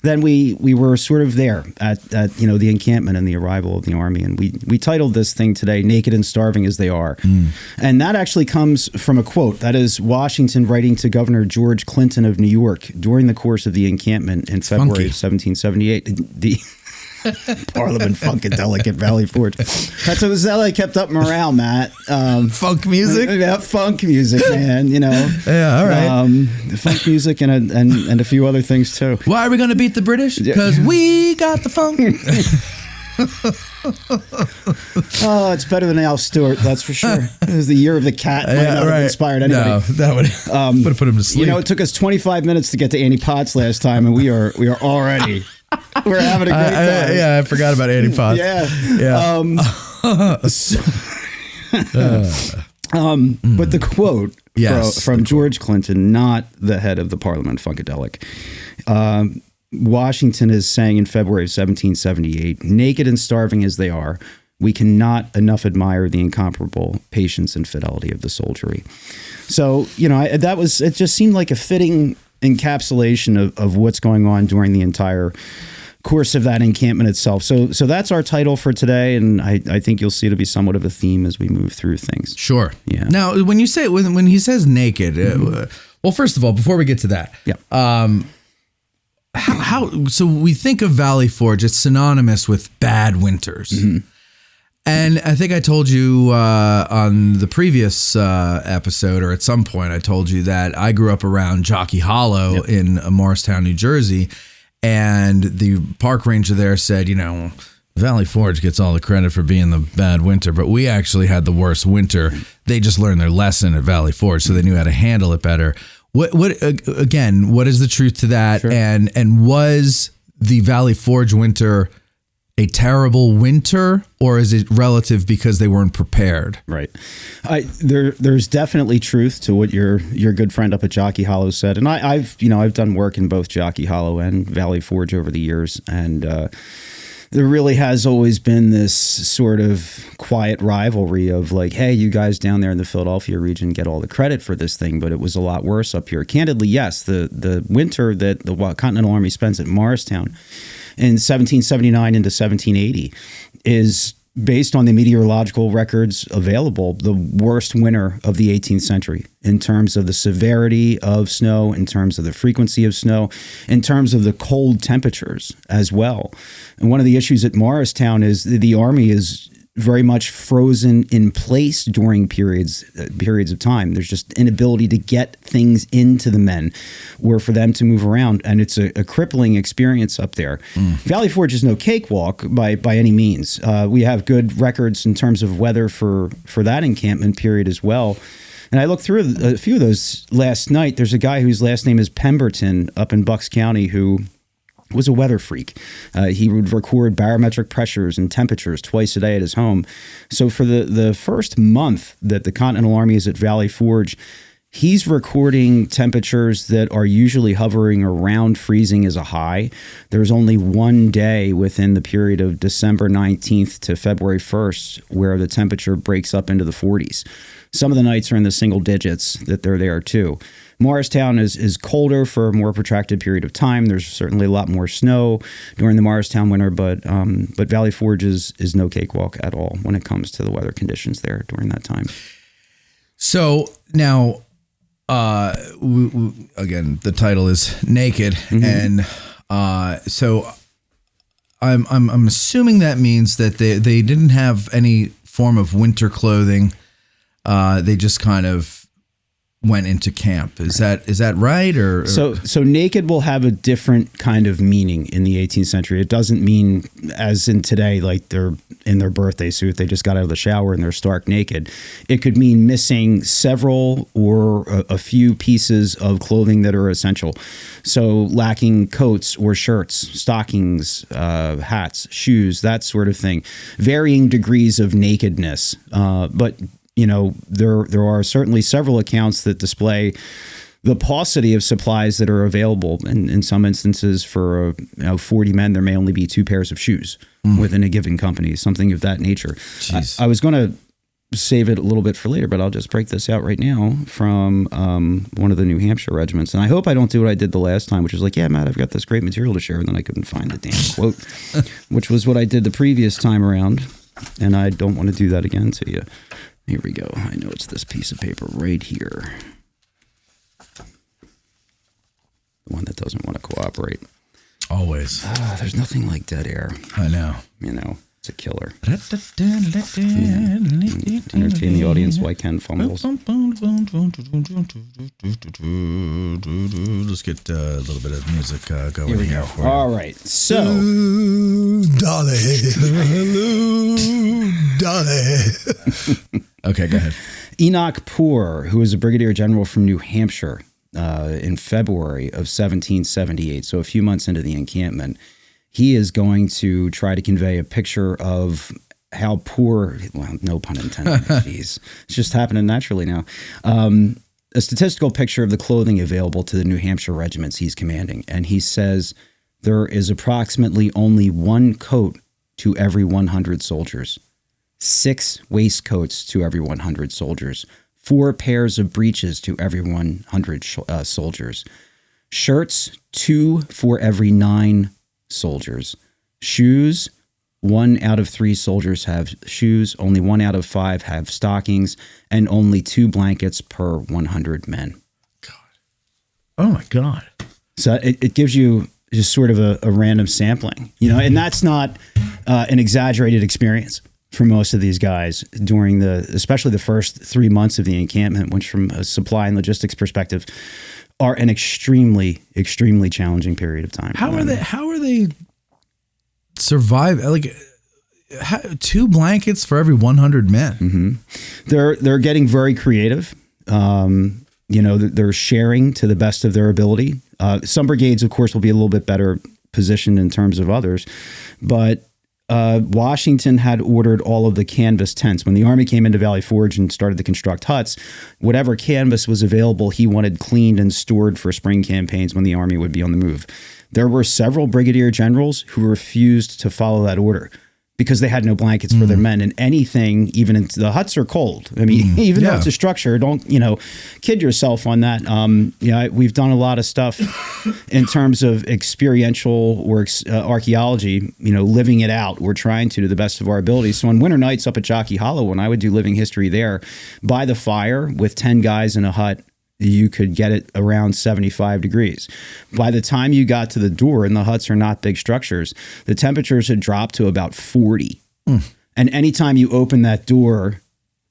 Then we were sort of there at the encampment and the arrival of the Army, and we titled this thing today "Naked and Starving as They Are," and that actually comes from a quote. That is Washington writing to Governor George Clinton of New York during the course of the encampment in February of 1778. The Parliament Funkadelic at Valley Forge. That's what that kept up morale, Matt. Funk music? Yeah, funk music, man. Yeah, all right. Funk music and a few other things too. Why are we going to beat the British? Because we got the funk. Oh, it's better than Al Stewart, that's for sure. It was the year of the cat. Might not have inspired anybody. No, that would have put him to sleep. It took us 25 minutes to get to Annie Potts last time, and we are already. We're having a great time. I forgot about Annie Potts. Yeah. But the quote from George Clinton, not the head of the Parliament Funkadelic, Washington is saying in February of 1778, naked and starving as they are, we cannot enough admire the incomparable patience and fidelity of the soldiery. So, it just seemed like a fitting encapsulation of what's going on during the entire course of that encampment itself. So that's our title for today, and I think you'll see it'll be somewhat of a theme as we move through things. Sure. Yeah. Now, when you say when he says naked, well, first of all, before we get to that, how so we think of Valley Forge, it's synonymous with bad winters. Mm-hmm. And I think I told you on the previous episode, or at some point, I told you that I grew up around Jockey Hollow in Morristown, New Jersey, and the park ranger there said, Valley Forge gets all the credit for being the bad winter, but we actually had the worst winter. They just learned their lesson at Valley Forge, so they knew how to handle it better. What is the truth to that? Sure. And was the Valley Forge winter a terrible winter, or is it relative because they weren't prepared? Right. There's definitely truth to what your good friend up at Jockey Hollow said, and I've done work in both Jockey Hollow and Valley Forge over the years, and there really has always been this sort of quiet rivalry of like, hey, you guys down there in the Philadelphia region get all the credit for this thing, but it was a lot worse up here. Candidly, yes, the winter that the Continental Army spends at Morristown in 1779 into 1780 is, based on the meteorological records available, the worst winter of the 18th century in terms of the severity of snow, in terms of the frequency of snow, in terms of the cold temperatures as well. And one of the issues at Morristown is the Army is very much frozen in place during periods of time. There's just inability to get things into the men or for them to move around. And it's a crippling experience up there. Valley Forge is no cakewalk by any means. We have good records in terms of weather for that encampment period as well. And I looked through a few of those last night. There's a guy whose last name is Pemberton up in Bucks County who was a weather freak. He would record barometric pressures and temperatures twice a day at his home. So for the first month that the Continental Army is at Valley Forge, he's recording temperatures that are usually hovering around freezing as a high. There's only one day within the period of December 19th to February 1st where the temperature breaks up into the 40s. Some of the nights are in the single digits that they're there too. Morristown is colder for a more protracted period of time. There's certainly a lot more snow during the Morristown winter, but Valley Forge is no cakewalk at all when it comes to the weather conditions there during that time. So now, again, the title is Naked, and so I'm assuming that means that they didn't have any form of winter clothing. They just kind of went into camp. Is that right? Or so naked will have a different kind of meaning in the 18th century. It doesn't mean as in today, like they're in their birthday suit, they just got out of the shower and they're stark naked. It could mean missing several or a few pieces of clothing that are essential. So lacking coats or shirts, stockings, hats, shoes, that sort of thing. Varying degrees of nakedness, but you know, there are certainly several accounts that display the paucity of supplies that are available. And in some instances, for 40 men, there may only be 2 pairs of shoes within a given company, something of that nature. I was going to save it a little bit for later, but I'll just break this out right now from one of the New Hampshire regiments. And I hope I don't do what I did the last time, which was like, yeah, Matt, I've got this great material to share. And then I couldn't find the damn quote, which was what I did the previous time around. And I don't want to do that again to you. Here we go. I know it's this piece of paper right here. The one that doesn't want to cooperate. Always. There's nothing like dead air. I know. You know, it's a killer. Entertain the audience while Ken fumbles. Let's get a little bit of music going Here we here go. for you. All right. So, Dolly. Hello, Dolly. Okay, go ahead. Enoch Poor, who was a brigadier general from New Hampshire in February of 1778, so a few months into the encampment, he is going to try to convey a picture of how poor, well, no pun intended, geez, it's just happening naturally now, a statistical picture of the clothing available to the New Hampshire regiments he's commanding. And he says there is approximately only 1 coat to every 100 soldiers. 6 waistcoats to every 100 soldiers, 4 pairs of breeches to every 100 soldiers, shirts 2 for every 9 soldiers, shoes 1 out of 3 soldiers have shoes, only 1 out of 5 have stockings, and only 2 blankets per 100 men. God. Oh my God. So it gives you just sort of a random sampling, you know, and that's not an exaggerated experience for most of these guys during especially the first 3 months of the encampment, which from a supply and logistics perspective are an extremely, extremely challenging period of time. How are they survive? Like 2 blankets for every 100 men. Mm-hmm. They're getting very creative. You know, they're sharing to the best of their ability. Some brigades, of course, will be a little bit better positioned in terms of others, but Washington had ordered all of the canvas tents. When the Army came into Valley Forge and started to construct huts, whatever canvas was available, he wanted cleaned and stored for spring campaigns when the Army would be on the move. There were several brigadier generals who refused to follow that order because they had no blankets for their men, and anything, even into the huts are cold. I mean, even though it's a structure, don't, kid yourself on that. We've done a lot of stuff in terms of experiential or archaeology, living it out. We're trying to the best of our abilities. So on winter nights up at Jockey Hollow, when I would do living history there, by the fire with 10 guys in a hut, you could get it around 75 degrees. By the time you got to the door, and the huts are not big structures, the temperatures had dropped to about 40. And anytime you open that door,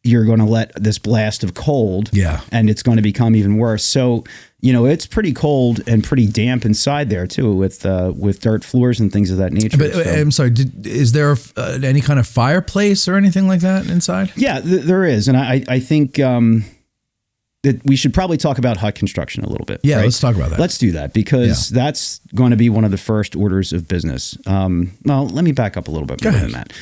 you're going to let this blast of cold. Yeah. And it's going to become even worse. So, it's pretty cold and pretty damp inside there too, with dirt floors and things of that nature. But I'm sorry, is there any kind of fireplace or anything like that inside? Yeah, there is. And I think that we should probably talk about hut construction a little bit. Yeah, right? let's talk about that. Let's do that, because that's going to be one of the first orders of business. Well, let me back up a little bit more than that.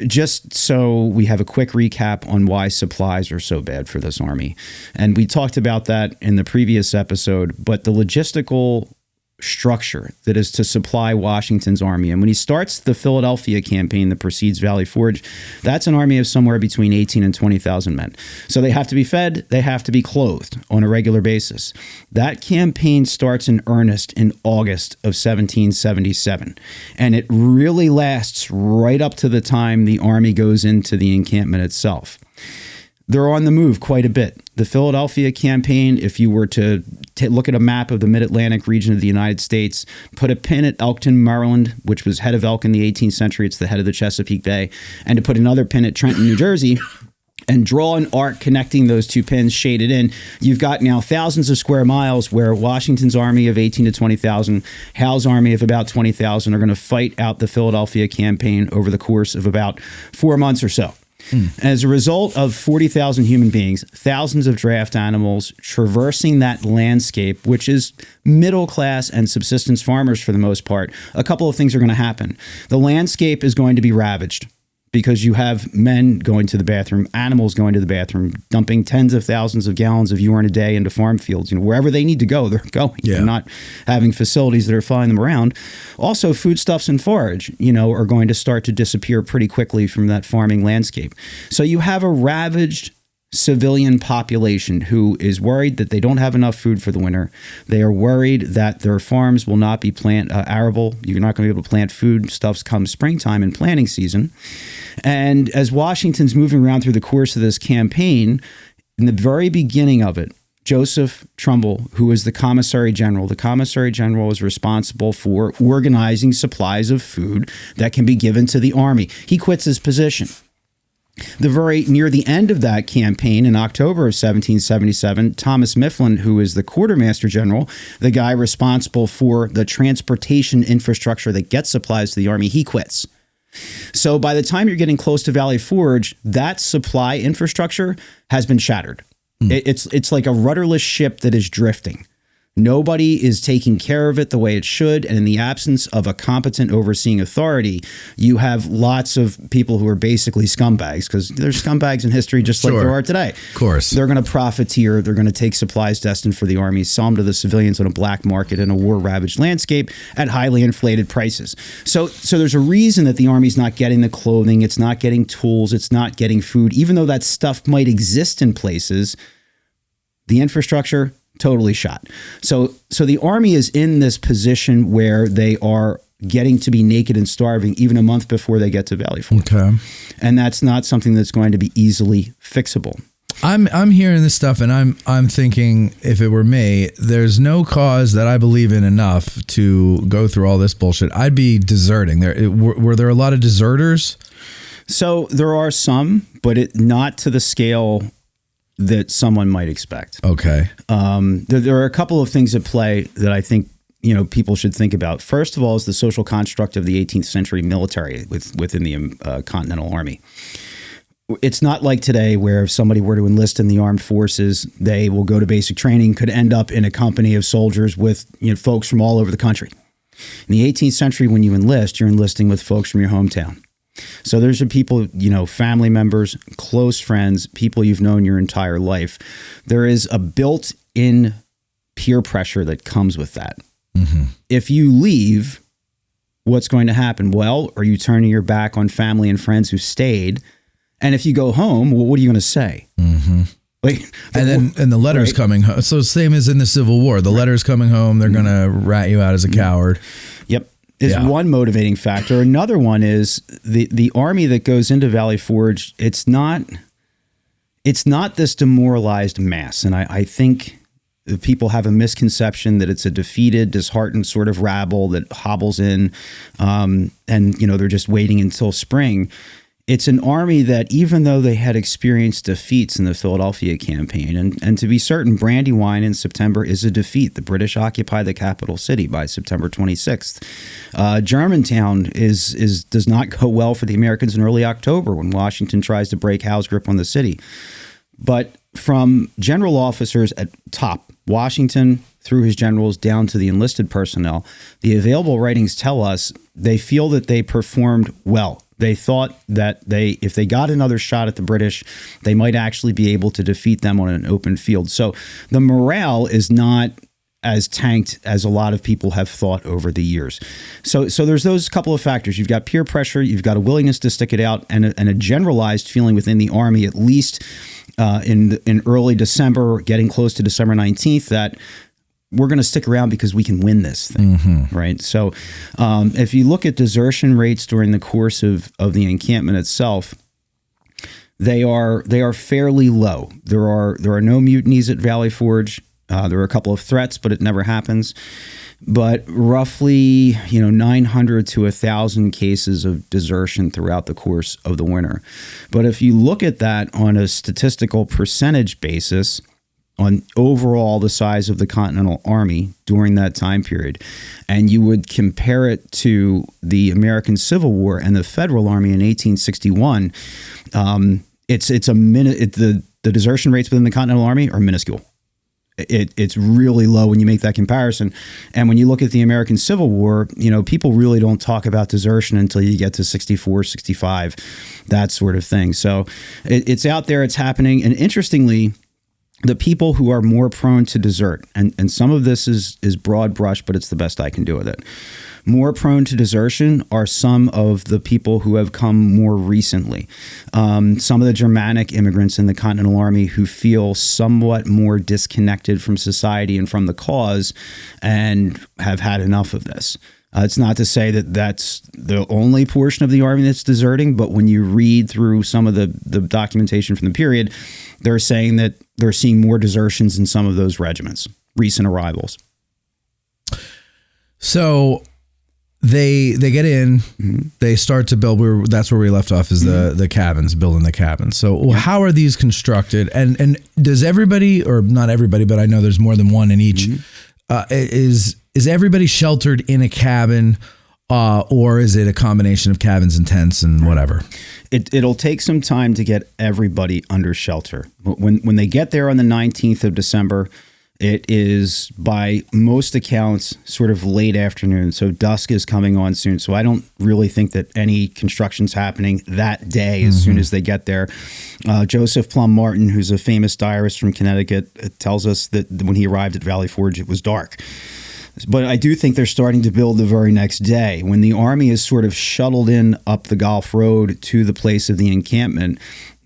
Just so we have a quick recap on why supplies are so bad for this army. And we talked about that in the previous episode, but the logistical structure that is to supply Washington's army. And when he starts the Philadelphia campaign that precedes Valley Forge, that's an army of somewhere between 18 and 20,000 men. So they have to be fed, they have to be clothed on a regular basis. That campaign starts in earnest in August of 1777. And it really lasts right up to the time the army goes into the encampment itself. They're on the move quite a bit. The Philadelphia campaign, if you were to look at a map of the mid-Atlantic region of the United States, put a pin at Elkton, Maryland, which was head of Elk in the 18th century. It's the head of the Chesapeake Bay. And to put another pin at Trenton, New Jersey, and draw an arc connecting those two pins shaded in, you've got now thousands of square miles where Washington's army of 18 to 20,000, Howe's army of about 20,000 are going to fight out the Philadelphia campaign over the course of about 4 months or so. As a result of 40,000 human beings, thousands of draft animals traversing that landscape, which is middle class and subsistence farmers for the most part, a couple of things are going to happen. The landscape is going to be ravaged because you have men going to the bathroom, animals going to the bathroom, dumping tens of thousands of gallons of urine a day into farm fields. Wherever they need to go, they're going. Yeah. They're not having facilities that are flying them around. Also, foodstuffs and forage, are going to start to disappear pretty quickly from that farming landscape. So you have a ravaged civilian population who is worried that they don't have enough food for the winter. They are worried that their farms will not be arable. You're not going to be able to plant foodstuffs come springtime and planting season. And as Washington's moving around through the course of this campaign, in the very beginning of it, Joseph Trumbull, who is the commissary general is responsible for organizing supplies of food that can be given to the army. He quits his position. Near the end of that campaign in October of 1777, Thomas Mifflin, who is the quartermaster general, the guy responsible for the transportation infrastructure that gets supplies to the army, he quits. So by the time you're getting close to Valley Forge, that supply infrastructure has been shattered. It's like a rudderless ship that is drifting. Nobody is taking care of it the way it should. And in the absence of a competent overseeing authority, you have lots of people who are basically scumbags, because there's scumbags in history just like there are today. Of course. They're going to profiteer. They're going to take supplies destined for the army, sell them to the civilians on a black market in a war-ravaged landscape at highly inflated prices. So there's a reason that the army's not getting the clothing. It's not getting tools. It's not getting food. Even though that stuff might exist in places, the infrastructure totally shot. So the army is in this position where they are getting to be naked and starving even a month before they get to Valley Forge. Okay. And that's not something that's going to be easily fixable. I'm hearing this stuff and I'm thinking, if it were me, there's no cause that I believe in enough to go through all this bullshit. I'd be deserting. Were there a lot of deserters? So there are some, but not to the scale that someone might expect. Okay. There are a couple of things at play that I think people should think about. First of all is the social construct of the 18th century military within the Continental Army. It's not like today where if somebody were to enlist in the armed forces, they will go to basic training, could end up in a company of soldiers with folks from all over the country. In the 18th century, when you enlist, you're enlisting with folks from your hometown. So there's people, family members, close friends, people you've known your entire life. There is a built-in peer pressure that comes with that. Mm-hmm. If you leave, what's going to happen? Well, are you turning your back on family and friends who stayed? And if you go home, well, what are you going to say? Mm-hmm. And the letters coming home. So same as in the Civil War, the letters coming home, they're going to rat you out as a coward. Yep. Is one motivating factor. Another one is the army that goes into Valley Forge. It's not this demoralized mass. And I think people have a misconception that it's a defeated, disheartened sort of rabble that hobbles in and they're just waiting until spring. it's an army that, even though they had experienced defeats in the Philadelphia campaign, and to be certain, Brandywine in September is a defeat. The British occupy the capital city by September 26th. Germantown does not go well for the Americans in early October when Washington tries to break Howe's grip on the city. But from general officers at top, Washington through his generals down to the enlisted personnel, the available writings tell us they feel that they performed well. They thought that if they got another shot at the British, they might actually be able to defeat them on an open field. So the morale is not as tanked as a lot of people have thought over the years. So there's those couple of factors. You've got peer pressure, you've got a willingness to stick it out, and a generalized feeling within the Army, at least in early December, getting close to December 19th, that we're going to stick around because we can win this thing, right? So if you look at desertion rates during the course of the encampment itself, they are fairly low. There are no mutinies at Valley Forge. There are a couple of threats, but it never happens. But roughly, 900 to 1,000 cases of desertion throughout the course of the winter. But if you look at that on a statistical percentage basis, on overall the size of the Continental Army during that time period, and you would compare it to the American Civil War and the Federal Army in 1861, the desertion rates within the Continental Army are minuscule. It's really low when you make that comparison. And when you look at the American Civil War, people really don't talk about desertion until you get to 64, 65, that sort of thing. So it's out there, it's happening. And interestingly, the people who are more prone to desert, and some of this is broad brush, but it's the best I can do with it. More prone to desertion are some of the people who have come more recently. Some of the Germanic immigrants in the Continental Army who feel somewhat more disconnected from society and from the cause and have had enough of this. It's not to say that that's the only portion of the Army that's deserting, but when you read through some of the documentation from the period, they're saying that they're seeing more desertions in some of those regiments, recent arrivals. So they get in, they start to build. That's where we left off, is the cabins, building the cabins. So how are these constructed? And does everybody, or not everybody, but I know there's more than one in each, is everybody sheltered in a cabin, or is it a combination of cabins and tents and whatever? It'll take some time to get everybody under shelter. When they get there on the 19th of December, it is, by most accounts, sort of late afternoon. So dusk is coming on soon. So I don't really think that any construction's happening that day as soon as they get there. Joseph Plum Martin, who's a famous diarist from Connecticut, tells us that when he arrived at Valley Forge, it was dark. But I do think they're starting to build the very next day. When the Army is sort of shuttled in up the Gulf Road to the place of the encampment,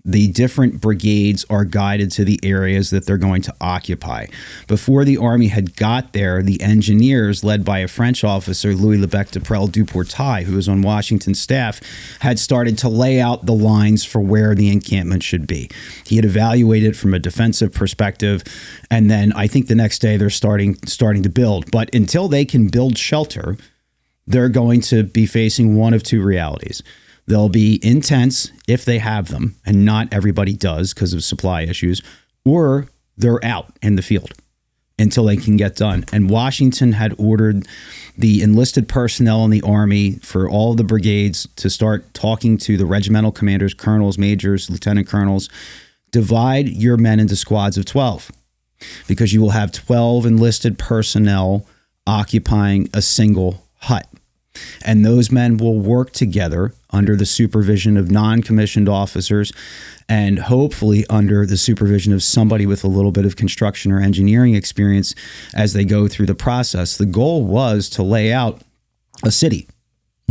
the different brigades are guided to the areas that they're going to occupy. Before the Army had got there, the engineers, led by a French officer, Louis Lebec de Prel Duportail, who was on Washington's staff, had started to lay out the lines for where the encampment should be. He had evaluated from a defensive perspective, and then I think the next day they're starting to build. But until they can build shelter, they're going to be facing one of two realities. They'll be in tents if they have them, and not everybody does because of supply issues, or they're out in the field until they can get done. And Washington had ordered the enlisted personnel in the Army for all the brigades to start talking to the regimental commanders, colonels, majors, lieutenant colonels. Divide your men into squads of 12, because you will have 12 enlisted personnel occupying a single hut. And those men will work together under the supervision of non-commissioned officers, and hopefully under the supervision of somebody with a little bit of construction or engineering experience as they go through the process. The goal was to lay out a city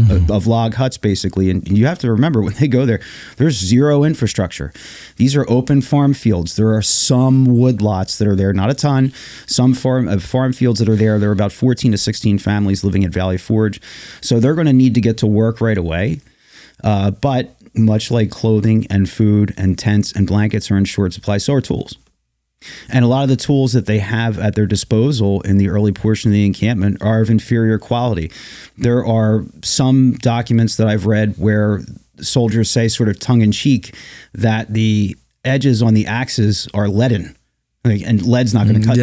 of log huts, basically. And you have to remember, when they go there, there's zero infrastructure. These are open farm fields. There are some wood lots that are there, not a ton. Some farm fields that are there. There are about 14 to 16 families living at Valley Forge. So they're going to need to get to work right away. But much like clothing and food and tents and blankets are in short supply, so are tools. And a lot of the tools that they have at their disposal in the early portion of the encampment are of inferior quality. There are some documents that I've read where soldiers say, sort of tongue-in-cheek, that the edges on the axes are leaden. And lead's not going to cut.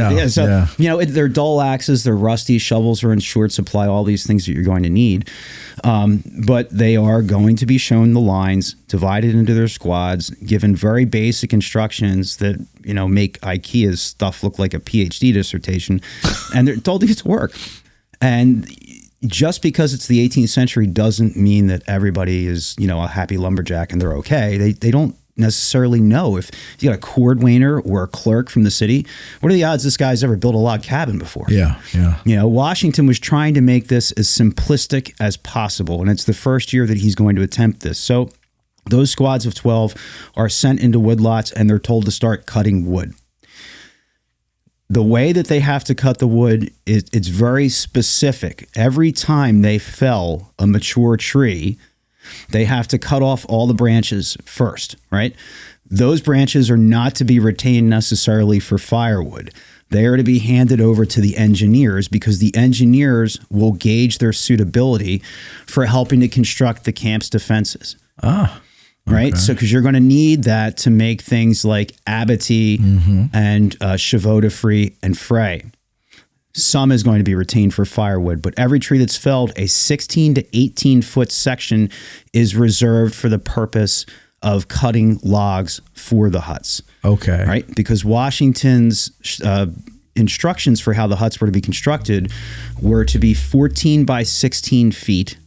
They're dull axes, they're rusty, shovels are in short supply, all these things that you're going to need. But they are going to be shown the lines, divided into their squads, given very basic instructions that, make IKEA's stuff look like a PhD dissertation, and they're told to get to work. And just because it's the 18th century doesn't mean that everybody is, a happy lumberjack and they're okay. They don't necessarily know. If you got a cordwainer or a clerk from the city, what are the odds this guy's ever built a log cabin before? Yeah. Washington was trying to make this as simplistic as possible, and it's the first year that he's going to attempt this. So those squads of 12 are sent into woodlots, and they're told to start cutting wood. The way that they have to cut the wood, it's very specific. Every time they fell a mature tree, they have to cut off all the branches first, right? Those branches are not to be retained necessarily for firewood. They are to be handed over to the engineers, because the engineers will gauge their suitability for helping to construct the camp's defenses. Right? So, because you're going to need that to make things like abatis and chevaux-de-frise and fray. Some is going to be retained for firewood, but every tree that's felled, a 16 to 18 foot section is reserved for the purpose of cutting logs for the huts. Okay. Right? Because Washington's instructions for how the huts were to be constructed were to be 14 by 16 feet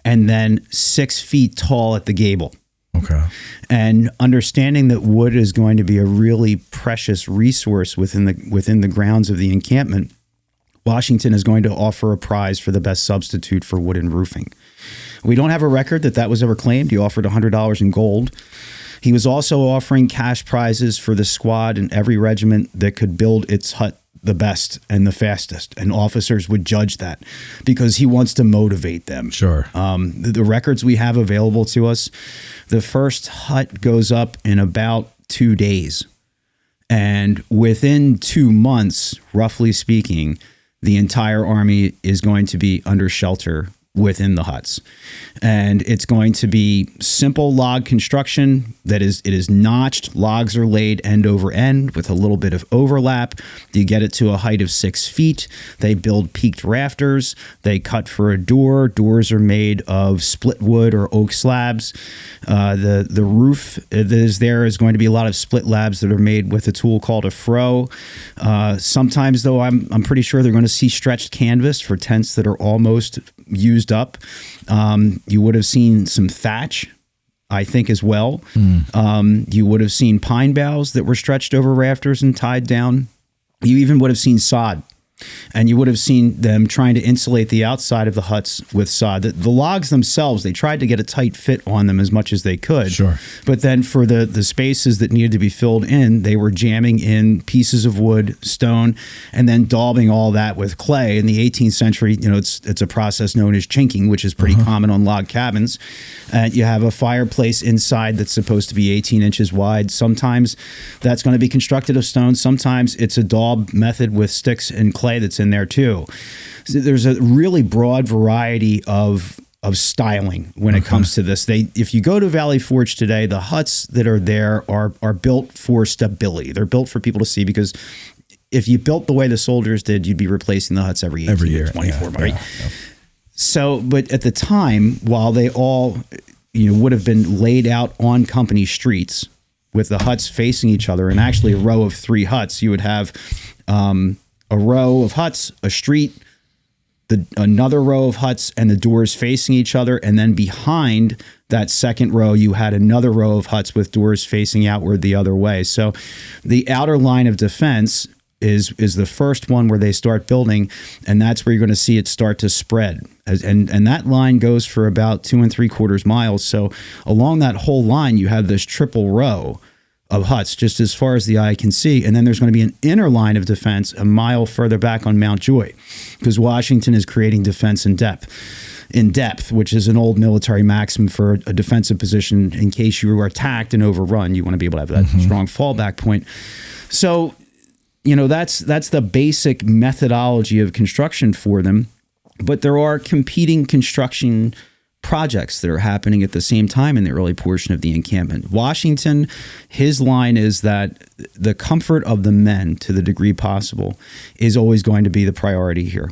and then 6 feet tall at the gable. Okay. And understanding that wood is going to be a really precious resource within the grounds of the encampment, Washington is going to offer a prize for the best substitute for wooden roofing. We don't have a record that was ever claimed. He offered $100 in gold. He was also offering cash prizes for the squad and every regiment that could build its hut the best and the fastest. And officers would judge that because he wants to motivate them. Sure. The records we have available to us, the first hut goes up in about 2 days. And within 2 months, roughly speaking, the entire army is going to be under shelter within the huts. And it's going to be simple log construction. It is notched. Logs are laid end over end with a little bit of overlap. You get it to a height of 6 feet. They build peaked rafters. They cut for a door. Doors are made of split wood or oak slabs. The roof that is there is going to be a lot of split labs that are made with a tool called a froe. Sometimes, though, I'm pretty sure they're going to see stretched canvas for tents that are almost used up. You would have seen some thatch, I think, as well. You would have seen pine boughs that were stretched over rafters and tied down. You even would have seen sod. And you would have seen them trying to insulate the outside of the huts with sod. The logs themselves, they tried to get a tight fit on them as much as they could. Sure. But then for the spaces that needed to be filled in, they were jamming in pieces of wood, stone, and then daubing all that with clay. In the 18th century, it's a process known as chinking, which is pretty common on log cabins. And you have a fireplace inside that's supposed to be 18 inches wide. Sometimes that's going to be constructed of stone. Sometimes it's a daub method with sticks and clay that's in there too. So there's a really broad variety of styling when it comes to this. If you go to Valley Forge today, the huts that are there are built for stability. They're built for people to see, because if you built the way the soldiers did, you'd be replacing the huts every year, 24 right? Yeah. So, but at the time, while they all would have been laid out on company streets with the huts facing each other, and actually a row of 3 huts, you would have a row of huts, a street, another row of huts, and the doors facing each other. And then behind that second row, you had another row of huts with doors facing outward the other way. So the outer line of defense is the first one where they start building, and that's where you're going to see it start to spread. And that line goes for about 2 3/4 miles. So along that whole line, you have this triple row of huts just as far as the eye can see. And then there's going to be an inner line of defense a mile further back on Mount Joy, because Washington is creating defense in depth, which is an old military maxim for a defensive position. In case you are attacked and overrun, you want to be able to have that strong fallback point. So that's the basic methodology of construction for them. But there are competing construction projects that are happening at the same time in the early portion of the encampment. Washington, his line is that the comfort of the men, to the degree possible, is always going to be the priority here.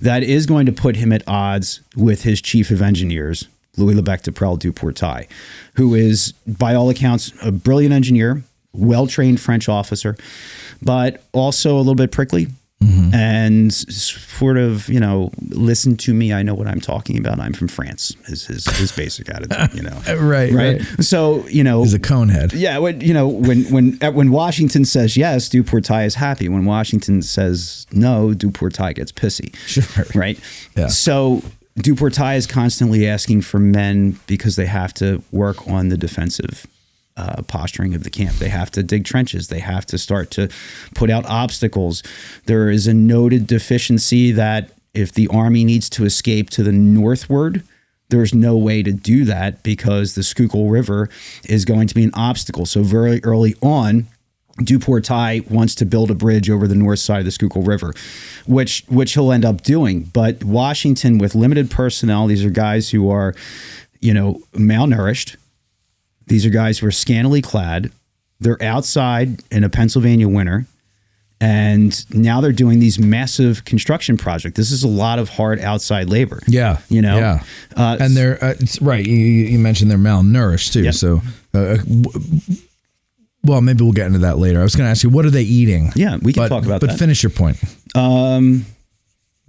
That is going to put him at odds with his chief of engineers, Louis Lebec-Duportail Duportail, who is, by all accounts, a brilliant engineer, well-trained French officer, but also a little bit prickly. And sort of, listen to me. I know what I'm talking about. I'm from France. Is his basic attitude, right. So, he's a conehead. Yeah. When Washington says yes, Duportail is happy. When Washington says no, Duportail gets pissy. Sure. Right. Yeah. So Duportail is constantly asking for men because they have to work on the defensive posturing of the camp. They have to dig trenches. They have to start to put out obstacles. There is a noted deficiency that if the army needs to escape to the northward, there's no way to do that because the Schuylkill River is going to be an obstacle. So very early on, Duportail wants to build a bridge over the north side of the Schuylkill River, which he'll end up doing. But Washington, with limited personnel, these are guys who are, malnourished. These are guys who are scantily clad. They're outside in a Pennsylvania winter, and now they're doing these massive construction projects. This is a lot of hard outside labor. Yeah, Yeah, and they're it's right. You mentioned they're malnourished too. Yep. So, well, maybe we'll get into that later. I was going to ask you, what are they eating? Yeah, we can talk about that. But finish your point.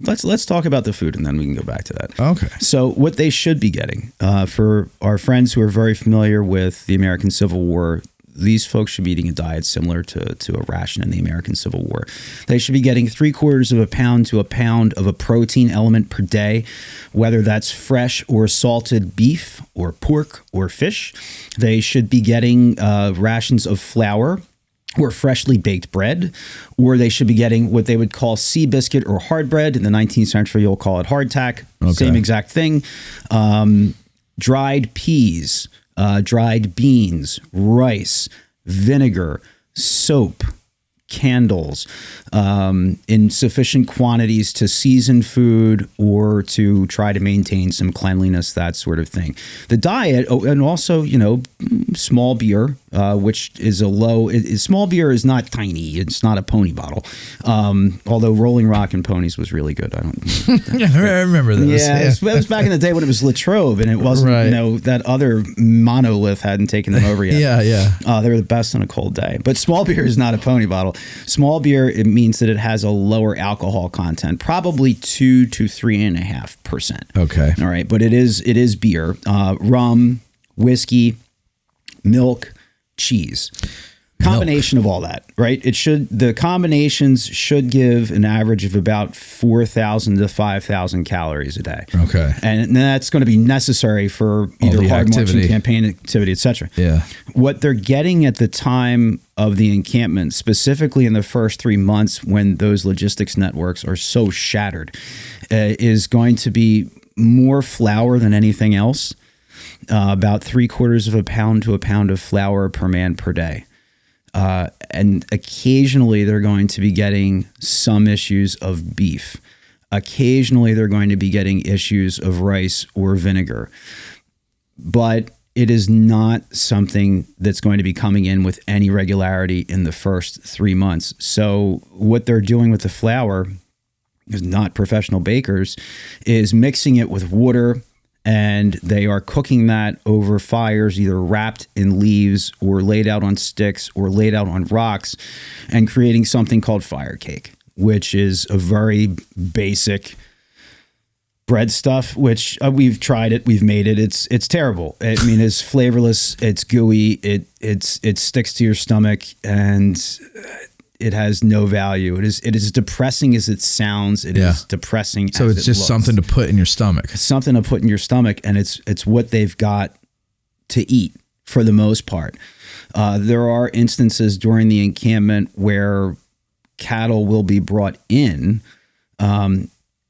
Let's talk about the food, and then we can go back to that. Okay. So what they should be getting, for our friends who are very familiar with the American Civil War, these folks should be eating a diet similar to a ration in the American Civil War. They should be getting 3/4 pound to a pound of a protein element per day, whether that's fresh or salted beef or pork or fish. They should be getting rations of flour or freshly baked bread, or they should be getting what they would call sea biscuit or hard bread. In the 19th century, you'll call it hardtack. Okay. Same exact thing. Dried peas, dried beans, rice, vinegar, soap, candles, in sufficient quantities to season food or to try to maintain some cleanliness, that sort of thing. The diet, and also, small beer, which is small beer is not tiny. It's not a pony bottle. Although Rolling Rock and Ponies was really good. I remember those. Yeah, it was back in the day when it was Latrobe and it wasn't, that other monolith hadn't taken them over yet. Yeah. They were the best on a cold day. But small beer is not a pony bottle. Small beer, it means that it has a lower alcohol content, probably 2 to 3.5%. Okay. All right. But it is beer, rum, whiskey, milk, cheese. Combination of all that, right? The combinations should give an average of about 4,000 to 5,000 calories a day. Okay. And that's going to be necessary for either hard marching, campaign activity, etc. Yeah. What they're getting at the time of the encampment, specifically in the first 3 months when those logistics networks are so shattered, is going to be more flour than anything else. About 3/4 pound to a pound of flour per man per day. And occasionally they're going to be getting some issues of beef. Occasionally they're going to be getting issues of rice or vinegar. But it is not something that's going to be coming in with any regularity in the first 3 months. So what they're doing with the flour, is not professional bakers, is mixing it with water, and they are cooking that over fires, either wrapped in leaves or laid out on sticks or laid out on rocks, and creating something called fire cake, which is a very basic bread stuff, which we've tried it, we've made it. It's terrible. I mean, it's flavorless, it's gooey, it sticks to your stomach, and it has no value. It is depressing as it sounds. It is depressing. So it's just something to put in your stomach. It's something to put in your stomach, and it's what they've got to eat for the most part. There are instances during the encampment where cattle will be brought in,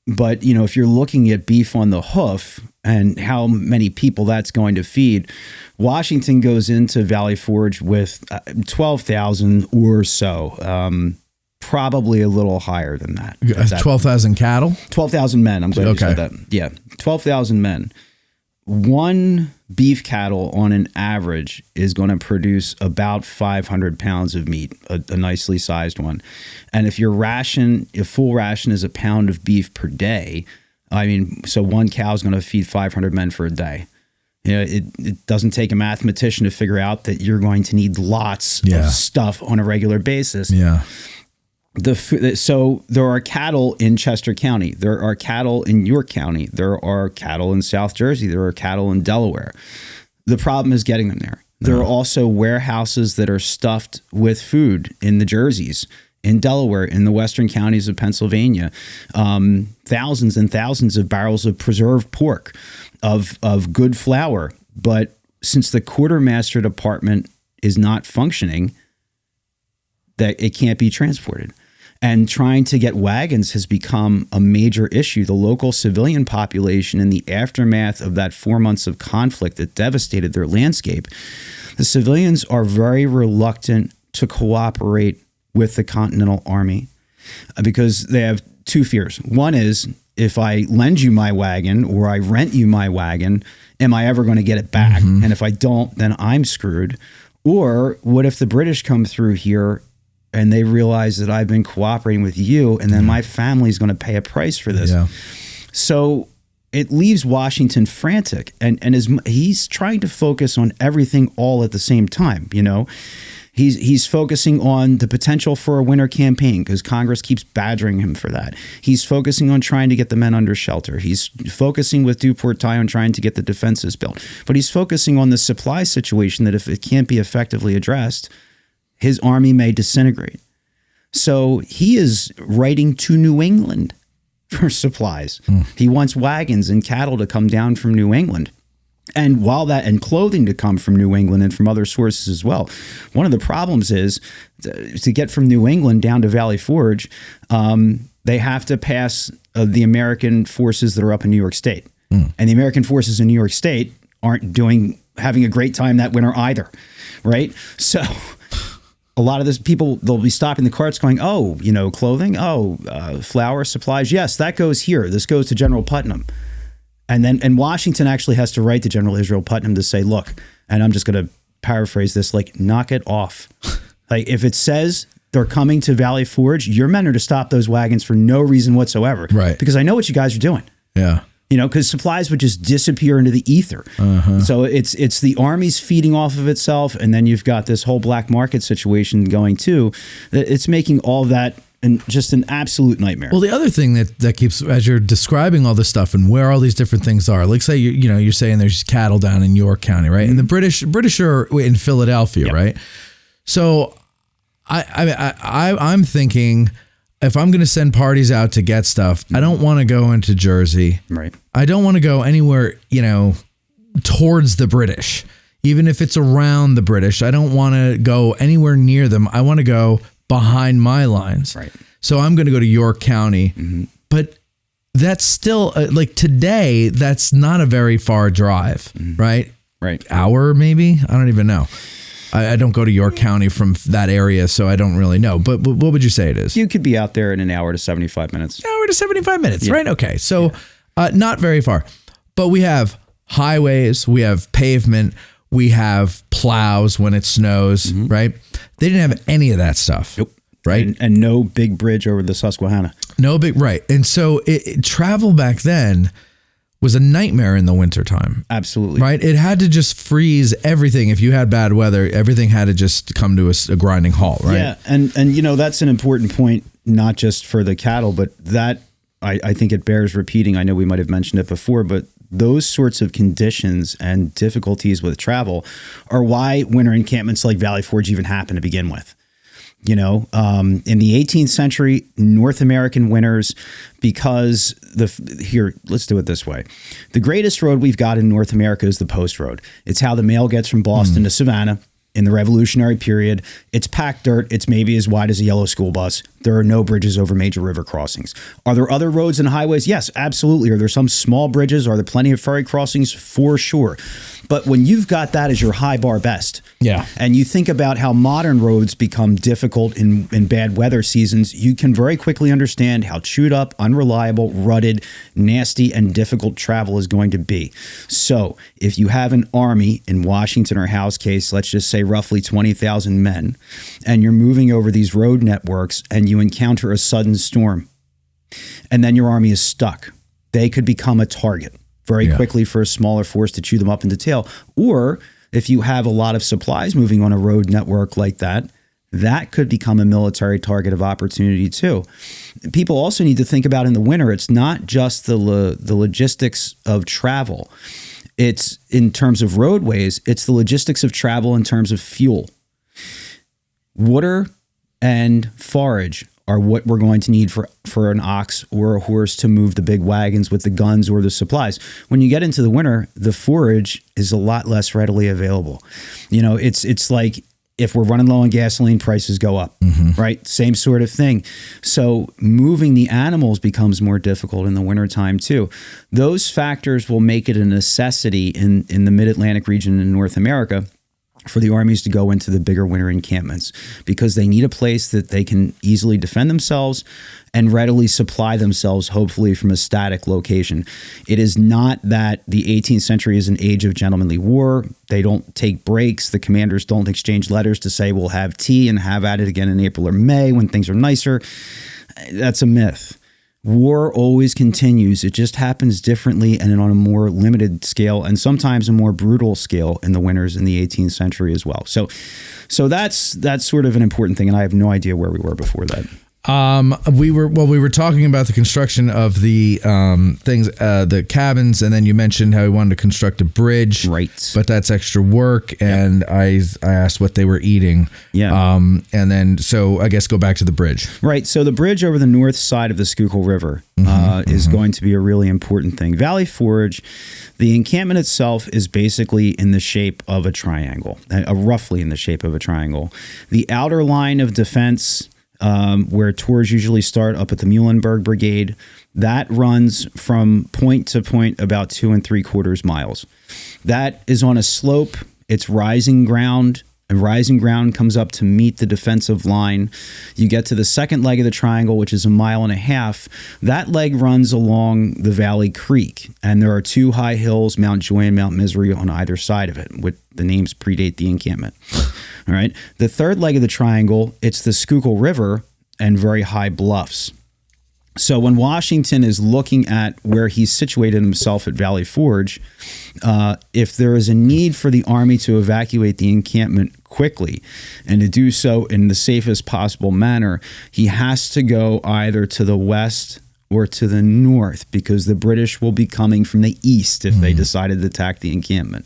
but if you're looking at beef on the hoof and how many people that's going to feed, Washington goes into Valley Forge with 12,000 or so. probably a little higher than that. 12,000 cattle? 12,000 men. I'm glad you said that. Yeah, 12,000 men. One beef cattle on an average is going to produce about 500 pounds of meat, a nicely sized one. And if your full ration is a pound of beef per day, I mean, so one cow is going to feed 500 men for a day. You know, it doesn't take a mathematician to figure out that you're going to need lots of stuff on a regular basis. Yeah. So there are cattle in Chester County. There are cattle in York County. There are cattle in South Jersey. There are cattle in Delaware. The problem is getting them there. There are also warehouses that are stuffed with food in the Jerseys, in Delaware, in the western counties of Pennsylvania. Thousands and thousands of barrels of preserved pork, of good flour. But since the quartermaster department is not functioning, that it can't be transported. And trying to get wagons has become a major issue. The local civilian population, in the aftermath of that 4 months of conflict that devastated their landscape, the civilians are very reluctant to cooperate with the Continental Army because they have two fears. One is, if I lend you my wagon or I rent you my wagon, am I ever going to get it back? And if I don't, then I'm screwed. Or what if the British come through here and they realize that I've been cooperating with you, and then my family's going to pay a price for this. Yeah. So it leaves Washington frantic, and he's trying to focus on everything all at the same time. You know, he's focusing on the potential for a winter campaign because Congress keeps badgering him for that. He's focusing on trying to get the men under shelter. He's focusing with Duportail on trying to get the defenses built. But he's focusing on the supply situation that if it can't be effectively addressed, his army may disintegrate. So he is writing to New England for supplies. He wants wagons and cattle to come down from New England. And and clothing to come from New England and from other sources as well. One of the problems is to get from New England down to Valley Forge, they have to pass the American forces that are up in New York State. And the American forces in New York State aren't having a great time that winter either, right? So a lot of this people, they'll be stopping the carts going, oh, you know, clothing, flour, supplies. Yes, that goes here. This goes to General Putnam. And Washington actually has to write to General Israel Putnam to say, look, and I'm just going to paraphrase this, like, knock it off. Like, if it says they're coming to Valley Forge, your men are to stop those wagons for no reason whatsoever. Right. Because I know what you guys are doing. Yeah. You know, because supplies would just disappear into the ether. So it's the army's feeding off of itself, and then you've got this whole black market situation going too. It's making all that just an absolute nightmare. Well, the other thing that keeps, as you're describing all this stuff and where all these different things are, like say you're saying there's cattle down in York County, right? And the British are in Philadelphia, right? So I'm thinking, if I'm going to send parties out to get stuff, I don't want to go into Jersey. Right. I don't want to go anywhere, towards the British, even if it's around the British. I don't want to go anywhere near them. I want to go behind my lines. Right. So I'm going to go to York County, but that's still like today, that's not a very far drive, right? Right. Hour, maybe. I don't even know. I don't go to York County from that area, so I don't really know. But what would you say it is? You could be out there in an hour to 75 minutes. Hour to 75 minutes, right? Okay. So not very far. But we have highways, we have pavement, we have plows when it snows, right? They didn't have any of that stuff. Nope. Right. And no big bridge over the Susquehanna. No big, right. And so travel back then was a nightmare in the wintertime. Absolutely. Right? It had to just freeze everything. If you had bad weather, everything had to just come to a grinding halt, right? Yeah. And that's an important point, not just for the cattle, but that I think it bears repeating. I know we might have mentioned it before, but those sorts of conditions and difficulties with travel are why winter encampments like Valley Forge even happen to begin with. In the 18th century, North American winters, because let's do it this way. The greatest road we've got in North America is the post road. It's how the mail gets from Boston to Savannah in the Revolutionary period. It's packed dirt. It's maybe as wide as a yellow school bus. There are no bridges over major river crossings. Are there other roads and highways? Yes, absolutely. Are there some small bridges? Are there plenty of ferry crossings? For sure. But when you've got that as your high bar best, Yeah. and you think about how modern roads become difficult in bad weather seasons, you can very quickly understand how chewed up, unreliable, rutted, nasty, and difficult travel is going to be. So if you have an army in Washington, or house case, let's just say roughly 20,000 men, and you're moving over these road networks and you encounter a sudden storm, and then your army is stuck, they could become a target very quickly for a smaller force to chew them up in detail. Or if you have a lot of supplies moving on a road network like that, that could become a military target of opportunity too. People also need to think about in the winter, it's not just the logistics of travel. It's in terms of roadways, it's the logistics of travel in terms of fuel. Water and forage are what we're going to need for an ox or a horse to move the big wagons with the guns or the supplies. When you get into the winter, the forage is a lot less readily available. You know, it's like if we're running low on gasoline, prices go up, right? Same sort of thing. So moving the animals becomes more difficult in the wintertime too. Those factors will make it a necessity in the mid-Atlantic region in North America for the armies to go into the bigger winter encampments, because they need a place that they can easily defend themselves and readily supply themselves, hopefully from a static location. It is not that the 18th century is an age of gentlemanly war. They don't take breaks. The commanders don't exchange letters to say we'll have tea and have at it again in April or May when things are nicer. That's a myth. War always continues. It just happens differently and on a more limited scale, and sometimes a more brutal scale in the winters in the 18th century as well. So that's sort of an important thing, and I have no idea where we were before that. We were talking about the construction of the things, the cabins, and then you mentioned how we wanted to construct a bridge, right? But that's extra work, and I asked what they were eating, and then so I guess go back to the bridge, right? So the bridge over the north side of the Schuylkill River is going to be a really important thing. Valley Forge, the encampment itself is basically in the shape of a triangle, roughly in the shape of a triangle. The outer line of defense, where tours usually start up at the Muhlenberg Brigade, that runs from point to point about 2 3/4 miles. That is on a slope. It's rising ground, and rising ground comes up to meet the defensive line. You get to the second leg of the triangle, which is 1.5 miles. That leg runs along the Valley Creek, and there are 2 high hills, Mount Joy and Mount Misery, on either side of it, with the names predate the encampment. All right. The third leg of the triangle, it's the Schuylkill River and very high bluffs. So when Washington is looking at where he's situated himself at Valley Forge, if there is a need for the army to evacuate the encampment quickly and to do so in the safest possible manner, he has to go either to the west or to the north, because the British will be coming from the east if they decided to attack the encampment.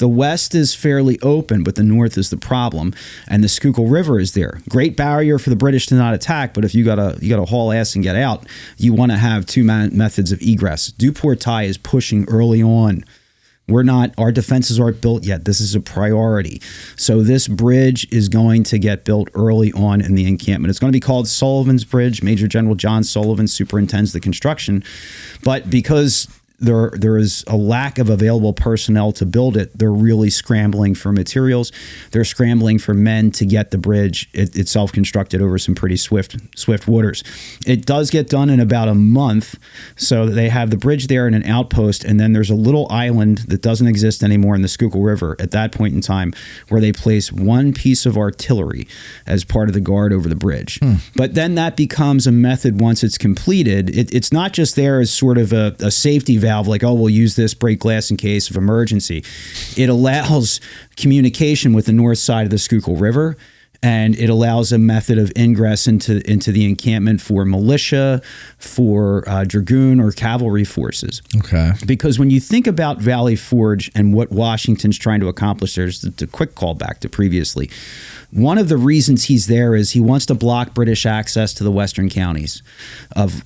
The west is fairly open, but the north is the problem, and the Schuylkill River is there. Great barrier for the British to not attack, but if you gotta haul ass and get out, you want to have 2 methods of egress. Duportail is pushing early on. Our defenses aren't built yet. This is a priority. So this bridge is going to get built early on in the encampment. It's going to be called Sullivan's Bridge. Major General John Sullivan superintends the construction. But because there is a lack of available personnel to build it, they're really scrambling for materials. They're scrambling for men to get the bridge itself constructed over some pretty swift waters. It does get done in about a month. So they have the bridge there and an outpost, and then there's a little island that doesn't exist anymore in the Schuylkill River at that point in time, where they place 1 piece of artillery as part of the guard over the bridge. But then that becomes a method once it's completed. It's not just there as sort of a safety valve, like, oh, we'll use this, break glass in case of emergency. It allows communication with the north side of the Schuylkill River, and it allows a method of ingress into the encampment for militia, for dragoon or cavalry forces. Okay. Because when you think about Valley Forge and what Washington's trying to accomplish, there's a quick callback to previously. One of the reasons he's there is he wants to block British access to the western counties of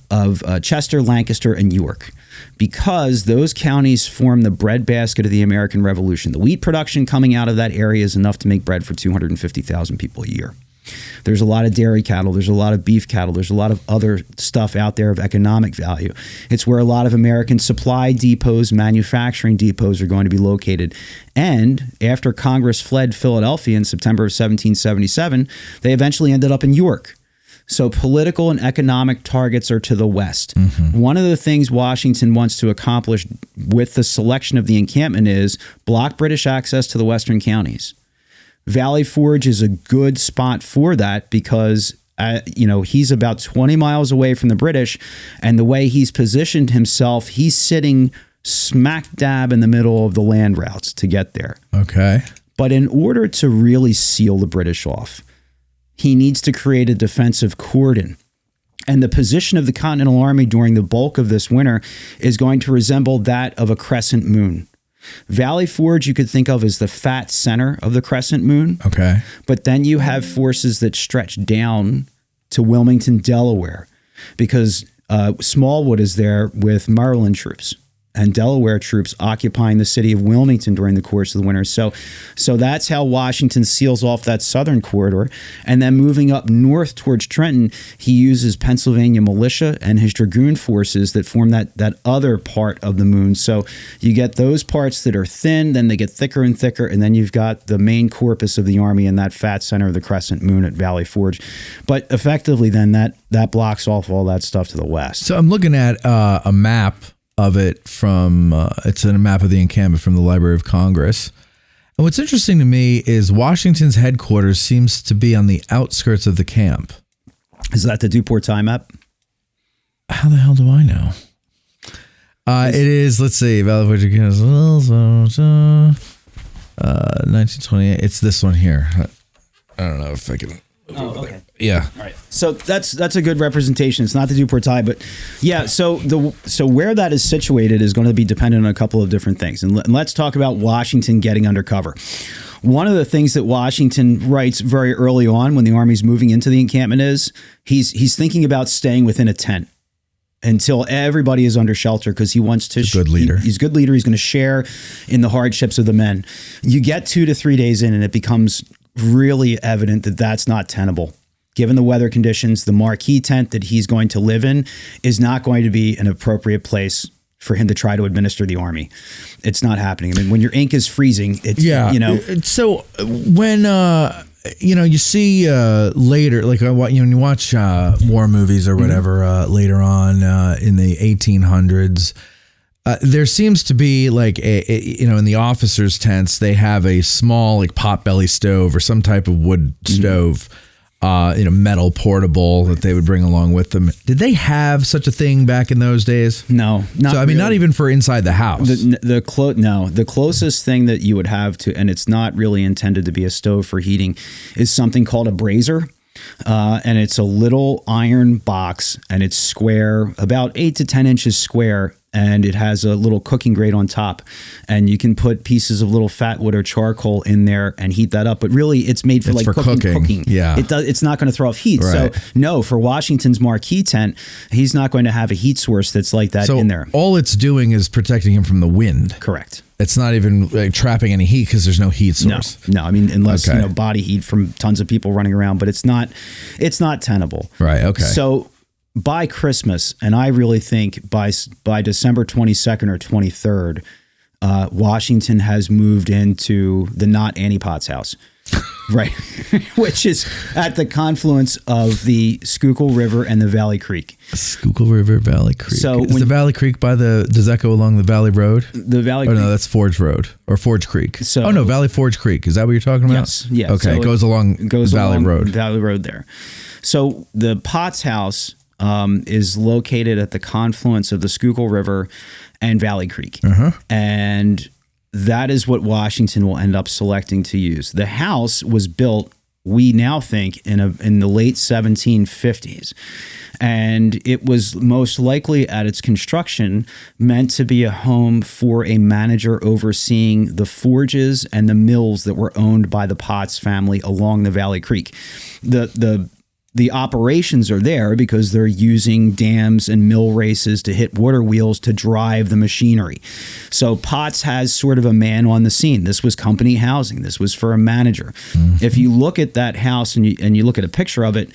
Chester, Lancaster, and York, because those counties form the breadbasket of the American Revolution. The wheat production coming out of that area is enough to make bread for 250,000 people a year. There's a lot of dairy cattle. There's a lot of beef cattle. There's a lot of other stuff out there of economic value. It's where a lot of American supply depots, manufacturing depots are going to be located. And after Congress fled Philadelphia in September of 1777, they eventually ended up in York. So political and economic targets are to the west. One of the things Washington wants to accomplish with the selection of the encampment is block British access to the western counties. Valley Forge is a good spot for that because, he's about 20 miles away from the British, and the way he's positioned himself, he's sitting smack dab in the middle of the land routes to get there. Okay. But in order to really seal the British off, he needs to create a defensive cordon. And the position of the Continental Army during the bulk of this winter is going to resemble that of a crescent moon. Valley Forge you could think of as the fat center of the crescent moon. Okay. But then you have forces that stretch down to Wilmington, Delaware, because Smallwood is there with Maryland troops and Delaware troops occupying the city of Wilmington during the course of the winter. So that's how Washington seals off that southern corridor. And then moving up north towards Trenton, he uses Pennsylvania militia and his dragoon forces that form that other part of the moon. So you get those parts that are thin, then they get thicker and thicker, and then you've got the main corpus of the army in that fat center of the crescent moon at Valley Forge. But effectively then that blocks off all that stuff to the west. So I'm looking at a map of it from, it's a map of the encampment from the Library of Congress. And what's interesting to me is Washington's headquarters seems to be on the outskirts of the camp. Is that the Duportail map? How the hell do I know? It is, let's see, Valley Forge, 1928. It's this one here. I don't know if I can. Oh, okay. Yeah. All right. So that's a good representation. It's not the Duportail, but yeah. So where that is situated is going to be dependent on a couple of different things. And let's talk about Washington getting undercover. One of the things that Washington writes very early on when the army's moving into the encampment is he's thinking about staying within a tent until everybody is under shelter because he wants to. He's a good leader. He's a good leader. He's going to share in the hardships of the men. You get 2 to 3 days in, and it becomes really evident that that's not tenable. Given the weather conditions, the marquee tent that he's going to live in is not going to be an appropriate place for him to try to administer the army. It's not happening. I mean, when your ink is freezing, it's, So when, you see later, like when you watch war movies or whatever later on in the 1800s, there seems to be like in the officers' tents, they have a small like potbelly stove or some type of wood stove, metal portable that they would bring along with them. Did they have such a thing back in those days? No, not so. I mean, not even for inside the house. The closest thing that you would have to, and it's not really intended to be a stove for heating, is something called a brazier. And it's a little iron box, and it's square, about 8 to 10 inches square, and it has a little cooking grate on top, and you can put pieces of little fat wood or charcoal in there and heat that up. But really, it's made for cooking. Yeah, it's not going to throw off heat. Right. So no, for Washington's marquee tent, he's not going to have a heat source that's like that in there. All it's doing is protecting him from the wind. Correct. It's not even like trapping any heat because there's no heat source. No. I mean, unless body heat from tons of people running around, but it's not tenable. Right. Okay. So by Christmas, and I really think by December 22nd or 23rd, Washington has moved into the not Annie Potts house. Right, which is at the confluence of the Schuylkill River and the Valley Creek. Schuylkill River, Valley Creek. So is the Valley Creek does that go along the Valley Road? The Valley Creek. No, that's Forge Road or Forge Creek. So, Valley Forge Creek. Is that what you're talking about? Yes. Yeah. Okay, so it goes along Valley Road. Valley Road there. So the Potts house is located at the confluence of the Schuylkill River and Valley Creek. And that is what Washington will end up selecting to use. The house was built, we now think, in the late 1750s. And it was most likely at its construction meant to be a home for a manager overseeing the forges and the mills that were owned by the Potts family along the Valley Creek. The the operations are there because they're using dams and mill races to hit water wheels to drive the machinery. So Potts has sort of a man on the scene. This was company housing. This was for a manager. If you look at that house and you look at a picture of it,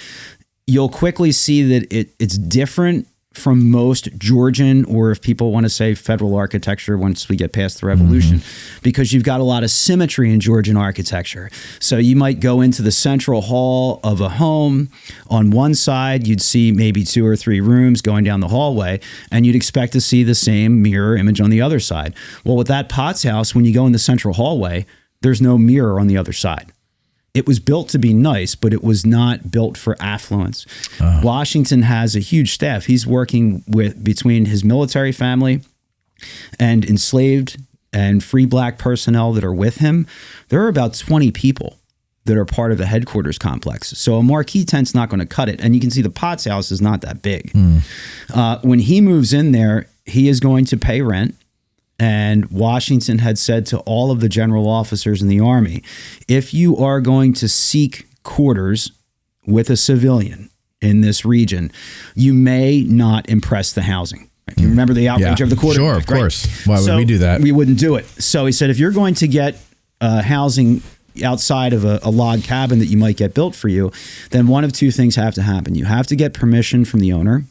you'll quickly see that it's different from most Georgian, or if people want to say federal architecture once we get past the revolution, because you've got a lot of symmetry in Georgian architecture. So you might go into the central hall of a home. On one side, you'd see maybe 2 or 3 rooms going down the hallway, and you'd expect to see the same mirror image on the other side. Well, with that Potts house, when you go in the central hallway, there's no mirror on the other side. It was built to be nice, but it was not built for affluence. Washington has a huge staff. He's working between his military family and enslaved and free black personnel that are with him. There are about 20 people that are part of the headquarters complex. So a marquee tent's not going to cut it. And you can see the Potts house is not that big. When he moves in there, he is going to pay rent. And Washington had said to all of the general officers in the Army, if you are going to seek quarters with a civilian in this region, you may not impress the housing. You remember the outrage of the quarter? Sure, of course. Why would we do that? We wouldn't do it. So he said, if you're going to get housing outside of a log cabin that you might get built for you, then one of 2 things have to happen. You have to get permission from the owner,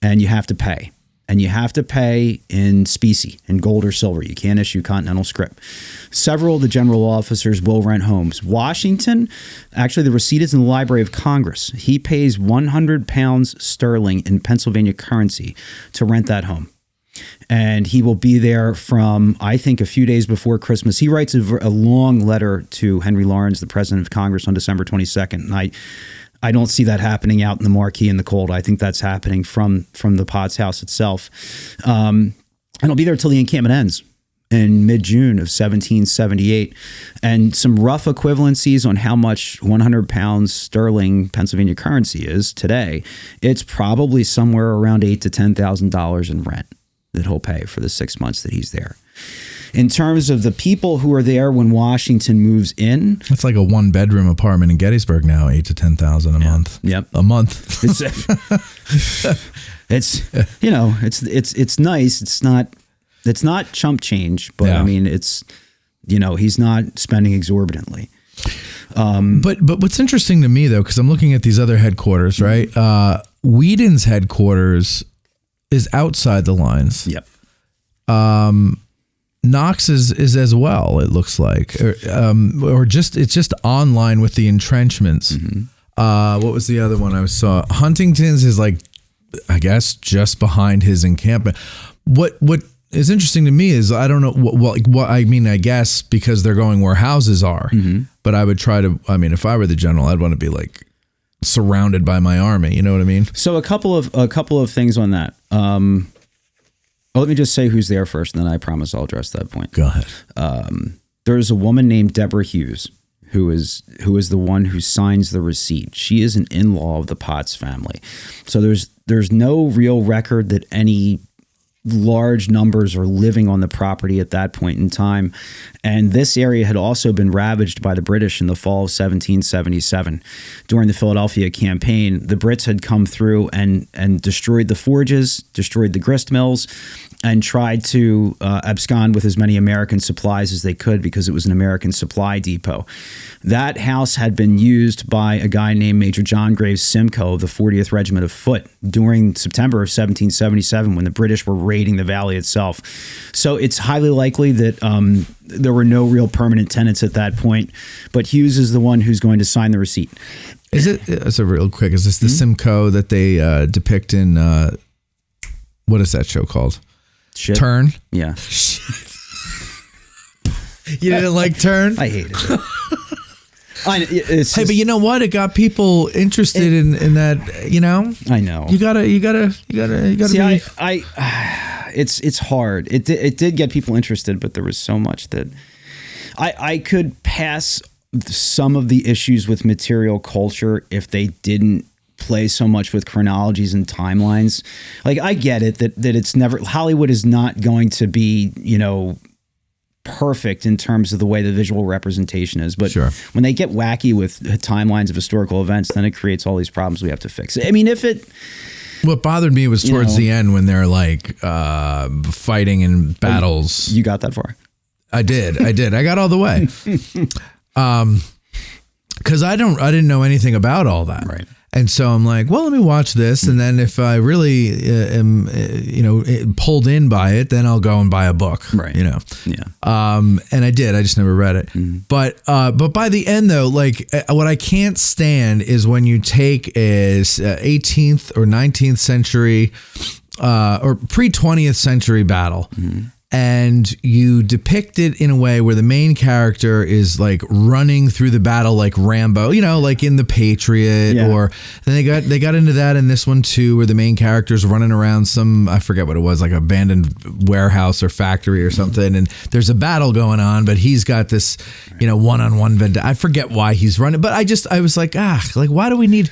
and you have to pay. And you have to pay in specie, in gold or silver. You can't issue Continental scrip. Several of the general officers will rent homes. Washington, actually the receipt is in the Library of Congress. He pays 100 pounds sterling in Pennsylvania currency to rent that home. And he will be there from, I think, a few days before Christmas. He writes a long letter to Henry Laurens, the president of Congress, on December 22nd. And I don't see that happening out in the marquee in the cold. I think that's happening from the Potts house itself. And I'll be there till the encampment ends in mid-June of 1778. And some rough equivalencies on how much 100 pounds sterling Pennsylvania currency is today. It's probably somewhere around $8,000 to $10,000 in rent that he'll pay for the 6 months that he's there. In terms of the people who are there when Washington moves in, it's like a 1-bedroom apartment in Gettysburg now, $8,000 to $10,000 a month. Yep, a month. It's nice. It's not chump change, but I mean, it's he's not spending exorbitantly. But what's interesting to me though, because I'm looking at these other headquarters, right? Whedon's headquarters is outside the lines. Yep. Knox is as well, it looks like, or just it's just online with the entrenchments. What was the other one I saw? Huntington's is like, I guess, just behind his encampment. What is interesting to me is I don't know what I mean. I guess because they're going where houses are, but I would try to. I mean, if I were the general, I'd want to be like surrounded by my army. You know what I mean? So a couple of things on that. Let me just say who's there first, and then I promise I'll address that point. Go ahead. There's a woman named Deborah Hughes who is the one who signs the receipt. She is an in-law of the Potts family. So there's no real record that any large numbers are living on the property at that point in time. And this area had also been ravaged by the British in the fall of 1777. During the Philadelphia campaign, the Brits had come through and destroyed the forges, destroyed the grist mills, and tried to abscond with as many American supplies as they could because it was an American supply depot. That house had been used by a guy named Major John Graves Simcoe of the 40th Regiment of Foot during September of 1777 when the British were raiding the valley itself. So it's highly likely that there were no real permanent tenants at that point, but Hughes is the one who's going to sign the receipt. Is this the Simcoe that they depict in, what is that show called? Shit. Turn? Yeah. You didn't like Turn? I hated it. But you know what? It got people interested in that. You know. I know. You gotta. See, it's hard. It did get people interested, but there was so much that I could pass some of the issues with material culture if they didn't play so much with chronologies and timelines. Like I get it that it's never, Hollywood is not going to be, perfect in terms of the way the visual representation is. But Sure. when they get wacky with timelines of historical events, then it creates all these problems we have to fix. I mean, What bothered me was towards the end when they're like fighting in battles. You got that far. I did. I got all the way. Because I didn't know anything about all that. Right. And so I'm like, well, let me watch this. And then if I really am, pulled in by it, then I'll go and buy a book. Right. Yeah. And I did. I just never read it. But by the end, though, like what I can't stand is when you take a 18th or 19th century or pre-20th century battle. And you depict it in a way where the main character is like running through the battle like Rambo, like in the Patriot, or then they got into that in this one too, where the main character's running around some, I forget what it was, like abandoned warehouse or factory or something, and there's a battle going on, but he's got this, one-on-one vendetta. I forget why he's running, but I was like, why do we need?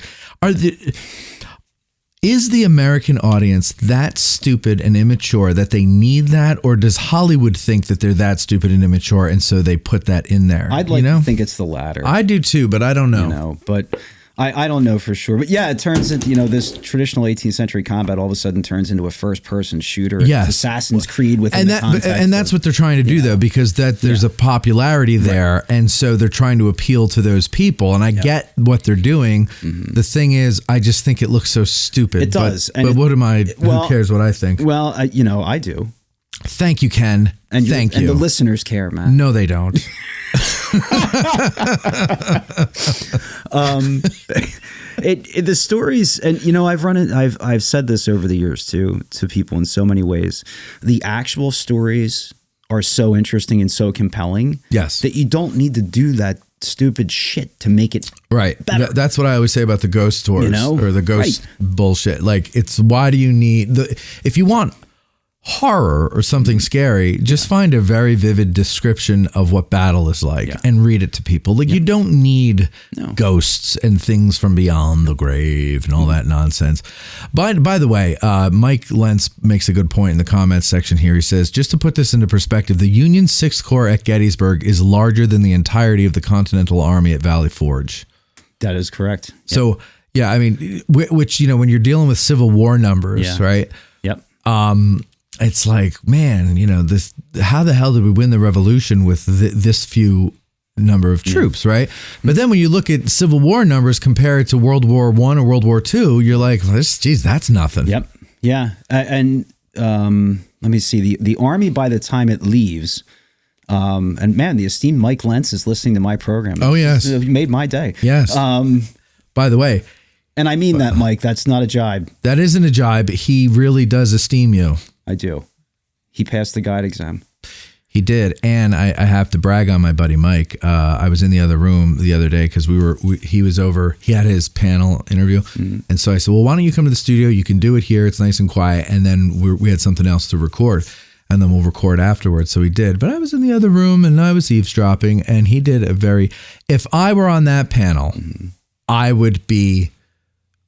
Is the American audience that stupid and immature that they need that, or does Hollywood think that they're that stupid and immature and so they put that in there? I'd like to think it's the latter. I do too, but I don't know. But I don't know for sure. But yeah, it turns into, this traditional 18th century combat all of a sudden turns into a first person shooter. Yes. It's Assassin's Creed within the context. And that's what they're trying to do though, because there's a popularity there. Right. And so they're trying to appeal to those people. And I get what they're doing. The thing is, I just think it looks so stupid. It does. But what am I, who cares what I think? Well, I do. Thank you, Ken. Thank you. And the listeners care, man. No, they don't. The stories, and I've said this over the years too to people in so many ways. The actual stories are so interesting and so compelling, that you don't need to do that stupid shit to make it better. That's what I always say about the ghost tours or the ghost bullshit. Like, it's why do you need if you want horror or something scary, just find a very vivid description of what battle is like and read it to people. Like, you don't need ghosts and things from beyond the grave and all that nonsense. By the way, Mike Lentz makes a good point in the comments section here. He says, just to put this into perspective, the Union 6th Corps at Gettysburg is larger than the entirety of the Continental Army at Valley Forge. That is correct. So, I mean, which, when you're dealing with Civil War numbers, right? Yep. It's like, man, this. How the hell did we win the revolution with this few number of troops, right? But then when you look at Civil War numbers compared to World War I or World War II, you're like, geez, that's nothing. Yep. Yeah. And let me see, the Army by the time it leaves, and man, the esteemed Mike Lentz is listening to my program. Oh, yes. It made my day. Yes. By the way. And I mean that, Mike. That's not a jibe. That isn't a jibe. He really does esteem you. I do. He passed the guide exam. He did. And I have to brag on my buddy Mike. I was in the other room the other day because he was over. He had his panel interview. And so I said, well, why don't you come to the studio? You can do it here. It's nice and quiet. And then we had something else to record. And then we'll record afterwards. So he did. But I was in the other room and I was eavesdropping. And he did if I were on that panel, I would be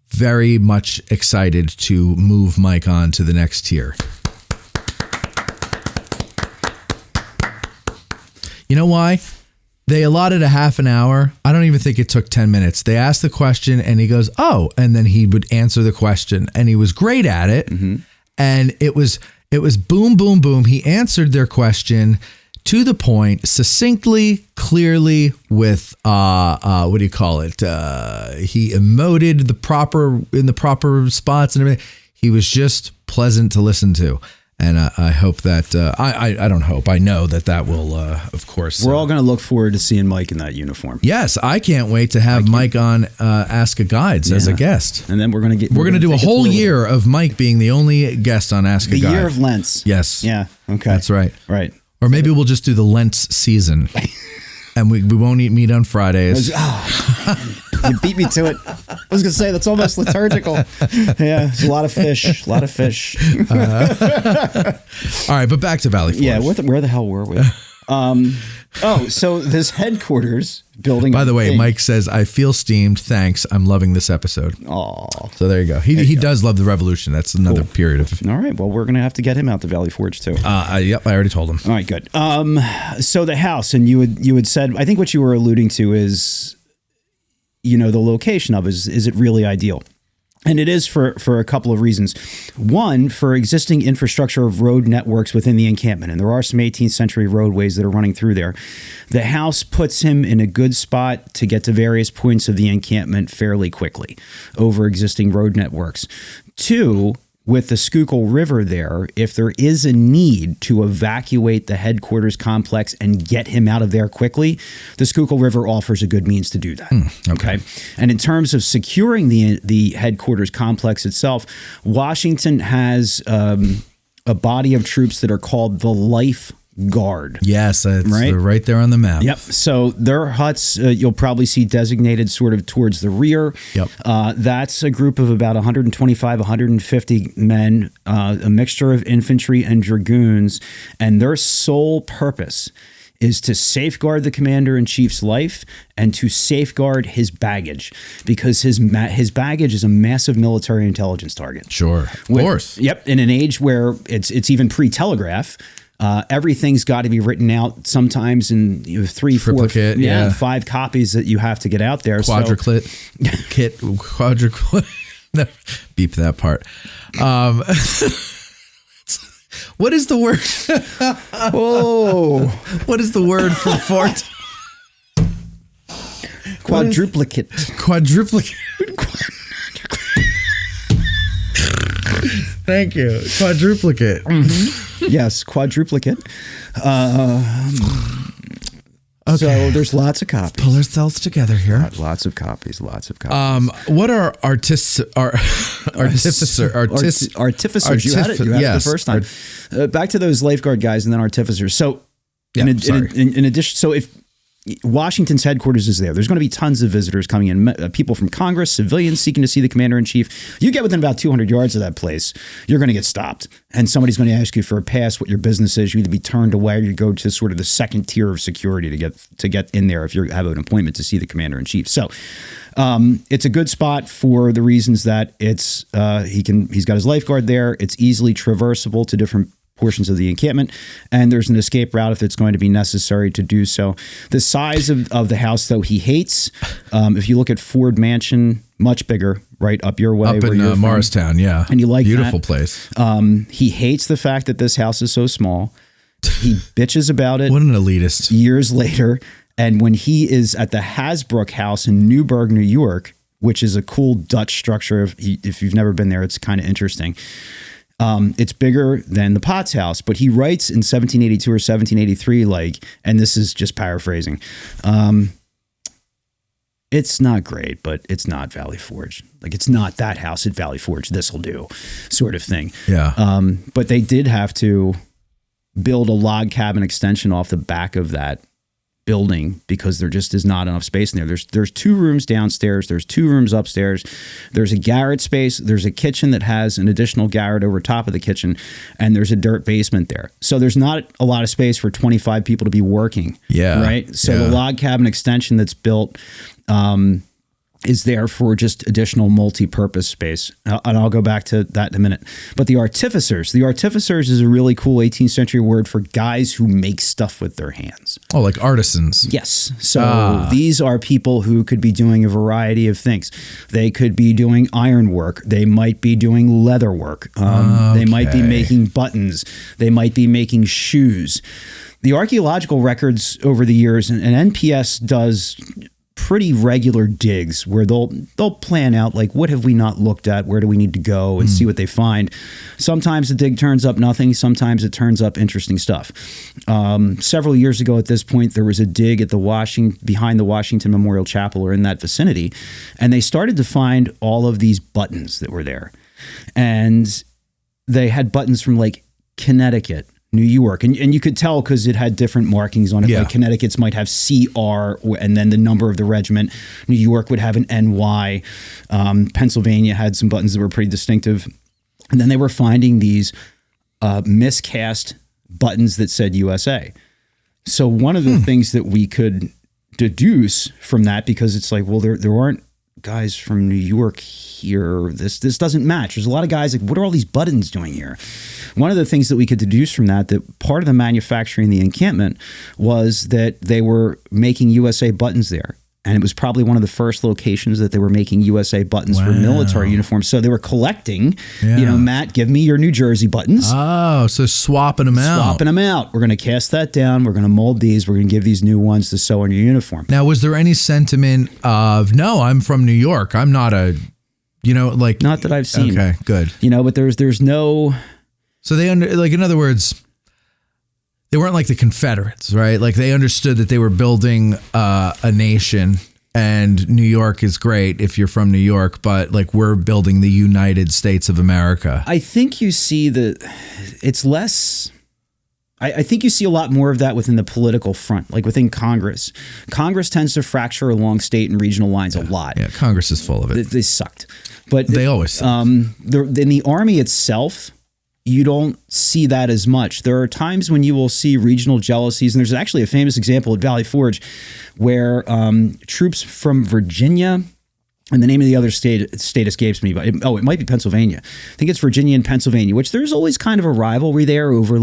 very much excited to move Mike on to the next tier. You know why? They allotted a half an hour. I don't even think it took 10 minutes. They asked the question and he goes, oh, and then he would answer the question and he was great at it. And it was boom, boom, boom. He answered their question to the point, succinctly, clearly, with what do you call it? He emoted in the proper spots and everything. He was just pleasant to listen to. And I hope that, I don't hope, I know that will, of course. We're all going to look forward to seeing Mike in that uniform. Yes, I can't wait to have Mike on Ask a Guides as a guest. And then we're going to do a whole year of Mike being the only guest on Ask a Guide. The year of Lentz. Yes. Yeah, okay. That's right. Right. Or maybe we'll just do the Lentz season. And we won't eat meat on Fridays. You beat me to it. I was going to say, that's almost liturgical. Yeah, it's a lot of fish. All right, but back to Valley Forge. Yeah, where the hell were we? Oh, so this headquarters building. By the way, Mike says, I feel steamed. Thanks. I'm loving this episode. Oh, so there you go. He does love the Revolution. That's another period of. All right. Well, we're going to have to get him out to Valley Forge too. Yep. I already told him. All right, good. So the house, and you had said, I think what you were alluding to is, the location of it. Is it really ideal? And it is for a couple of reasons. One, for existing infrastructure of road networks within the encampment. And there are some 18th century roadways that are running through there. The house puts him in a good spot to get to various points of the encampment fairly quickly over existing road networks. Two, with the Schuylkill River there, if there is a need to evacuate the headquarters complex and get him out of there quickly, the Schuylkill River offers a good means to do that. Okay. And in terms of securing the headquarters complex itself, Washington has a body of troops that are called the lifeguard. Yes, they're right there on the map. Yep. So their huts, you'll probably see designated sort of towards the rear. Yep. That's a group of about 125, 150 men, a mixture of infantry and dragoons, and their sole purpose is to safeguard the commander-in-chief's life and to safeguard his baggage, because his baggage is a massive military intelligence target. Sure, of course. Yep. In an age where it's even pre-telegraph. Everything's got to be written out sometimes in 3, 4, 5 copies that you have to get out there. Quadruplet. No, beep that part. What is the word? Oh, what is the word for fort? Quadruplicate. Quadruplicate. Thank you. Quadruplicate. Yes, quadruplicate. Okay. So there's lots of copies. Pull ourselves together here. Lots of copies. What are artificers? You had it the first time. Back to those lifeguard guys and then artificers. So in addition, so if Washington's headquarters is there, there's going to be tons of visitors coming in, people from Congress, civilians seeking to see the commander-in-chief. You get within about 200 yards of that place, you're going to get stopped. And somebody's going to ask you for a pass, what your business is. You either be turned away or you go to sort of the second tier of security to get in there if you have an appointment to see the commander-in-chief. So it's a good spot for the reasons that he's got his lifeguard there. It's easily traversable to different portions of the encampment, and there's an escape route if it's going to be necessary to do so. The size of the house, though, he hates. If you look at Ford Mansion, much bigger, right up your way. Up in Morristown, yeah. And you like beautiful that. Place. He hates the fact that this house is so small. He bitches about it. What an elitist. Years later, and when he is at the Hasbrook House in Newburgh, New York, which is a cool Dutch structure. If you've never been there, it's kind of interesting. It's bigger than the Potts house, but he writes in 1782 or 1783, and this is just paraphrasing. It's not great, but it's not Valley Forge. It's not that house at Valley Forge. This'll do, sort of thing. Yeah. But they did have to build a log cabin extension off the back of that building because there just is not enough space in there. There's 2 rooms downstairs. There's 2 rooms upstairs. There's a garret space. There's a kitchen that has an additional garret over top of the kitchen, and there's a dirt basement there. So there's not a lot of space for 25 people to be working. Yeah. Right. So the log cabin extension that's built is there for just additional multi-purpose space. And I'll go back to that in a minute. But the artificers is a really cool 18th century word for guys who make stuff with their hands. Oh, like artisans. Yes. So these are people who could be doing a variety of things. They could be doing ironwork. They might be doing leather work. They might be making buttons. They might be making shoes. The archaeological records over the years, and NPS does pretty regular digs where they'll plan out what have we not looked at, where do we need to go and see what they find. Sometimes the dig turns up nothing, sometimes it turns up interesting stuff. Several years ago at this point, there was a dig at behind the Washington Memorial Chapel or in that vicinity, and they started to find all of these buttons that were there, and they had buttons from Connecticut, New York, and you could tell because it had different markings on it. Yeah. Connecticut's might have CR and then the number of the regiment. New York would have an NY. Pennsylvania had some buttons that were pretty distinctive. And then they were finding these miscast buttons that said USA. So one of the things that we could deduce from that, because it's like, well, there aren't guys from New York here. This doesn't match. There's a lot of guys like, what are all these buttons doing here? One of the things that we could deduce from that part of the manufacturing the encampment was that they were making USA buttons there. And it was probably one of the first locations that they were making USA buttons for military uniforms. So they were collecting, Matt, give me your New Jersey buttons. Oh, so swapping them out. Swapping them out. We're going to cast that down. We're going to mold these. We're going to give these new ones to sew on your uniform. Now, was there any sentiment of, no, I'm from New York. I'm not a, Not that I've seen. Okay, good. But there's no... So they, in other words... They weren't like the Confederates, right? Like they understood that they were building a nation, and New York is great if you're from New York, but like we're building the United States of America. I think you see it's less. I think you see a lot more of that within the political front, like within Congress. Congress tends to fracture along state and regional lines a lot. Yeah, Congress is full of it. They sucked, but they always suck. In the Army itself, you don't see that as much. There are times when you will see regional jealousies, and there's actually a famous example at Valley Forge where troops from Virginia, and the name of the other state escapes me, but it might be Pennsylvania. I think it's Virginia and Pennsylvania, which there's always kind of a rivalry there over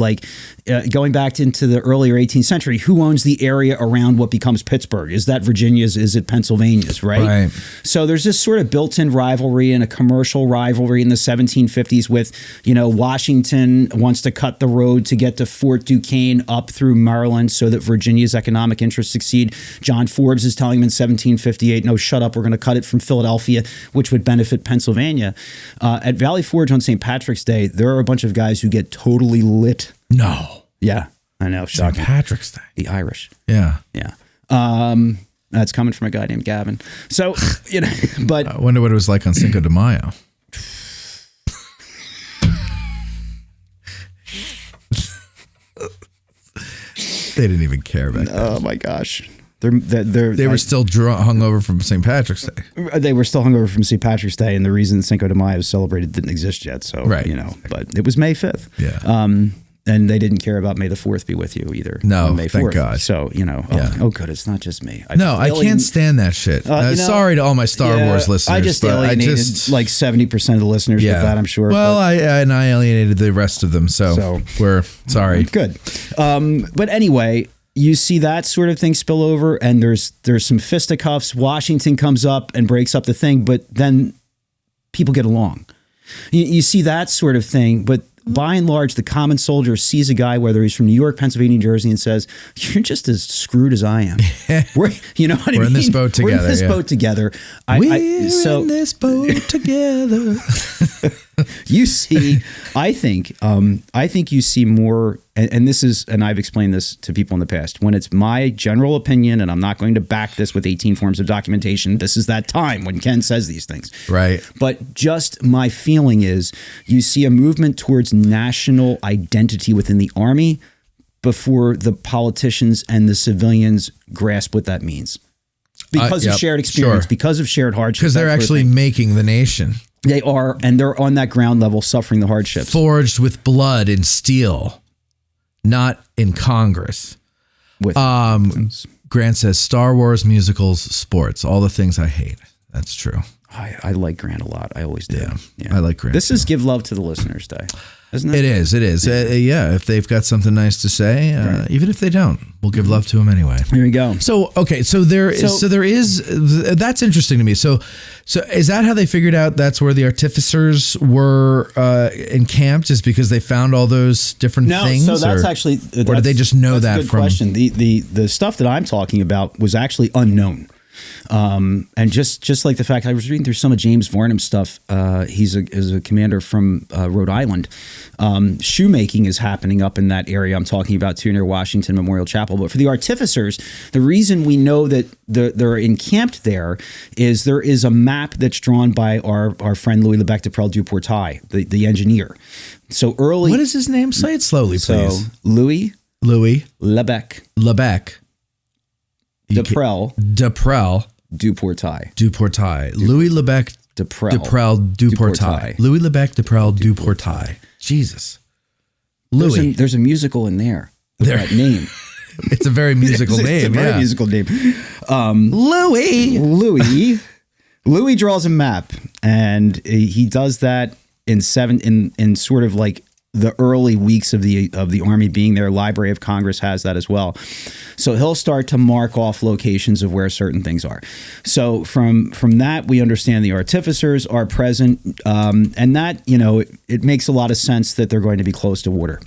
going back into the earlier 18th century. Who owns the area around what becomes Pittsburgh? Is that Virginia's? Is it Pennsylvania's? Right. So there's this sort of built-in rivalry and a commercial rivalry in the 1750s with, Washington wants to cut the road to get to Fort Duquesne up through Maryland so that Virginia's economic interests succeed. John Forbes is telling him in 1758, no, shut up, we're going to cut it from Philadelphia, which would benefit Pennsylvania. At Valley Forge on St. Patrick's Day, there are a bunch of guys who get totally lit. No. Yeah, I know. Shocking. St. Patrick's Day. The Irish. Yeah. Yeah. That's coming from a guy named Gavin. So, but... I wonder what it was like on Cinco de Mayo. They didn't even care back then. Oh, my gosh. They were still hungover from St. Patrick's Day. They were still hungover from St. Patrick's Day, and the reason Cinco de Mayo was celebrated didn't exist yet. So, but it was May 5th. Yeah. And they didn't care about May the 4th be with you either. No, May 4th. Thank God. So, oh, good. It's not just me. I can't stand that shit. Sorry to all my Star Wars listeners. I just alienated like 70% of the listeners with that, I'm sure. Well, I alienated the rest of them. So we're sorry. Good. But anyway, you see that sort of thing spill over, and there's some fisticuffs. Washington comes up and breaks up the thing, but then people get along. You see that sort of thing, but by and large, the common soldier sees a guy, whether he's from New York, Pennsylvania, New Jersey, and says, "You're just as screwed as I am." We're in this boat together. We're in this boat together. We're in this boat together. You see, I think you see more, and this is, and I've explained this to people in the past, when it's my general opinion, and I'm not going to back this with 18 forms of documentation. This is that time when Ken says these things. Right. But just my feeling is you see a movement towards national identity within the Army before the politicians and the civilians grasp what that means. Because of shared experience, because of shared hardship. Because they're actually making the nation. They are, and they're on that ground level suffering the hardships. Forged with blood and steel, not in Congress. Grant says Star Wars, musicals, sports, all the things I hate. That's true. I like Grant a lot. I always do. Yeah. I like Grant. This is Give Love to the Listeners Day, isn't it? It is. Yeah. If they've got something nice to say, even if they don't, we'll give love to them anyway. Here we go. So, okay. So there is, that's interesting to me. So is that how they figured out that's where the artificers were encamped, is because they found all those different things? No, so that's actually, or did they just know that from? Question. The stuff that I'm talking about was actually unknown. And just like the fact I was reading through some of James Varnum's stuff, he's a commander from Rhode Island. Shoemaking is happening up in that area I'm talking about too, near Washington Memorial Chapel. But for the artificers, the reason we know that they're encamped there is a map that's drawn by our friend Louis Lebec de Duportail, the engineer. So early. What is his name? Say it slowly, please. So Louis Lebec. Duportail. Louis Lebec Duportail. Louis Lebec Duportail. Jesus. Louis. There's a musical in there with that name. It's a very musical name. It's a very musical name. Louis. Louis draws a map, and he does that in sort of like the early weeks of the Army being there. Library of Congress has that as well. So he'll start to mark off locations of where certain things are. So from that, we understand the artificers are present, and that, it makes a lot of sense that they're going to be close to water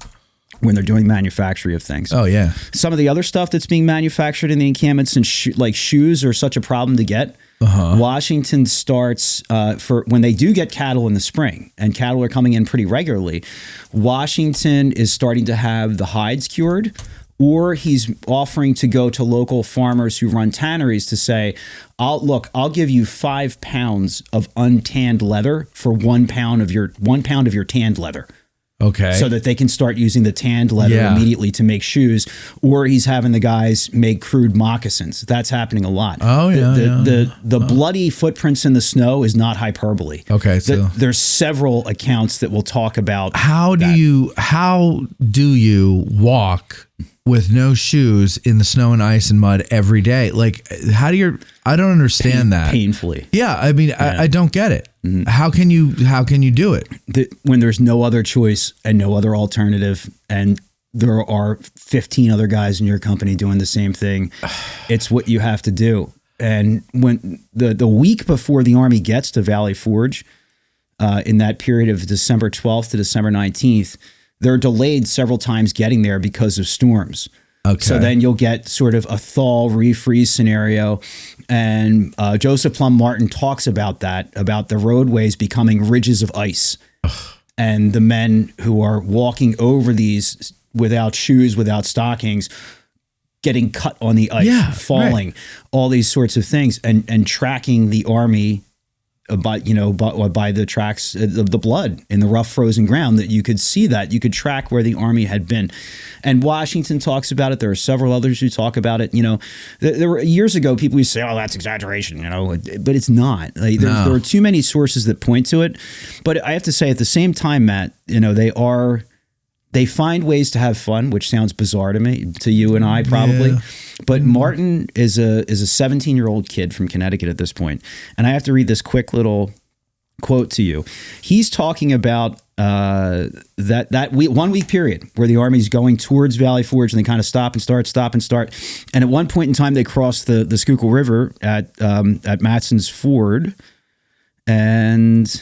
when they're doing manufacturing of things. Oh, yeah. Some of the other stuff that's being manufactured in the encampments, and like shoes are such a problem to get. Washington starts for when they do get cattle in the spring, and cattle are coming in pretty regularly. Washington is starting to have the hides cured, or he's offering to go to local farmers who run tanneries to say, I'll give you 5 pounds of untanned leather for 1 pound of your tanned leather. Okay. So that they can start using the tanned leather immediately to make shoes, or he's having the guys make crude moccasins. That's happening a lot. Oh, yeah. The bloody footprints in the snow is not hyperbole. Okay. So there's several accounts that will talk about how do you walk with no shoes in the snow and ice and mud every day? Like, I don't understand that. Painfully. Yeah. I mean, I don't get it. Mm-hmm. How can you do it? When there's no other choice and no other alternative, and there are 15 other guys in your company doing the same thing, it's what you have to do. And when the week before the Army gets to Valley Forge, in that period of December 12th to December 19th, they're delayed several times getting there because of storms. Okay. So then you'll get sort of a thaw, refreeze scenario. And Joseph Plum Martin talks about that, about the roadways becoming ridges of ice. And the men who are walking over these without shoes, without stockings, getting cut on the ice, falling, all these sorts of things, and tracking the Army by the tracks of the blood in the rough frozen ground, that you could see that. You could track where the Army had been. And Washington talks about it. There are several others who talk about it. There were years ago, people used to say, oh, that's exaggeration, but it's not. Like, there are too many sources that point to it. But I have to say, at the same time, Matt, they find ways to have fun, which sounds bizarre to me, to you and I probably. Yeah. But Martin is a 17-year-old kid from Connecticut at this point. And I have to read this quick little quote to you. He's talking about that 1 week period where the Army's going towards Valley Forge, and they kind of stop and start. And at one point in time, they cross the Schuylkill River at Matson's Ford. And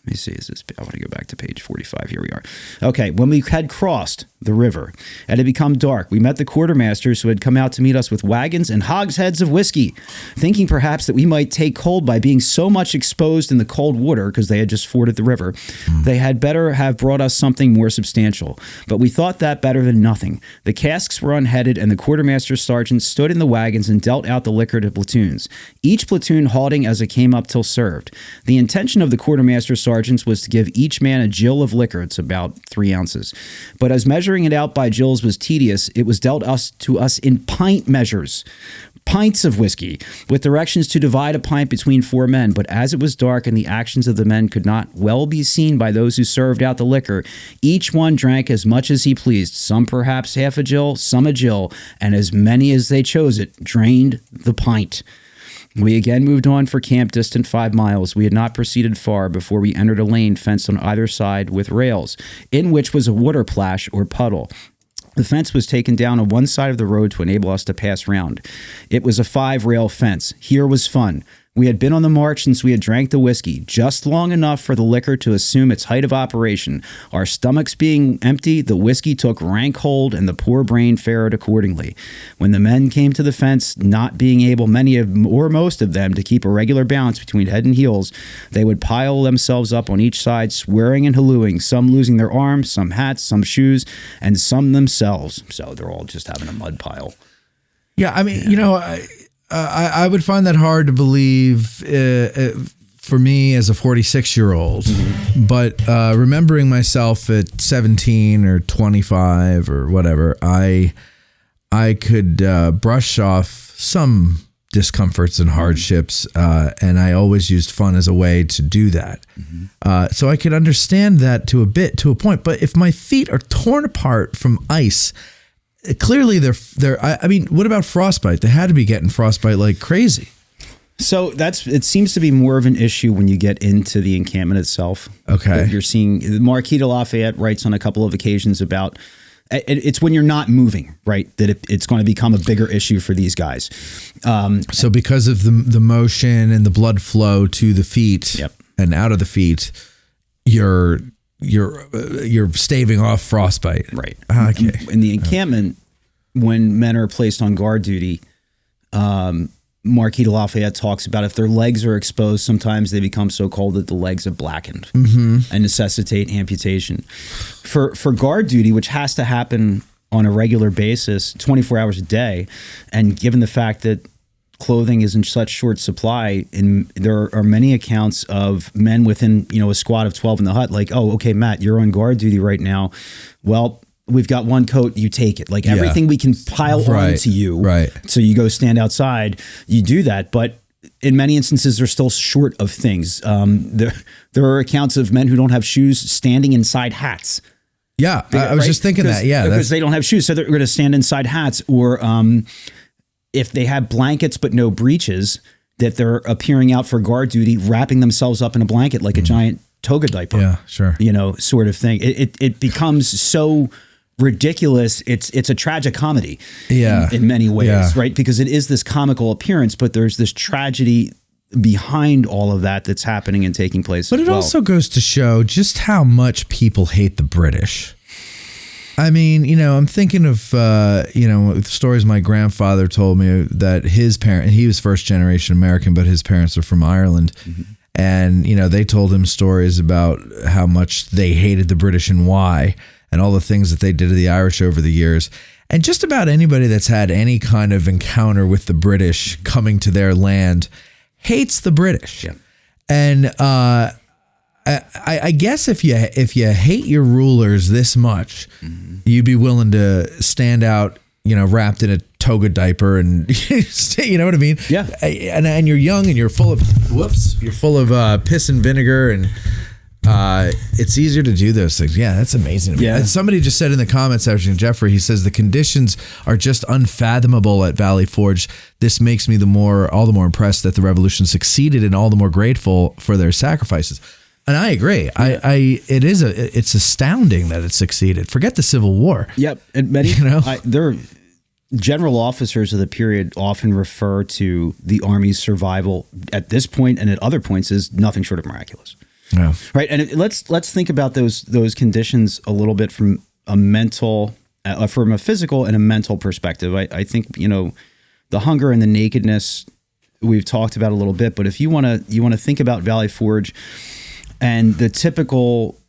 let me see, I want to go back to page 45. Here we are. Okay, when we had crossed the river and it had become dark, we met the quartermasters who had come out to meet us with wagons and hogsheads of whiskey, thinking perhaps that we might take cold by being so much exposed in the cold water, because they had just forded the river. They had better have brought us something more substantial. But we thought that better than nothing. The casks were unheaded, and the quartermaster sergeants stood in the wagons and dealt out the liquor to platoons, each platoon halting as it came up till served. The intention of the quartermaster sergeants was to give each man a gill of liquor. It's about 3 ounces. But as measuring it out by gills was tedious, it was dealt to us in pint measures, pints of whiskey, with directions to divide a pint between 4 men. But as it was dark and the actions of the men could not well be seen by those who served out the liquor, each one drank as much as he pleased, some perhaps half a gill, some a gill, and as many as they chose it drained the pint. We again moved on for camp, distant 5 miles. We had not proceeded far before we entered a lane fenced on either side with rails, in which was a water plash or puddle. The fence was taken down on one side of the road to enable us to pass round. It was a 5-rail fence. Here was fun. We had been on the march since we had drank the whiskey, just long enough for the liquor to assume its height of operation. Our stomachs being empty, the whiskey took rank hold, and the poor brain fared accordingly. When the men came to the fence, not being able, many of or most of them, to keep a regular balance between head and heels, they would pile themselves up on each side, swearing and hallooing, some losing their arms, some hats, some shoes, and some themselves. So they're all just having a mud pile. Yeah, I mean, I would find that hard to believe for me as a 46-year-old, but remembering myself at 17 or 25 or whatever, I could brush off some discomforts and hardships, and I always used fun as a way to do that. So I could understand that to a point, but if my feet are torn apart from ice, clearly I mean, what about frostbite? They had to be getting frostbite like crazy. So it seems to be more of an issue when you get into the encampment itself. Okay. You're seeing Marquis de Lafayette writes on a couple of occasions about it's when you're not moving, right, that it's going to become a bigger issue for these guys. So because of the motion and the blood flow to the feet and out of the feet, you're staving off frostbite. Right. Okay. In the encampment, when men are placed on guard duty, Marquis de Lafayette talks about if their legs are exposed, sometimes they become so cold that the legs have blackened and necessitate amputation. For guard duty, which has to happen on a regular basis, 24 hours a day, and given the fact that clothing is in such short supply, and there are many accounts of men within a squad of 12 in the hut, like, oh, okay, Matt, you're on guard duty right now. Well, we've got one coat, you take it. Like everything we can pile onto you. Right. So you go stand outside, you do that. But in many instances, they're still short of things. There are accounts of men who don't have shoes standing inside hats. Yeah, I was just thinking that. Yeah, because they don't have shoes, so they're going to stand inside hats. Or if they have blankets but no breeches, that they're appearing out for guard duty, wrapping themselves up in a blanket like a giant toga diaper. Yeah, sure. Sort of thing. It becomes so ridiculous. It's a tragic comedy. In many ways, right? Because it is this comical appearance, but there's this tragedy behind all of that that's happening and taking place. But it also goes to show just how much people hate the British. I mean, I'm thinking of, stories my grandfather told me that his parent, he was first generation American, but his parents are from Ireland. Mm-hmm. And, they told him stories about how much they hated the British and why, and all the things that they did to the Irish over the years. And just about anybody that's had any kind of encounter with the British coming to their land hates the British. Yeah. And I guess if you hate your rulers this much, you'd be willing to stand out, wrapped in a toga diaper, and you know what I mean? Yeah. And you're young and you're full of piss and vinegar, and it's easier to do those things. Yeah, that's amazing to me. And somebody just said in the comments, actually, Jeffrey, he says the conditions are just unfathomable at Valley Forge. This makes me all the more impressed that the revolution succeeded, and all the more grateful for their sacrifices. And I agree. It's astounding that it succeeded. Forget the Civil War. Yep. And many, there general officers of the period often refer to the Army's survival at this point and at other points as nothing short of miraculous. Yeah. Right. And let's think about those conditions a little bit from a physical and a mental perspective. I think, the hunger and the nakedness we've talked about a little bit, but if you want to think about Valley Forge and the typical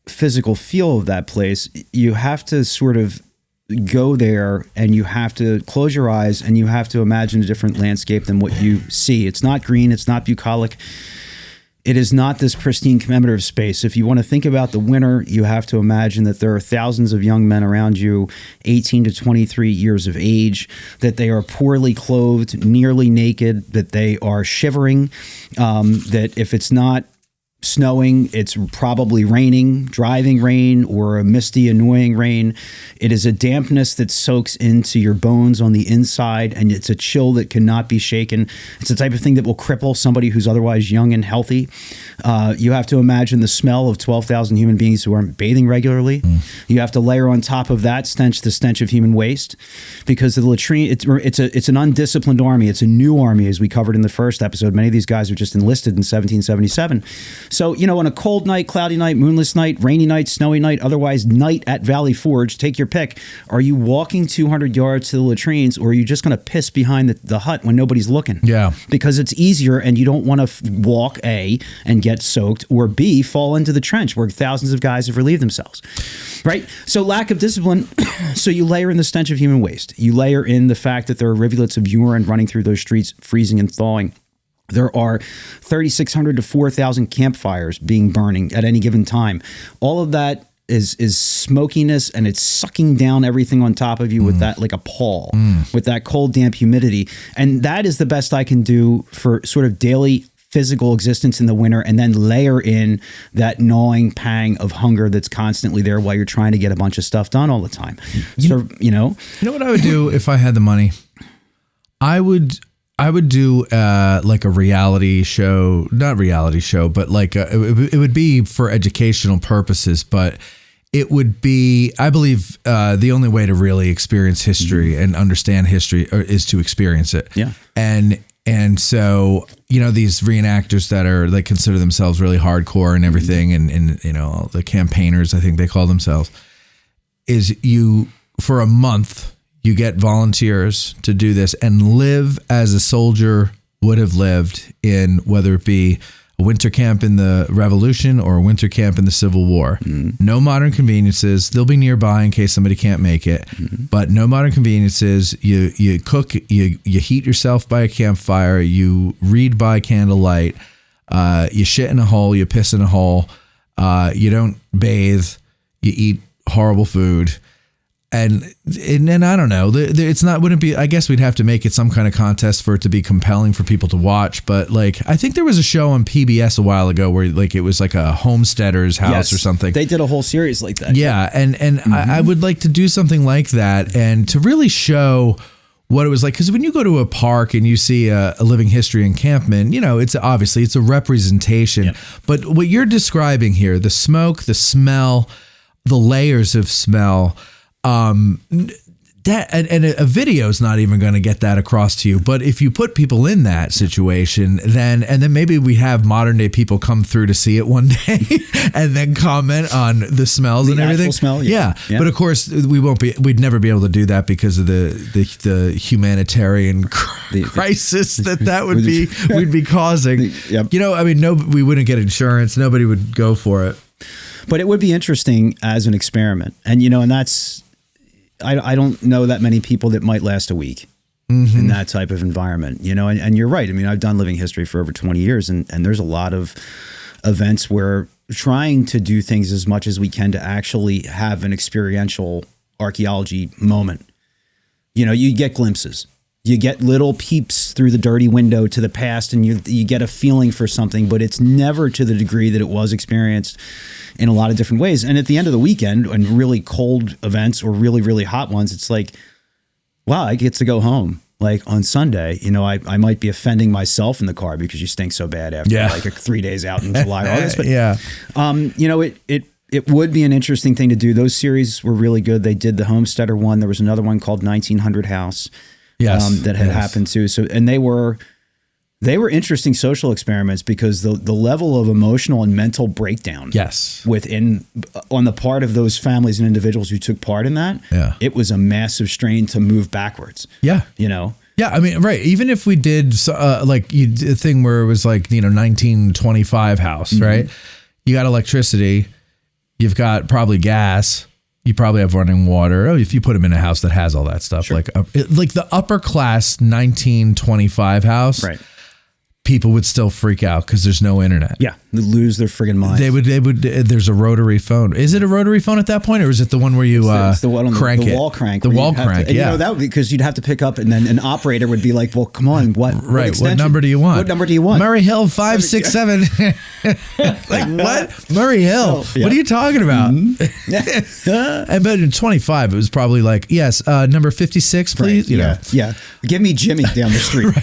physical feel of that place, you have to sort of go there and you have to close your eyes and you have to imagine a different landscape than what you see. It's not green. It's not bucolic. It is not this pristine commemorative space. If you want to think about the winter, you have to imagine that there are thousands of young men around you, 18 to 23 years of age, that they are poorly clothed, nearly naked, that they are shivering, that if it's not snowing, it's probably raining, driving rain, or a misty, annoying rain. It is a dampness that soaks into your bones on the inside, and it's a chill that cannot be shaken. It's the type of thing that will cripple somebody who's otherwise young and healthy. You have to imagine the smell of 12,000 human beings who aren't bathing regularly. You have to layer on top of that stench the stench of human waste, because the latrine, it's an undisciplined army. It's a new army, as we covered in the first episode. Many of these guys were just enlisted in 1777. So, on a cold night, cloudy night, moonless night, rainy night, snowy night, otherwise night at Valley Forge, take your pick. Are you walking 200 yards to the latrines, or are you just going to piss behind the hut when nobody's looking? Yeah. Because it's easier, and you don't want to walk, A, and get soaked, or B, fall into the trench where thousands of guys have relieved themselves. Right? So lack of discipline. So you layer in the stench of human waste. You layer in the fact that there are rivulets of urine running through those streets, freezing and thawing. There are 3,600 to 4,000 campfires being burning at any given time. All of that is smokiness, and it's sucking down everything on top of you with that, like a pall, with that cold, damp humidity. And that is the best I can do for sort of daily physical existence in the winter, and then layer in that gnawing pang of hunger that's constantly there while you're trying to get a bunch of stuff done all the time. So, You know what I would do if I had the money? I would do like a reality show, not reality show, but like it would be for educational purposes, but it would be, I believe, the only way to really experience history and understand history is to experience it. Yeah. And so, these reenactors that are, they consider themselves really hardcore and everything, and the campaigners, I think they call themselves, is for a month, you get volunteers to do this and live as a soldier would have lived in, whether it be a winter camp in the Revolution or a winter camp in the Civil War. No modern conveniences. They'll be nearby in case somebody can't make it, but no modern conveniences. You cook, you heat yourself by a campfire, you read by candlelight, you shit in a hole, you piss in a hole, you don't bathe, you eat horrible food. And I don't know, wouldn't be, I guess we'd have to make it some kind of contest for it to be compelling for people to watch. But like, I think there was a show on PBS a while ago where like, it was like a homesteader's house or something. They did a whole series like that. Yeah. And I would like to do something like that and to really show what it was like. Because when you go to a park and you see a living history encampment, it's obviously it's a representation. Yeah. But what you're describing here, the smoke, the smell, the layers of smell, that and a video is not even going to get that across to you. But if you put people in that situation, then maybe we have modern day people come through to see it one day and then comment on the smells and everything. Smell, yeah. But of course we'd never be able to do that because of the humanitarian crisis we'd be causing. Yep. We wouldn't get insurance. Nobody would go for it. But it would be interesting as an experiment. And, and that's, I don't know that many people that might last a week in that type of environment, and you're right. I mean, I've done living history for over 20 years and there's a lot of events where trying to do things as much as we can to actually have an experiential archaeology moment. You get glimpses. You get little peeps through the dirty window to the past and you get a feeling for something, but it's never to the degree that it was experienced in a lot of different ways. And at the end of the weekend, and really cold events or really, really hot ones, it's like, wow, I get to go home. Like on Sunday, I might be offending myself in the car because you stink so bad after like 3 days out in July, August. But, it would be an interesting thing to do. Those series were really good. They did the Homesteader one. There was another one called 1900 House. That had happened too. So, and they were interesting social experiments because the level of emotional and mental breakdown within on the part of those families and individuals who took part in that, it was a massive strain to move backwards. Yeah. Yeah, I mean, right. Even if we did like you did a thing where it was like, 1925 house, right? You got electricity, you've got probably gas. You probably have running water. Oh, if you put them in a house that has all that stuff, like the upper class 1925 house, right? People would still freak out because there's no internet. Yeah, they lose their friggin' minds. They would. There's a rotary phone. Is it a rotary phone at that point, or is it the one where you it's the one on crank the wall crank? The wall crank. Yeah, that would be because you'd have to pick up, and then an operator would be like, "Well, come on, what number do you want? What number do you want? Murray Hill 567." Like what? Murray Hill? What are you talking about? And but in 25, it was probably like number 56, please. Right. Yeah. Give me Jimmy down the street.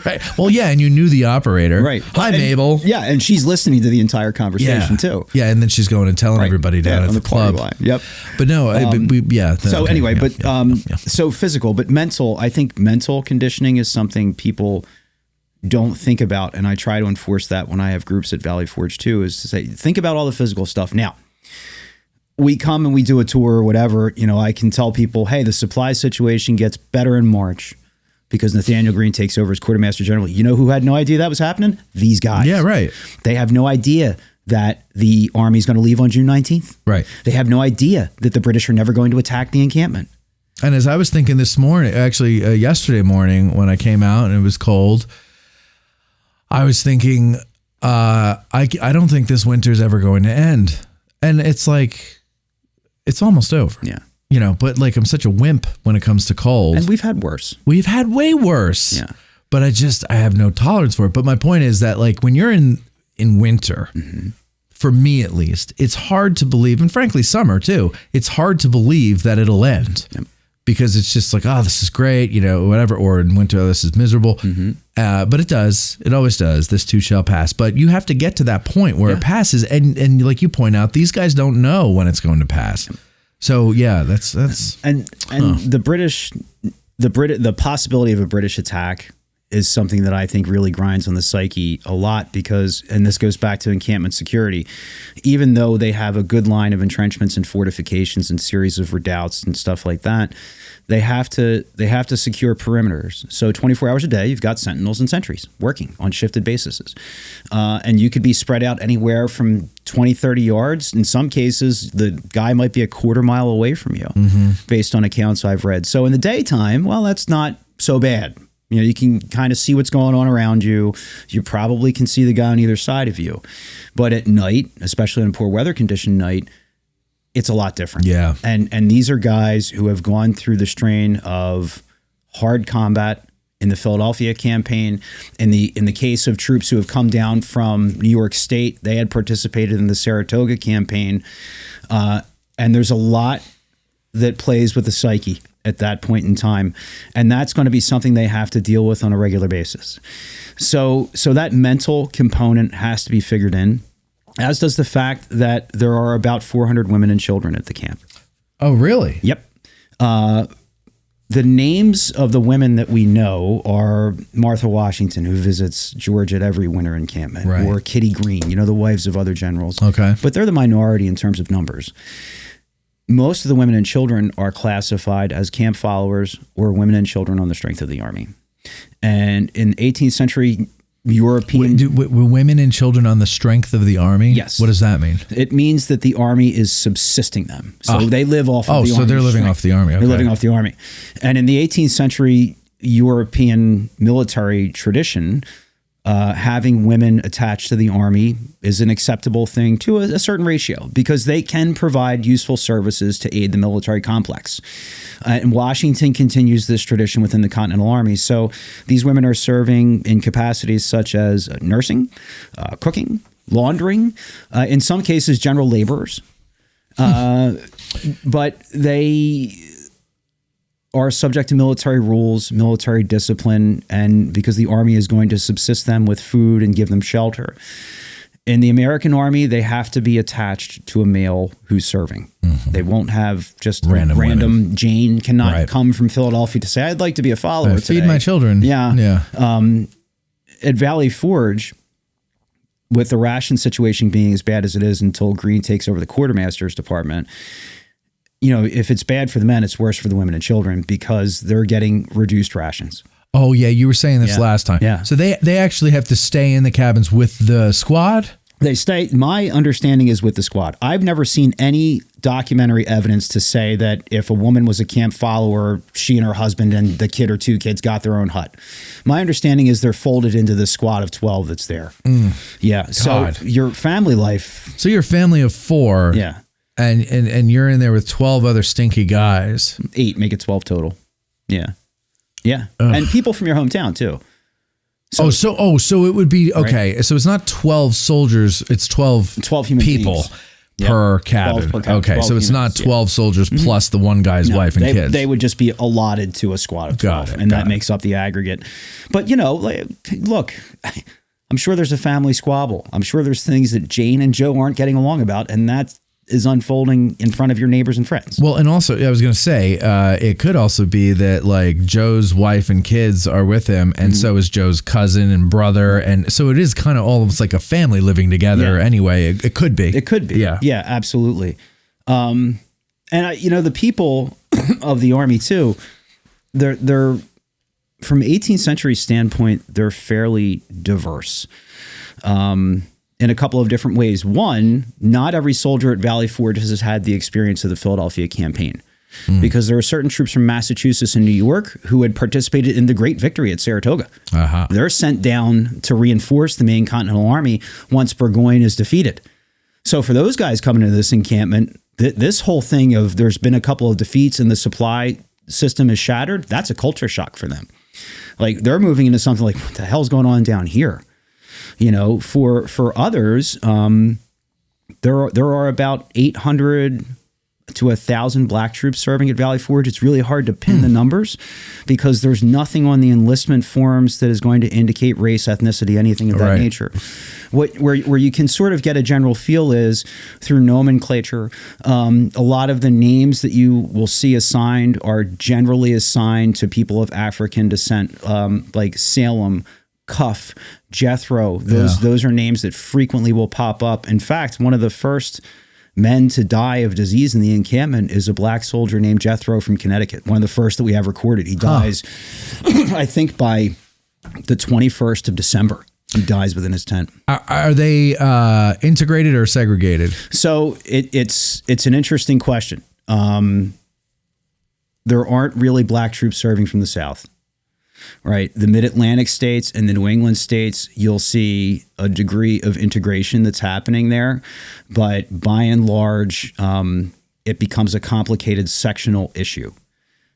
Right. Well, yeah, and you knew the operator. Right. Hi, Mabel. Yeah, and she's listening to the entire conversation too. Yeah, and then she's going and telling everybody down at the club. Line. Yep. But no, so physical, but mental. I think mental conditioning is something people don't think about, and I try to enforce that when I have groups at Valley Forge too. Is to say, think about all the physical stuff. Now, we come and we do a tour or whatever. I can tell people, hey, the supply situation gets better in March. Because Nathaniel Greene takes over as quartermaster general. You know who had no idea that was happening? These guys. Yeah, right. They have no idea that the Army's going to leave on June 19th. Right. They have no idea that the British are never going to attack the encampment. And as I was thinking this morning, actually yesterday morning when I came out and it was cold, I was thinking, I don't think this winter's ever going to end. And it's like, it's almost over. Yeah. But like I'm such a wimp when it comes to cold. And we've had worse. We've had way worse. Yeah. but I have no tolerance for it. But my point is that like when you're in winter, for me at least, it's hard to believe, and frankly summer too, it's hard to believe that it'll end. Because it's just like, oh, this is great, whatever. Or in winter, this is miserable. But it does. It always does. This too shall pass. But you have to get to that point where it passes. And like you point out, these guys don't know when it's going to pass. So yeah, that's the British, the possibility of a British attack is something that I think really grinds on the psyche a lot because, and this goes back to encampment security, even though they have a good line of entrenchments and fortifications and series of redoubts and stuff like that, they have to secure perimeters. So 24 hours a day, you've got sentinels and sentries working on shifted bases. And you could be spread out anywhere from 20, 30 yards. In some cases, the guy might be a quarter mile away from you based on accounts I've read. So in the daytime, well, that's not so bad. You can kind of see what's going on around you. You probably can see the guy on either side of you. But at night, especially in a poor weather condition night, it's a lot different. Yeah. And these are guys who have gone through the strain of hard combat in the Philadelphia campaign. In the case of troops who have come down from New York State, they had participated in the Saratoga campaign. And there's a lot that plays with the psyche at that point in time. And that's going to be something they have to deal with on a regular basis. So that mental component has to be figured in, as does the fact that there are about 400 women and children at the camp. Oh, really? Yep. The names of the women that we know are Martha Washington, who visits George at every winter encampment, right, or Kitty Green, the wives of other generals. Okay. But they're the minority in terms of numbers. Most of the women and children are classified as camp followers or women and children on the strength of the army. And in 18th century European... Were women and children on the strength of the army? Yes. What does that mean? It means that the army is subsisting them. So they live off of the army. Oh, so they're living off the army. Okay. They're living off the army. And in the 18th century European military tradition, having women attached to the army is an acceptable thing to a certain ratio because they can provide useful services to aid the military complex. And Washington continues this tradition within the Continental Army. So these women are serving in capacities such as nursing, cooking, laundering, in some cases, general laborers. But they are subject to military rules, military discipline, and because the army is going to subsist them with food and give them shelter. In the American army, they have to be attached to a male who's serving. Mm-hmm. They won't have just random Jane cannot come from Philadelphia to say, I'd like to be a follower today. Feed my children. Yeah. At Valley Forge, with the ration situation being as bad as it is until Greene takes over the quartermaster's department, if it's bad for the men, it's worse for the women and children because they're getting reduced rations. Oh, yeah. You were saying this last time. Yeah. So they actually have to stay in the cabins with the squad? They stay. My understanding is with the squad. I've never seen any documentary evidence to say that if a woman was a camp follower, she and her husband and the kid or two kids got their own hut. My understanding is they're folded into the squad of 12 that's there. Yeah. God. So your family life. So your family of 4. Yeah. And you're in there with 12 other stinky guys. 8, make it 12 total. Yeah. Yeah. Ugh. And people from your hometown too. So it would be, okay. Right? So it's not 12 soldiers, it's 12 human people per cabin. Okay. So it's not 12 soldiers plus the one guy's wife and kids. They would just be allotted to a squad of 12 and that makes up the aggregate. But look, I'm sure there's a family squabble. I'm sure there's things that Jane and Joe aren't getting along about, and that is unfolding in front of your neighbors and friends. Well, and also, I was going to say, it could also be that like Joe's wife and kids are with him, and so is Joe's cousin and brother, and so it is kind of almost like a family living together. Anyway, it could be. It could be. Yeah, absolutely. And the people of the army too, they're from 18th century standpoint, they're fairly diverse. In a couple of different ways. One, not every soldier at Valley Forge has had the experience of the Philadelphia campaign because there are certain troops from Massachusetts and New York who had participated in the Great Victory at Saratoga. They're sent down to reinforce the main Continental Army once Burgoyne is defeated. So for those guys coming into this encampment, this whole thing of there's been a couple of defeats and the supply system is shattered, that's a culture shock for them. Like they're moving into something like, what the hell's going on down here? You know, for others, there are about 800 to 1,000 black troops serving at Valley Forge. It's really hard to pin the numbers because there's nothing on the enlistment forms that is going to indicate race, ethnicity, anything of that nature. Where you can sort of get a general feel is through nomenclature. A lot of the names that you will see assigned are generally assigned to people of African descent, like Salem, Cuff, Jethro. Those are names that frequently will pop up. In fact, one of the first men to die of disease in the encampment is a black soldier named Jethro from Connecticut. One of the first that we have recorded. He dies, I think, by the 21st of December. He dies within his tent. Are they integrated or segregated? So it's an interesting question. There aren't really black troops serving from the South. Right. The mid-Atlantic states and the New England states, you'll see a degree of integration that's happening there. But by and large, it becomes a complicated sectional issue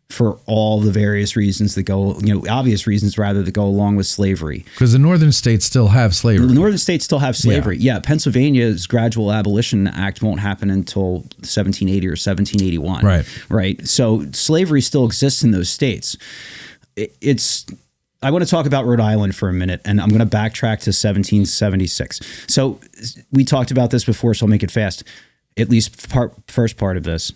for all the various reasons that go, obvious reasons rather that go along with slavery. Because the northern states still have slavery. The northern states still have slavery. Yeah. Pennsylvania's Gradual Abolition Act won't happen until 1780 or 1781. Right. So slavery still exists in those states. I want to talk about Rhode Island for a minute, and I'm going to backtrack to 1776. So we talked about this before, so I'll make it fast. At least first part of this.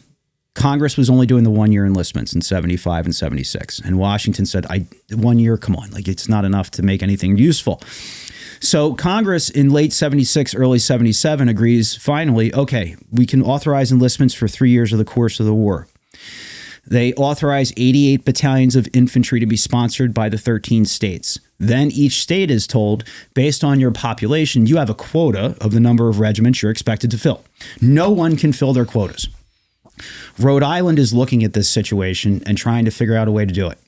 Congress was only doing the 1-year enlistments in 75 and 76. And Washington said, 1 year, come on, like it's not enough to make anything useful. So Congress in late 76, early 77 agrees finally, okay, we can authorize enlistments for 3 years of the course of the war. They authorize 88 battalions of infantry to be sponsored by the 13 states. Then each state is told, based on your population, you have a quota of the number of regiments you're expected to fill. No one can fill their quotas. Rhode Island is looking at this situation and trying to figure out a way to do it.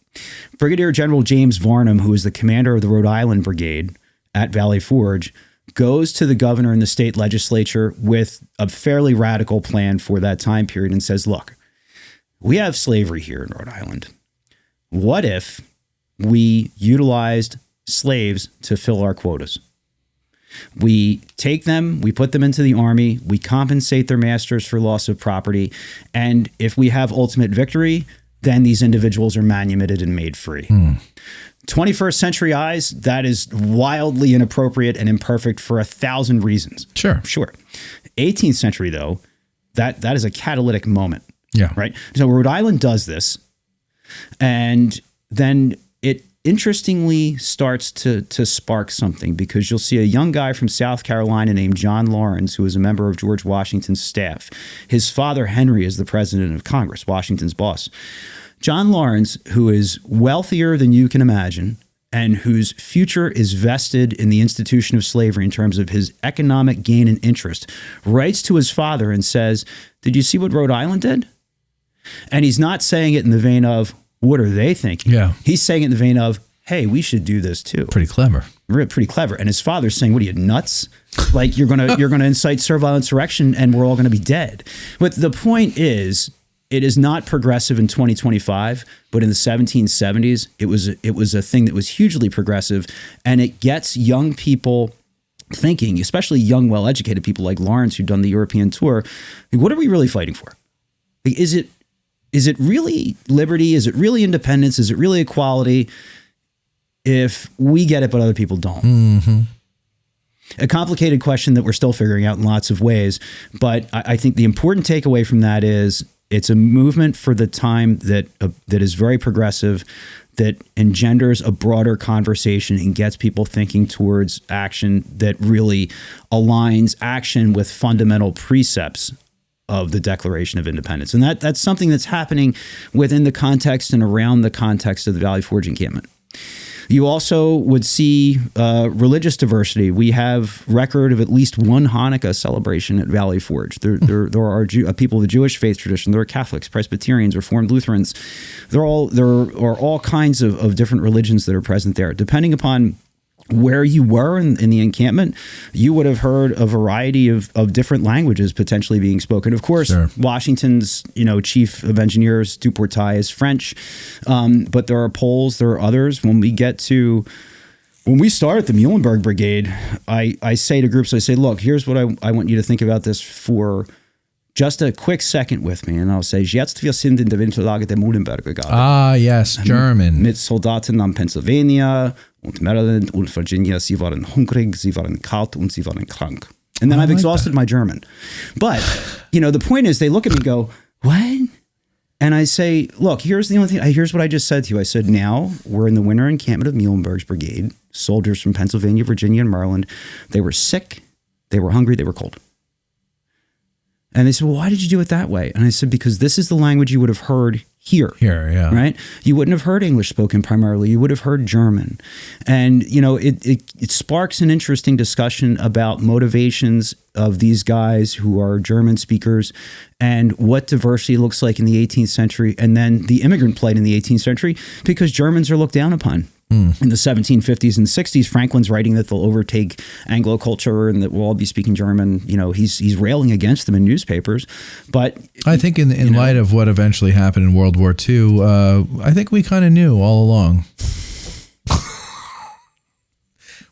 Brigadier General James Varnum, who is the commander of the Rhode Island Brigade at Valley Forge, goes to the governor and the state legislature with a fairly radical plan for that time period and says, look, we have slavery here in Rhode Island. What if we utilized slaves to fill our quotas? We take them, we put them into the army, we compensate their masters for loss of property, and if we have ultimate victory, then these individuals are manumitted and made free. 21st century eyes, that is wildly inappropriate and imperfect for 1,000 reasons. Sure. 18th century, though, that is a catalytic moment. Yeah. Right. So Rhode Island does this, and then it interestingly starts to spark something, because you'll see a young guy from South Carolina named John Lawrence, who is a member of George Washington's staff. His father, Henry, is the president of Congress, Washington's boss. John Lawrence, who is wealthier than you can imagine, and whose future is vested in the institution of slavery in terms of his economic gain and interest, writes to his father and says, "Did you see what Rhode Island did?" And he's not saying it in the vein of, what are they thinking? Yeah. He's saying it in the vein of, hey, we should do this too. Pretty clever. Pretty clever. And his father's saying, what are you, nuts? Like you're gonna incite servile insurrection and we're all gonna be dead. But the point is, it is not progressive in 2025, but in the 1770s, it was a thing that was hugely progressive, and it gets young people thinking, especially young, well-educated people like Lawrence, who've done the European tour, like, what are we really fighting for? Like, is it really liberty? Is it really independence? Is it really equality if we get it but other people don't? Mm-hmm. A complicated question that we're still figuring out in lots of ways. But I think the important takeaway from that is it's a movement for the time that is very progressive, that engenders a broader conversation and gets people thinking towards action that really aligns action with fundamental precepts of the Declaration of Independence. And that's something that's happening within the context and around the context of the Valley Forge encampment. You also would see religious diversity. We have record of at least one Hanukkah celebration at Valley Forge. There are people of the Jewish faith tradition. There are Catholics, Presbyterians, Reformed Lutherans. There are all kinds of different religions that are present there. Depending upon where you were in the encampment, you would have heard a variety of different languages potentially being spoken. Of course, Sure. Washington's, chief of engineers, Duportail, is French, but there are Poles, there are others. When we start the Muhlenberg Brigade, I say to groups, I say, look, here's what I want you to think about this for just a quick second with me. And I'll say, jetzt wir sind in der Winterlage der Muhlenberg Brigade. Ah, yes, German. Mit Soldaten am Pennsylvania und Maryland und Virginia. Sie waren hungrig, sie waren kalt und sie waren krank. And then I've exhausted my German. But, the point is they look at me and go, what? And I say, look, here's what I just said to you. I said, now we're in the winter encampment of Muhlenberg's brigade, soldiers from Pennsylvania, Virginia, and Maryland. They were sick, they were hungry, they were cold. And they said, well, why did you do it that way? And I said, because this is the language you would have heard here. Here, yeah. Right? You wouldn't have heard English spoken primarily. You would have heard German. And, it sparks an interesting discussion about motivations of these guys who are German speakers and what diversity looks like in the 18th century and then the immigrant plight in the 18th century because Germans are looked down upon. In the 1750s and 60s, Franklin's writing that they'll overtake Anglo culture and that we'll all be speaking German. He's railing against them in newspapers. But I think in light of what eventually happened in World War II, I think we kind of knew all along.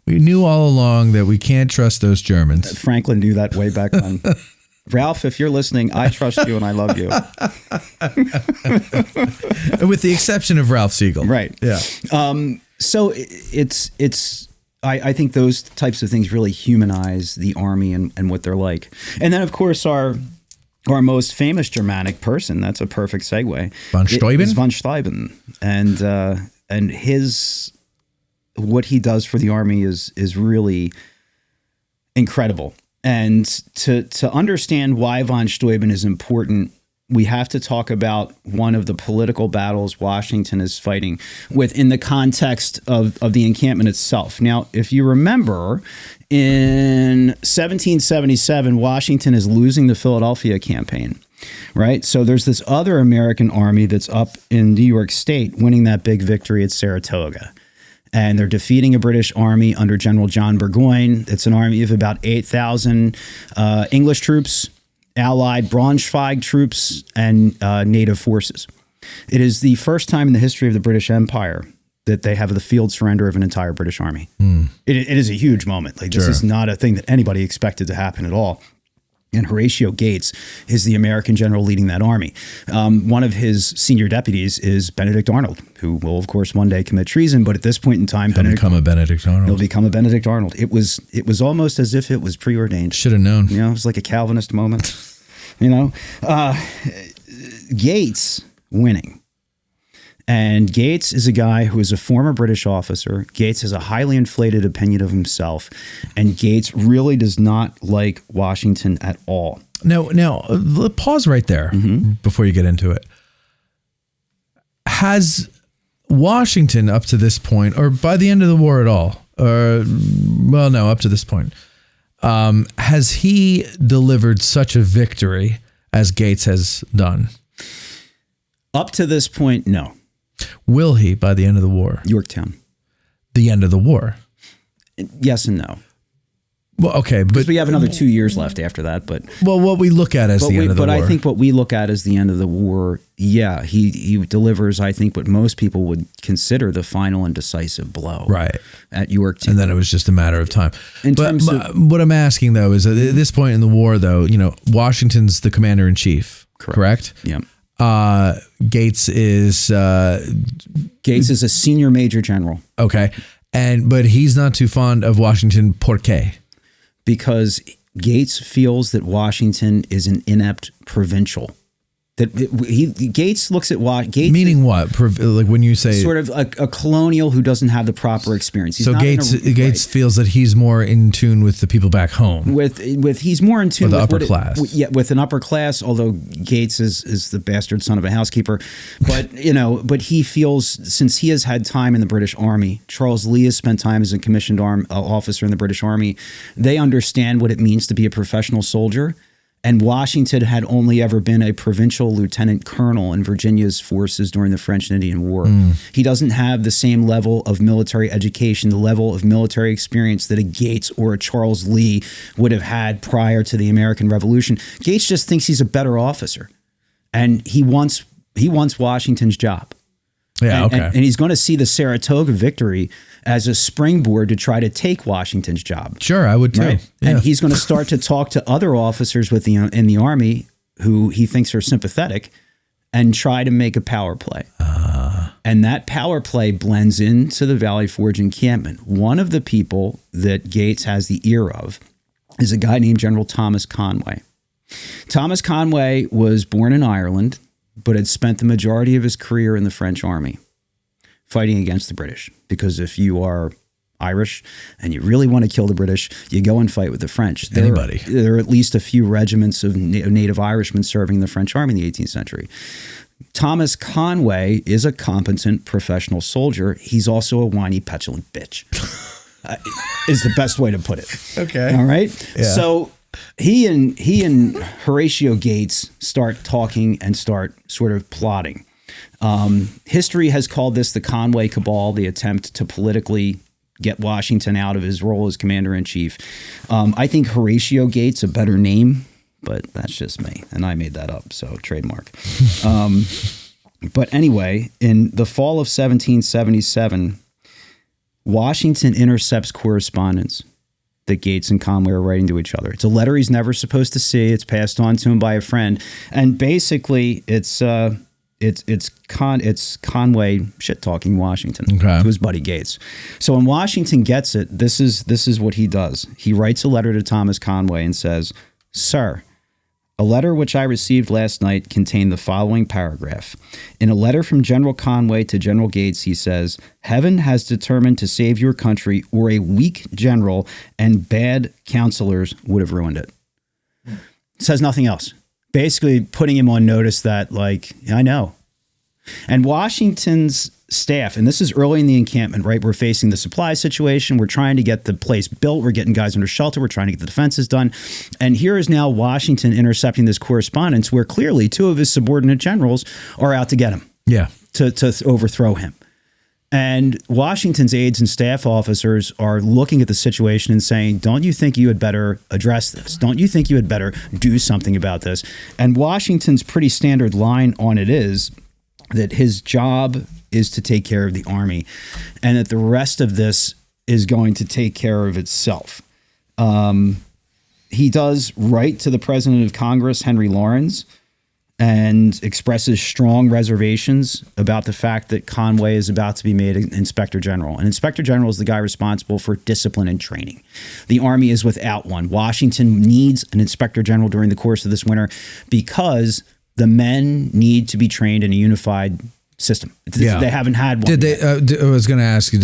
We knew all along that we can't trust those Germans. Franklin knew that way back then. Ralph, if you're listening, I trust you and I love you. With the exception of Ralph Siegel. Right. Yeah. So I think those types of things really humanize the Army and what they're like. And then, of course, our most famous Germanic person, that's a perfect segue. Von Steuben? Is von Steuben. And his, what he does for the Army is really incredible. And to understand why von Steuben is important, we have to talk about one of the political battles Washington is fighting within the context of the encampment itself. Now, if you remember, in 1777, Washington is losing the Philadelphia campaign, right? So there's this other American army that's up in New York State winning that big victory at Saratoga. And they're defeating a British army under General John Burgoyne. It's an army of about 8,000 English troops, Allied Braunschweig troops, and native forces. It is the first time in the history of the British Empire that they have the field surrender of an entire British army. It is a huge moment. This is not a thing that anybody expected to happen at all. And Horatio Gates is the American general leading that army. One of his senior deputies is Benedict Arnold, who will, of course, one day commit treason. But at this point in time, He'll become a Benedict Arnold. It was almost as if it was preordained. Should have known. It was like a Calvinist moment. Gates winning. And Gates is a guy who is a former British officer. Gates has a highly inflated opinion of himself. And Gates really does not like Washington at all. Now, pause right there before you get into it. Has Washington up to this point, or by the end of the war at all, up to this point, has he delivered such a victory as Gates has done? Up to this point, no. Will he by the end of the war? Yorktown. The end of the war? Yes and no. Well, okay, because we have another 2 years left after that. But what we look at as the end of the war. But I think what we look at as the end of the war, he delivers, I think, what most people would consider the final and decisive blow. Right. At Yorktown. And then it was just a matter of time. What I'm asking, though, is at this point in the war, though, Washington's the commander-in-chief, correct? Yeah. Gates is a senior major general. Okay. But he's not too fond of Washington. ¿Por qué? Because Gates feels that Washington is an inept provincial. Gates looks at Gates. Meaning what? Like when you say sort of a colonial who doesn't have the proper experience. So Gates feels that he's more in tune with the people back home. He's more in tune with the upper class. With an upper class. Although Gates is the bastard son of a housekeeper, but he feels since he has had time in the British Army, Charles Lee has spent time as a commissioned officer in the British Army. They understand what it means to be a professional soldier. And Washington had only ever been a provincial lieutenant colonel in Virginia's forces during the French and Indian War. He doesn't have the same level of military education, the level of military experience that a Gates or a Charles Lee would have had prior to the American Revolution. Gates just thinks he's a better officer, and he wants Washington's job. Yeah, okay. And he's going to see the Saratoga victory as a springboard to try to take Washington's job. Sure, I would too. Right? Yeah. And he's going to start to talk to other officers in the Army who he thinks are sympathetic and try to make a power play. And that power play blends into the Valley Forge encampment. One of the people that Gates has the ear of is a guy named General Thomas Conway. Thomas Conway was born in Ireland, but had spent the majority of his career in the French army fighting against the British. Because if you are Irish and you really want to kill the British, you go and fight with the French. There are at least a few regiments of native Irishmen serving in the French army in the 18th century. Thomas Conway is a competent professional soldier. He's also a whiny, petulant bitch, is the best way to put it. Okay. All right. Yeah. So he and Horatio Gates start talking and start sort of plotting. History has called this the Conway Cabal, the attempt to politically get Washington out of his role as commander-in-chief. I think Horatio Gates a better name, but that's just me, and I made that up, so trademark. But anyway, in the fall of 1777, Washington intercepts correspondence that Gates and Conway are writing to each other. It's a letter he's never supposed to see. It's passed on to him by a friend, and basically, it's Conway shit talking Washington to his buddy Gates. So when Washington gets it, this is what he does. He writes a letter to Thomas Conway and says, "Sir, a letter which I received last night contained the following paragraph. In a letter from General Conway to General Gates, he says, 'Heaven has determined to save your country, or a weak general and bad counselors would have ruined it.'" Says nothing else. Basically putting him on notice that, like, I know. And Washington's staff, and this is early in the encampment, right? We're facing the supply situation. We're trying to get the place built. We're getting guys under shelter. We're trying to get the defenses done. And here is now Washington intercepting this correspondence where clearly two of his subordinate generals are out to get him. Yeah. To overthrow him. And Washington's aides and staff officers are looking at the situation and saying, don't you think you had better address this? Don't you think you had better do something about this? And Washington's pretty standard line on it is that his job is to take care of the army and that the rest of this is going to take care of itself. He does write to the president of Congress, Henry Lawrence, and expresses strong reservations about the fact that Conway is about to be made an inspector general. And inspector general is the guy responsible for discipline and training. The army is without one. Washington needs an inspector general during the course of this winter because the men need to be trained in a unified system. Yeah. They haven't had one. Did they? I was going to ask you,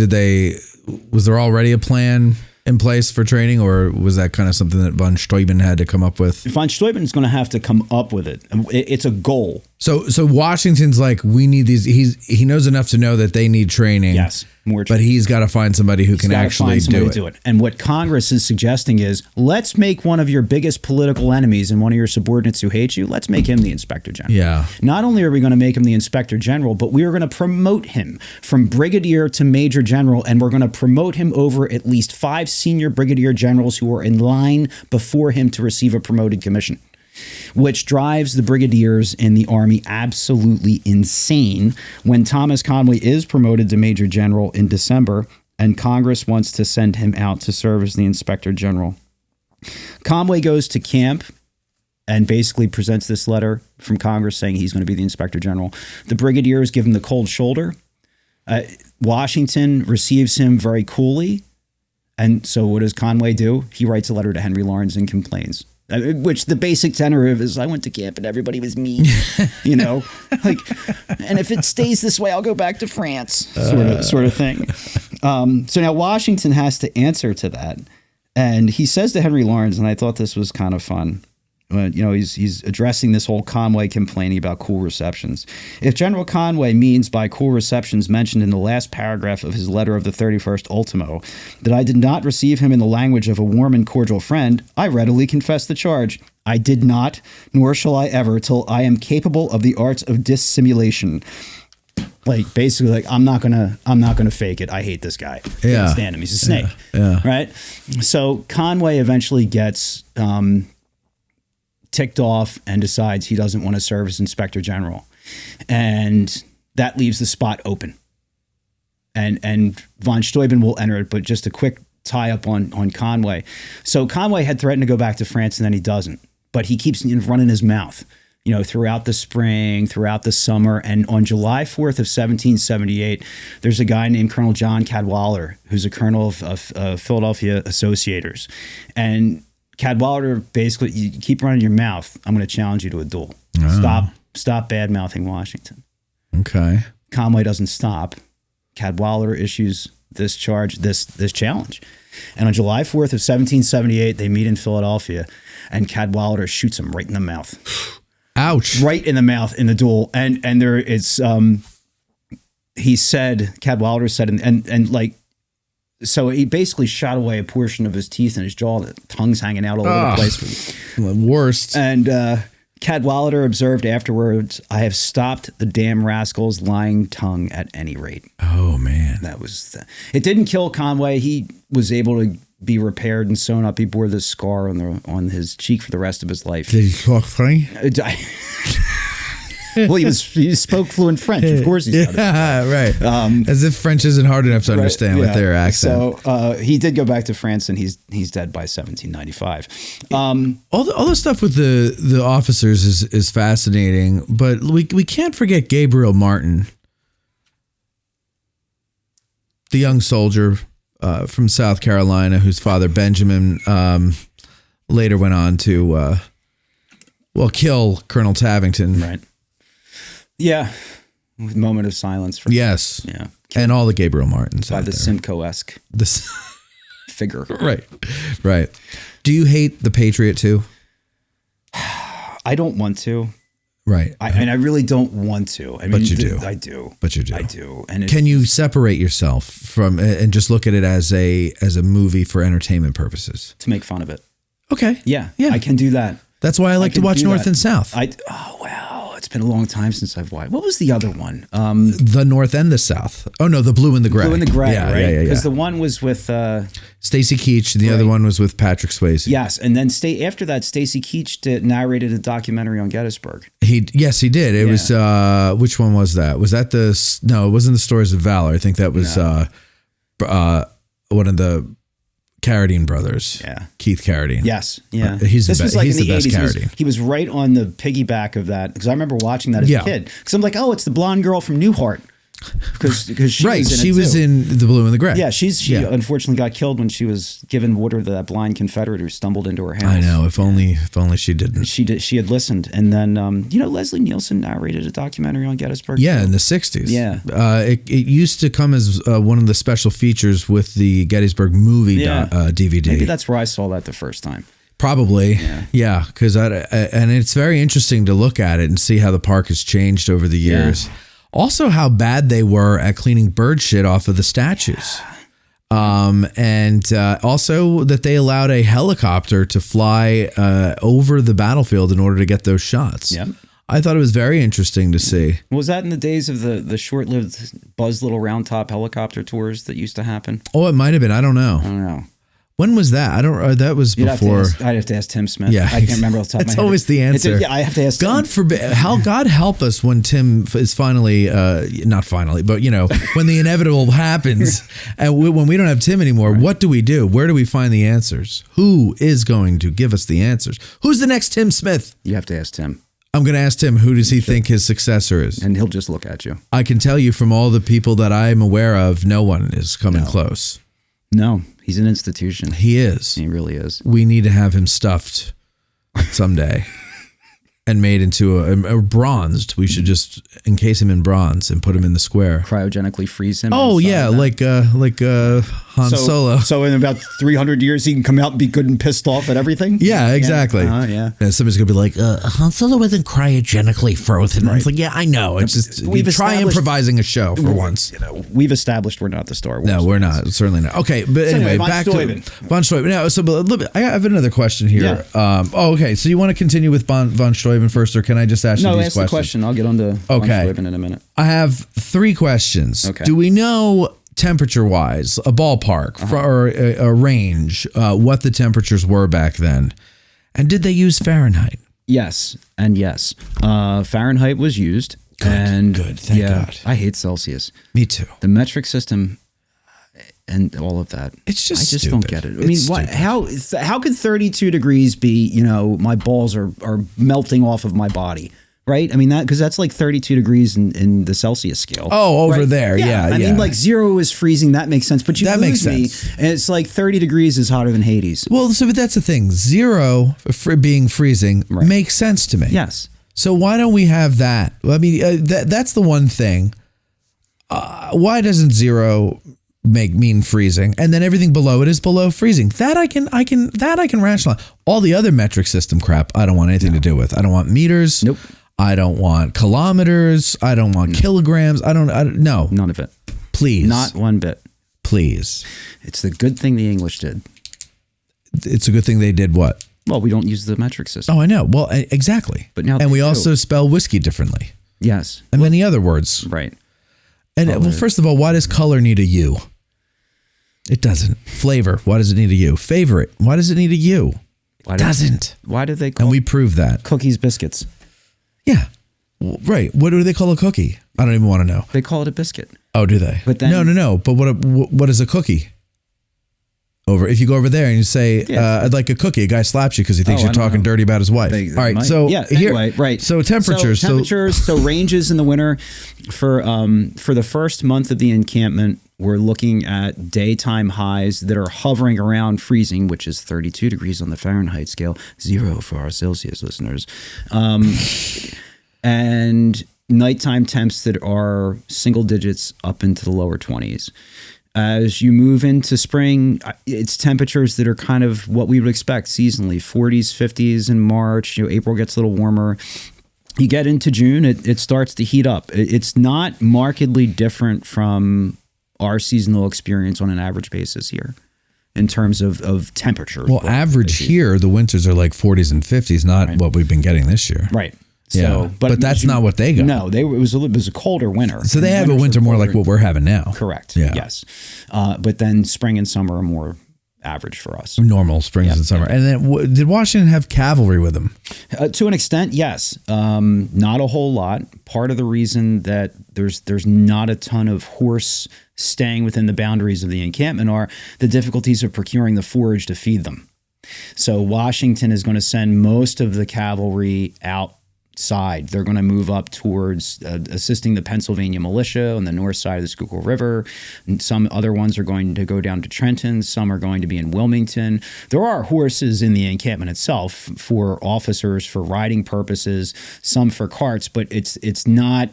was there already a plan in place for training, or was that kind of something that von Steuben had to come up with? Von Steuben is going to have to come up with it. It's a goal. So Washington's like, we need these. He knows enough to know that they need training. Yes, more training. But he's got to find somebody who can actually do it. And what Congress is suggesting is, let's make one of your biggest political enemies and one of your subordinates who hate you, let's make him the inspector general. Yeah. Not only are we going to make him the inspector general, but we are going to promote him from brigadier to major general, and we're going to promote him over at least 5 senior brigadier generals who are in line before him to receive a promoted commission, which drives the brigadiers in the army absolutely insane when Thomas Conway is promoted to major general in December and Congress wants to send him out to serve as the inspector general. Conway goes to camp and basically presents this letter from Congress saying he's going to be the inspector general. The brigadiers give him the cold shoulder. Washington receives him very coolly. And so what does Conway do? He writes a letter to Henry Lawrence and complains. Which the basic tenor of is, I went to camp and everybody was mean, you know, like, and if it stays this way, I'll go back to France, sort of thing. So now Washington has to answer to that. And he says to Henry Lawrence, and I thought this was kind of fun. he's addressing this whole Conway complaining about cool receptions. If General Conway means by cool receptions mentioned in the last paragraph of his letter of the 31st ultimo that I did not receive him in the language of a warm and cordial friend, I readily confess the charge. I did not, nor shall I ever, till I am capable of the arts of dissimulation. Like basically, like I'm not gonna fake it. I hate this guy. Yeah, can't stand him. He's a snake. Yeah. Right. So Conway eventually gets ticked off and decides he doesn't want to serve as Inspector General, and that leaves the spot open. And von Steuben will enter it, but just a quick tie up on Conway. So Conway had threatened to go back to France, and then he doesn't. But he keeps running his mouth, throughout the spring, throughout the summer. And on July 4th of 1778, there's a guy named Colonel John Cadwallader, who's a colonel of Philadelphia Associators. And Cadwallader basically, you keep running your mouth, I'm going to challenge you to a duel. Oh. Stop bad-mouthing Washington. Okay. Conway doesn't stop. Cadwallader issues this charge, this challenge. And on July 4th of 1778, they meet in Philadelphia, and Cadwallader shoots him right in the mouth. Ouch. Right in the mouth in the duel. And there it's he said, Cadwallader said, and like, so he basically shot away a portion of his teeth and his jaw, the tongue's hanging out all over the place. The worst. And Cadwallader observed afterwards, I have stopped the damn rascal's lying tongue at any rate. Oh, man. That was it didn't kill Conway. He was able to be repaired and sewn up. He bore this scar on his cheek for the rest of his life. Did he talk funny? Well, he spoke fluent French. Of course he started. Yeah, right. As if French isn't hard enough to understand with their accent. So he did go back to France, and he's dead by 1795. All the stuff with the officers is fascinating, but we can't forget Gabriel Martin, the young soldier from South Carolina, whose father Benjamin later went on to kill Colonel Tavington. Right. Yeah. Moment of silence for yes. Yeah. And all the Gabriel Martins by out the there. Simcoe-esque figure. Right. Do you hate the Patriot too? I don't want to. Right. I really don't want to. I mean, but you do. I do. But you do. I do. And can you separate yourself from and just look at it as a movie for entertainment purposes? To make fun of it. Okay. Yeah. I can do that. That's why I like to watch North and South. Oh, wow. It's been a long time since I've watched. What was the other one? The North and the South. Oh, no, the Blue and the Gray. Blue and the Gray, right? Yeah. Because the one was with... Stacey Keach. The other one was with Patrick Swayze. Yes, and then after that, Stacey Keach narrated a documentary on Gettysburg. Yes, he did. It was... which one was that? Was that the... No, it wasn't the Stories of Valor. I think that was one of the... Carradine brothers. Yeah. Keith Carradine. Yes. Yeah. He's the best Carradine. He was right on the piggyback of that because I remember watching that as a kid. Because I'm like, oh, it's the blonde girl from Newhart. Because she was in The Blue and the Gray. Yeah, she unfortunately got killed when she was given water to that blind Confederate who stumbled into her house. I know. If only she didn't. She had listened, and then Leslie Nielsen narrated a documentary on Gettysburg. Yeah, in the 60s. Yeah, it used to come as one of the special features with the Gettysburg movie DVD. Maybe that's where I saw that the first time. Probably, yeah. Because and it's very interesting to look at it and see how the park has changed over the years. Yeah. Also, how bad they were at cleaning bird shit off of the statues. And also that they allowed a helicopter to fly over the battlefield in order to get those shots. Yep. I thought it was very interesting to see. Was that in the days of the short-lived Buzz Little Round Top helicopter tours that used to happen? Oh, it might have been. I don't know. When was that? I don't. That was before. I'd have to ask Tim Smith. Yeah, I can't remember off the top of my head. That's always the answer. I have to ask. God forbid. God help us when Tim is finally, not finally, but when the inevitable happens, and when we don't have Tim anymore. Right. What do we do? Where do we find the answers? Who is going to give us the answers? Who's the next Tim Smith? You have to ask Tim. I'm going to ask Tim. Who does he think his successor is? And he'll just look at you. I can tell you from all the people that I'm aware of, no one is coming close. No. He's an institution. He is. He really is. We need to have him stuffed someday. and made into a bronzed. We should just encase him in bronze and put him in the square. Cryogenically freeze him. Oh yeah, like Han Solo. So in about 300 years, he can come out and be good and pissed off at everything. Yeah, exactly. Yeah. And somebody's gonna be like, Han Solo wasn't cryogenically frozen. Right. It's like, yeah, I know. It's just try improvising a show for once. We've established we're not the Star Wars. No, we're not. Certainly not. Okay, but anyway, back to von Steuben. Now, so I have another question here. Yeah. Okay. So you want to continue with von Steuben first, or can I just ask you these questions? No, ask the question. I'll get on to von Steuben in a minute. I have 3 questions. Okay. Do we know temperature-wise, a ballpark or a range, what the temperatures were back then? And did they use Fahrenheit? Yes, and yes. Fahrenheit was used. Good. Thank God. I hate Celsius. Me too. The metric system and all of that. It's just I just stupid. don't get it. I mean, how could 32 degrees be, my balls are melting off of my body, right? I mean, because that's like 32 degrees in the Celsius scale. Oh, over there. Yeah. I mean, like 0 is freezing. That makes sense. But that makes sense. And it's like 30 degrees is hotter than Hades. Well, but that's the thing. 0 for being freezing makes sense to me. Yes. So why don't we have that? I mean, that's the one thing. Why doesn't 0 mean freezing, and then everything below it is below freezing? That I can rationalize. All the other metric system crap, I don't want anything to do with. I don't want meters. Nope. I don't want kilometers. I don't want kilograms. I don't no. None of it. Please. Not one bit. Please. It's the good thing the English did. It's a good thing they did what? Well, we don't use the metric system. Oh, I know. Well, exactly. But now and we also spell whiskey differently. Yes. And many other words. Right. And well, first of all, why does color need a U? It doesn't. Flavor, why does it need a U? Favorite, why does it need a U? It doesn't. Why do they call And we prove that. cookies biscuits? Yeah. Right. What do they call a cookie? I don't even want to know. They call it a biscuit. Oh, do they? But then, no. But what is a cookie? If you go over there and you say, I'd like a cookie, a guy slaps you because he thinks you're talking dirty about his wife. All right, so anyway, right. So temperatures. So ranges in the winter for the first month of the encampment, we're looking at daytime highs that are hovering around freezing, which is 32 degrees on the Fahrenheit scale, 0 for our Celsius listeners, and nighttime temps that are single digits up into the lower 20s. As you move into spring, it's temperatures that are kind of what we would expect seasonally, 40s, 50s in March. April gets a little warmer. You get into June, it starts to heat up. It's not markedly different from our seasonal experience on an average basis here in terms of temperature. Well, average here, the winters are like 40s and 50s, not what we've been getting this year. Right. So, yeah, but that's not what they got. No, it was a colder winter. So they have a winter more like what we're having now. Correct. Yeah. Yes. But then spring and summer are more average for us. Normal springs and summer. And then did Washington have cavalry with them? To an extent, yes. Not a whole lot. Part of the reason that there's not a ton of horse staying within the boundaries of the encampment are the difficulties of procuring the forage to feed them. So Washington is going to send most of the cavalry outside. They're going to move up towards assisting the Pennsylvania militia on the north side of the Schuylkill River. And some other ones are going to go down to Trenton. Some are going to be in Wilmington. There are horses in the encampment itself for officers, for riding purposes, some for carts, but it's not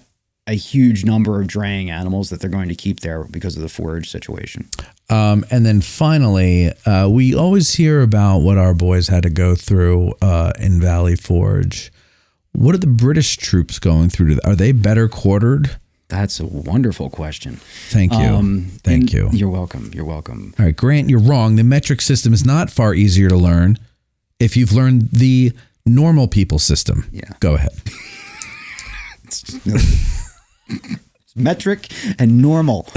a huge number of draying animals that they're going to keep there because of the forage situation. And then finally, we always hear about what our boys had to go through in Valley Forge. What are the British troops going through? Are they better quartered? That's a wonderful question. Thank you. Thank you. You're welcome. You're welcome. All right, Grant, you're wrong. The metric system is not far easier to learn if you've learned the normal people system. Yeah. Go ahead. Metric and normal.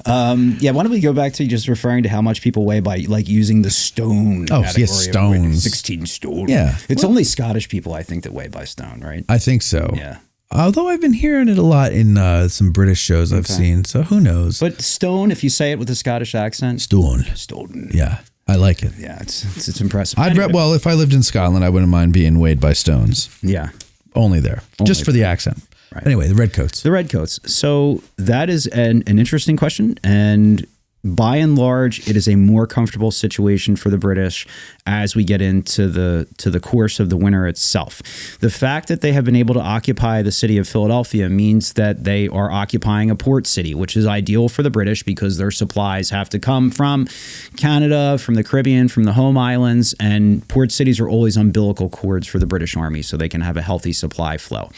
Why don't we go back to just referring to how much people weigh by like using the stone category. Yes, stones. 16 stone. Yeah. It's only Scottish people, I think, that weigh by stone, right? I think so. Yeah. Although I've been hearing it a lot in some British shows I've seen, so who knows? But stone, if you say it with a Scottish accent. Stone. Yeah. I like it. Yeah, it's impressive. Well, if I lived in Scotland, I wouldn't mind being weighed by stones. Yeah. Only there. Just for the accent. Right. Anyway, the redcoats. The redcoats. So that is an interesting question. And by and large, it is a more comfortable situation for the British as we get into the course of the winter itself. The fact that they have been able to occupy the city of Philadelphia means that they are occupying a port city, which is ideal for the British because their supplies have to come from Canada, from the Caribbean, from the home islands, and port cities are always umbilical cords for the British Army so they can have a healthy supply flow.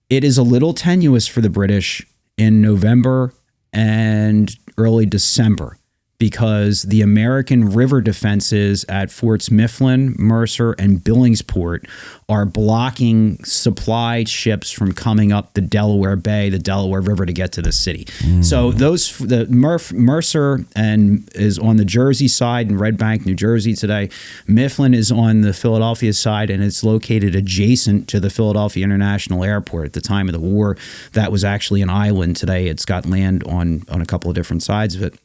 It is a little tenuous for the British in November and early December because the American river defenses at Forts Mifflin, Mercer, and Billingsport are blocking supply ships from coming up the Delaware Bay, the Delaware River, to get to the city. So Mercer and is on the Jersey side in Red Bank, New Jersey today. Mifflin is on the Philadelphia side, and it's located adjacent to the Philadelphia International Airport. At the time of the war, that was actually an island. Today, it's got land on a couple of different sides of it.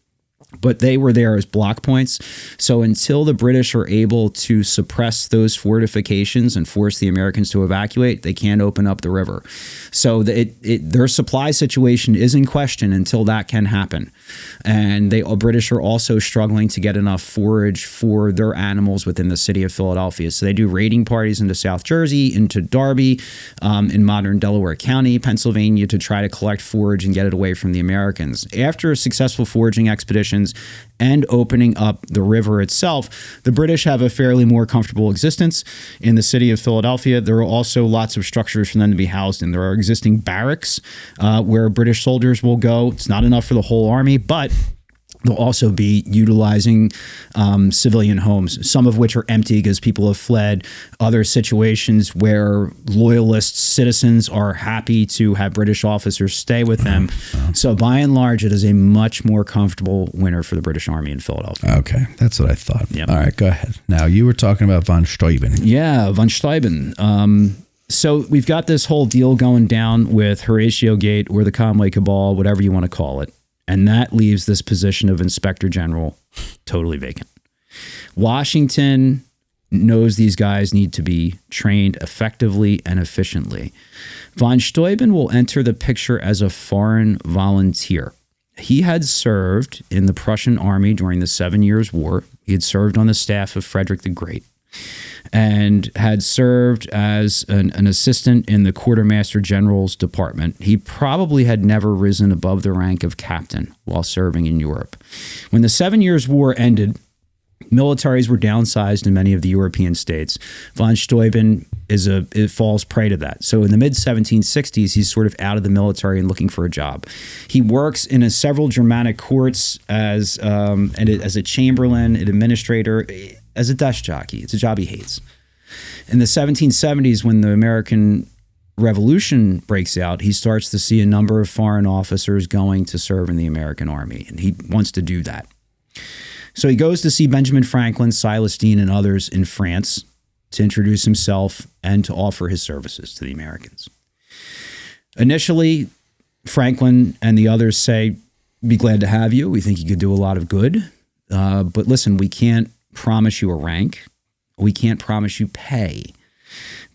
But they were there as block points. So until the British are able to suppress those fortifications and force the Americans to evacuate, they can't open up the river. So their supply situation is in question until that can happen. And the British are also struggling to get enough forage for their animals within the city of Philadelphia. So they do raiding parties into South Jersey, into Darby, in modern Delaware County, Pennsylvania, to try to collect forage and get it away from the Americans. After a successful foraging expedition and opening up the river itself, the British have a fairly more comfortable existence in the city of Philadelphia. There are also lots of structures for them to be housed in. There are existing barracks where British soldiers will go. It's not enough for the whole army, but they'll also be utilizing civilian homes, some of which are empty because people have fled. Other situations where loyalist citizens are happy to have British officers stay with them. So by and large, it is a much more comfortable winter for the British Army in Philadelphia. Okay, that's what I thought. Yep. All right, go ahead. Now, you were talking about von Steuben. Yeah, von Steuben. So we've got this whole deal going down with Horatio Gate or the Conway Cabal, whatever you want to call it. And that leaves this position of Inspector General totally vacant. Washington knows these guys need to be trained effectively and efficiently. Von Steuben will enter the picture as a foreign volunteer. He had served in the Prussian army during the 7 Years' War. He had served on the staff of Frederick the Great and had served as an assistant in the Quartermaster General's department. He probably had never risen above the rank of captain while serving in Europe. When the 7 Years' War ended, militaries were downsized in many of the European states. Von Steuben it falls prey to that. So in the mid-1760s, he's sort of out of the military and looking for a job. He works in several Germanic courts as a chamberlain, an administrator, as a desk jockey. It's a job he hates. In the 1770s, when the American Revolution breaks out, he starts to see a number of foreign officers going to serve in the American Army, and he wants to do that. So he goes to see Benjamin Franklin, Silas Deane, and others in France to introduce himself and to offer his services to the Americans. Initially, Franklin and the others say, "Be glad to have you. We think you could do a lot of good. But listen, we can't promise you a rank. We can't promise you pay."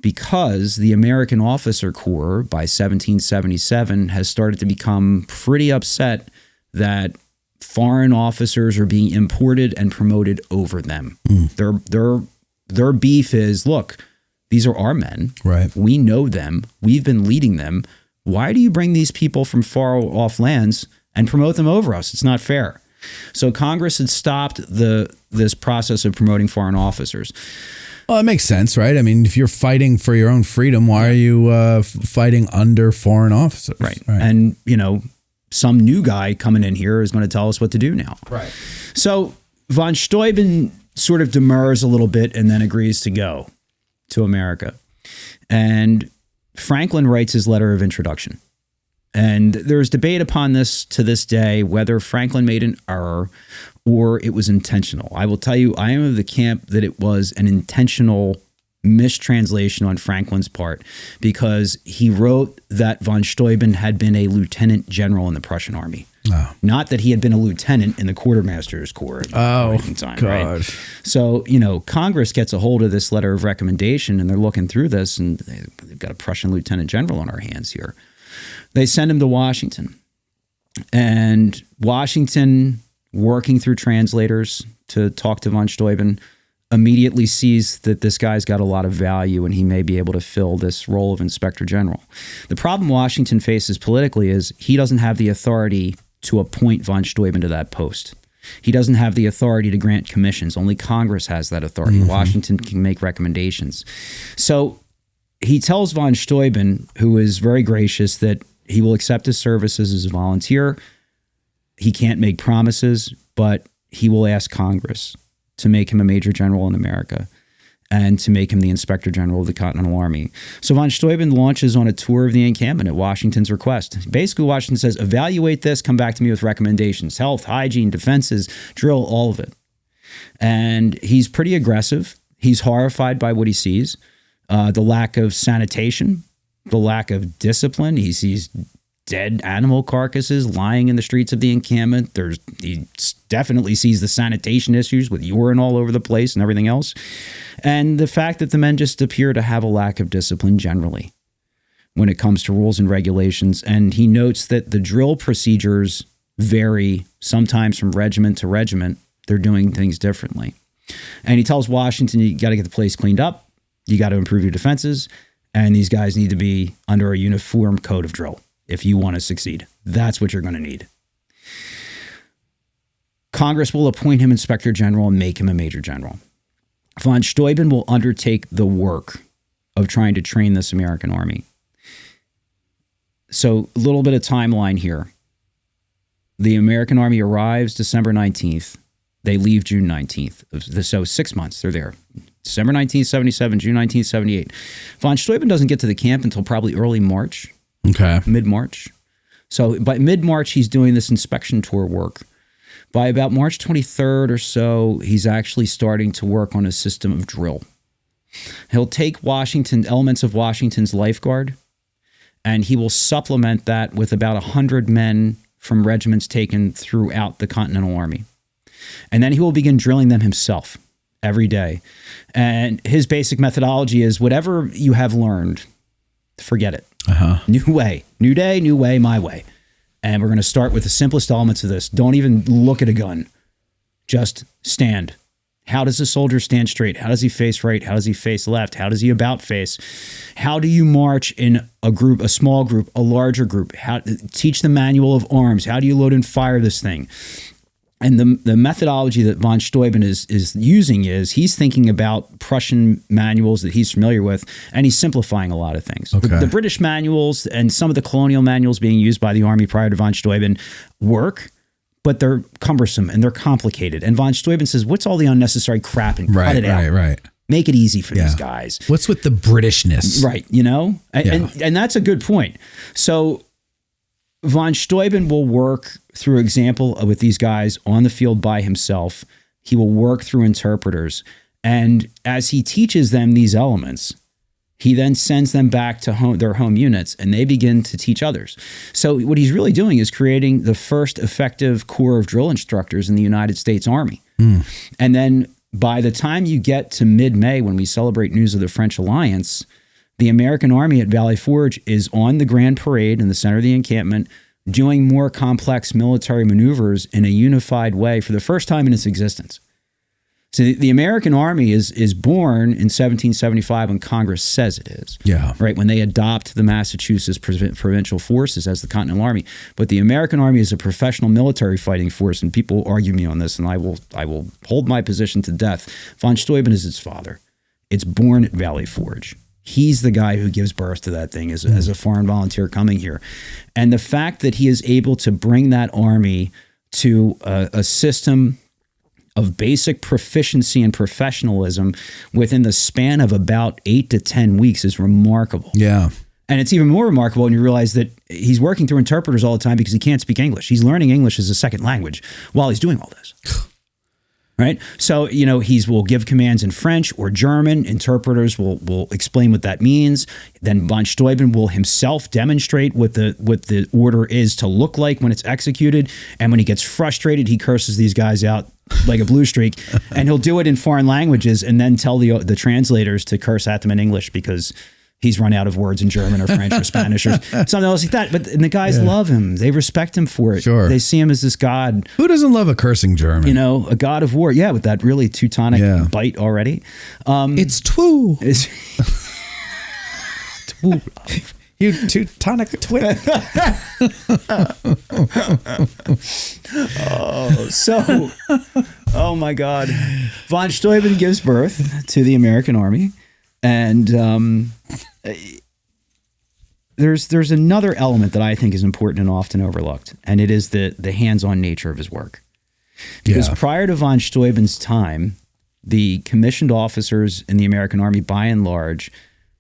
Because the American Officer Corps by 1777 has started to become pretty upset that foreign officers are being imported and promoted over them. Their beef is, look, these are our men. Right. We know them. We've been leading them. Why do you bring these people from far off lands and promote them over us? It's not fair. So Congress had stopped this process of promoting foreign officers. Well, it makes sense, right? I mean, if you're fighting for your own freedom, why are you fighting under foreign officers? Right. And, some new guy coming in here is going to tell us what to do now. Right. So von Steuben sort of demurs a little bit and then agrees to go to America. And Franklin writes his letter of introduction. And there's debate upon this to this day, whether Franklin made an error or it was intentional. I will tell you, I am of the camp that it was an intentional mistranslation on Franklin's part, because he wrote that von Steuben had been a lieutenant general in the Prussian army. Oh. Not that he had been a lieutenant in the Quartermaster's Corps. God. Right? So, Congress gets a hold of this letter of recommendation, and they're looking through this, and they've got a Prussian lieutenant general on our hands here. They send him to Washington. And Washington, working through translators to talk to von Steuben, immediately sees that this guy's got a lot of value and he may be able to fill this role of inspector general. The problem Washington faces politically is he doesn't have the authority to appoint von Steuben to that post. He doesn't have the authority to grant commissions. Only Congress has that authority. Washington can make recommendations. So he tells von Steuben, who is very gracious, that he will accept his services as a volunteer. He can't make promises, but he will ask Congress to make him a major general in America and to make him the inspector general of the Continental Army. So von Steuben launches on a tour of the encampment at Washington's request. Basically, Washington says, evaluate this, come back to me with recommendations, health, hygiene, defenses, drill, all of it. And he's pretty aggressive. He's horrified by what he sees, the lack of sanitation, the lack of discipline. He sees dead animal carcasses lying in the streets of the encampment. He definitely sees the sanitation issues with urine all over the place and everything else. And the fact that the men just appear to have a lack of discipline generally when it comes to rules and regulations. And he notes that the drill procedures vary sometimes from regiment to regiment. They're doing things differently. And he tells Washington, you got to get the place cleaned up. You got to improve your defenses. And these guys need to be under a uniform code of drill. If you want to succeed, that's what you're going to need. Congress will appoint him inspector general and make him a major general. Von Steuben will undertake the work of trying to train this American army. So a little bit of timeline here. The American army arrives December 19th. They leave June 19th. So 6 months, they're there. December 1977, June 1978. Von Steuben doesn't get to the camp until probably early March. Okay. Mid-March. So by mid-March, he's doing this inspection tour work. By about March 23rd or so, he's actually starting to work on a system of drill. He'll take elements of Washington's lifeguard, and he will supplement that with about 100 men from regiments taken throughout the Continental Army. And then he will begin drilling them himself every day. And his basic methodology is whatever you have learned, forget it. New way, new day, new way, my way. And we're going to start with the simplest elements of this. Don't even look at a gun. Just stand. How does a soldier stand straight? How does he face right? How does he face left? How does he about face? How do you march in a group, a small group, a larger group? Teach the manual of arms. How do you load and fire this thing? And the methodology that von Steuben is using is he's thinking about Prussian manuals that he's familiar with, and he's simplifying a lot of things. Okay. The British manuals and some of the colonial manuals being used by the Army prior to von Steuben work, but they're cumbersome and they're complicated. And von Steuben says, what's all the unnecessary crap and cut it out. Right. Make it easy for these guys. What's with the Britishness? Right, you know? And that's a good point. So von Steuben will work through example with these guys on the field by himself. He will work through interpreters. And as he teaches them these elements, he then sends them back to their home units, and they begin to teach others. So what he's really doing is creating the first effective corps of drill instructors in the United States Army. And then by the time you get to mid-May, when we celebrate news of the French alliance, the American Army at Valley Forge is on the Grand Parade in the center of the encampment, doing more complex military maneuvers in a unified way for the first time in its existence. So the American Army is born in 1775 when Congress says it is. Yeah. Right, when they adopt the Massachusetts Provincial Forces as the Continental Army. But the American Army is a professional military fighting force, and people argue me on this, and I will hold my position to death. Von Steuben is its father. It's born at Valley Forge. He's the guy who gives birth to that thing as a foreign volunteer coming here. And the fact that he is able to bring that army to a system of basic proficiency and professionalism within the span of about 8 to 10 weeks is remarkable. Yeah. And it's even more remarkable when you realize that he's working through interpreters all the time because he can't speak English. He's learning English as a second language while he's doing all this. Right? So, will give commands in French or German. Interpreters will explain what that means. Then von Steuben will himself demonstrate what the order is to look like when it's executed. And when he gets frustrated, he curses these guys out like a blue streak. And he'll do it in foreign languages and then tell the translators to curse at them in English because he's run out of words in German or French or Spanish or something else like that. But and the guys love him. They respect him for it. Sure. They see him as this god. Who doesn't love a cursing German? You know, a god of war. Yeah, with that really Teutonic bite already. It's Two. Two. You Teutonic twin. Oh my God. Von Steuben gives birth to the American Army. And there's another element that I think is important and often overlooked, and it is the hands-on nature of his work. Because prior to von Steuben's time, the commissioned officers in the American Army, by and large,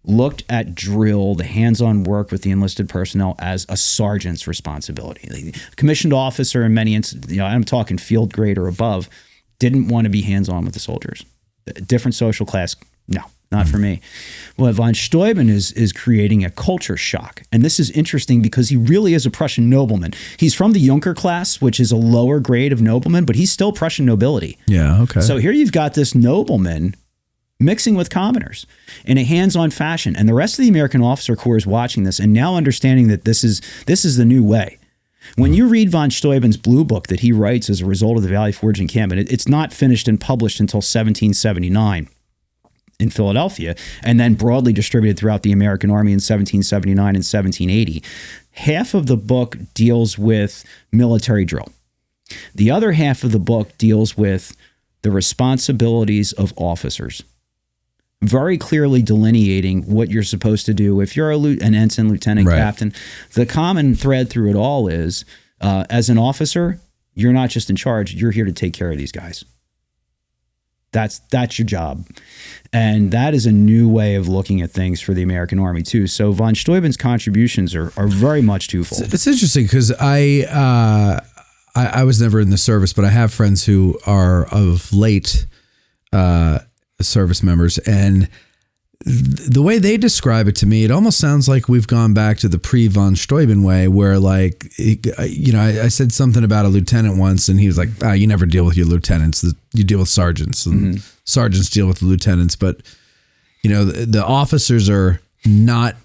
looked at drill, the hands-on work with the enlisted personnel, as a sergeant's responsibility. The commissioned officer, in many instances, I'm talking field grade or above, didn't want to be hands-on with the soldiers. Different social class, no, not for me. Well, von Steuben is creating a culture shock. And this is interesting because he really is a Prussian nobleman. He's from the Junker class, which is a lower grade of nobleman, but he's still Prussian nobility. Yeah, okay. So here you've got this nobleman mixing with commoners in a hands-on fashion. And the rest of the American officer corps is watching this and now understanding that this is the new way. When you read von Steuben's Blue Book that he writes as a result of the Valley Forge encampment, it's not finished and published until 1779 in Philadelphia, and then broadly distributed throughout the American Army in 1779 and 1780. Half of the book deals with military drill. The other half of the book deals with the responsibilities of officers, very clearly delineating what you're supposed to do. If you're an ensign, lieutenant, captain, the common thread through it all is, as an officer, you're not just in charge, you're here to take care of these guys. That's your job. And that is a new way of looking at things for the American Army too. So von Steuben's contributions are very much twofold. It's interesting because I was never in the service, but I have friends who are of late service members, and the way they describe it to me, it almost sounds like we've gone back to the pre-von Steuben way, where I said something about a lieutenant once, and he was like, you never deal with your lieutenants, you deal with sergeants, and sergeants deal with the lieutenants, but the officers are not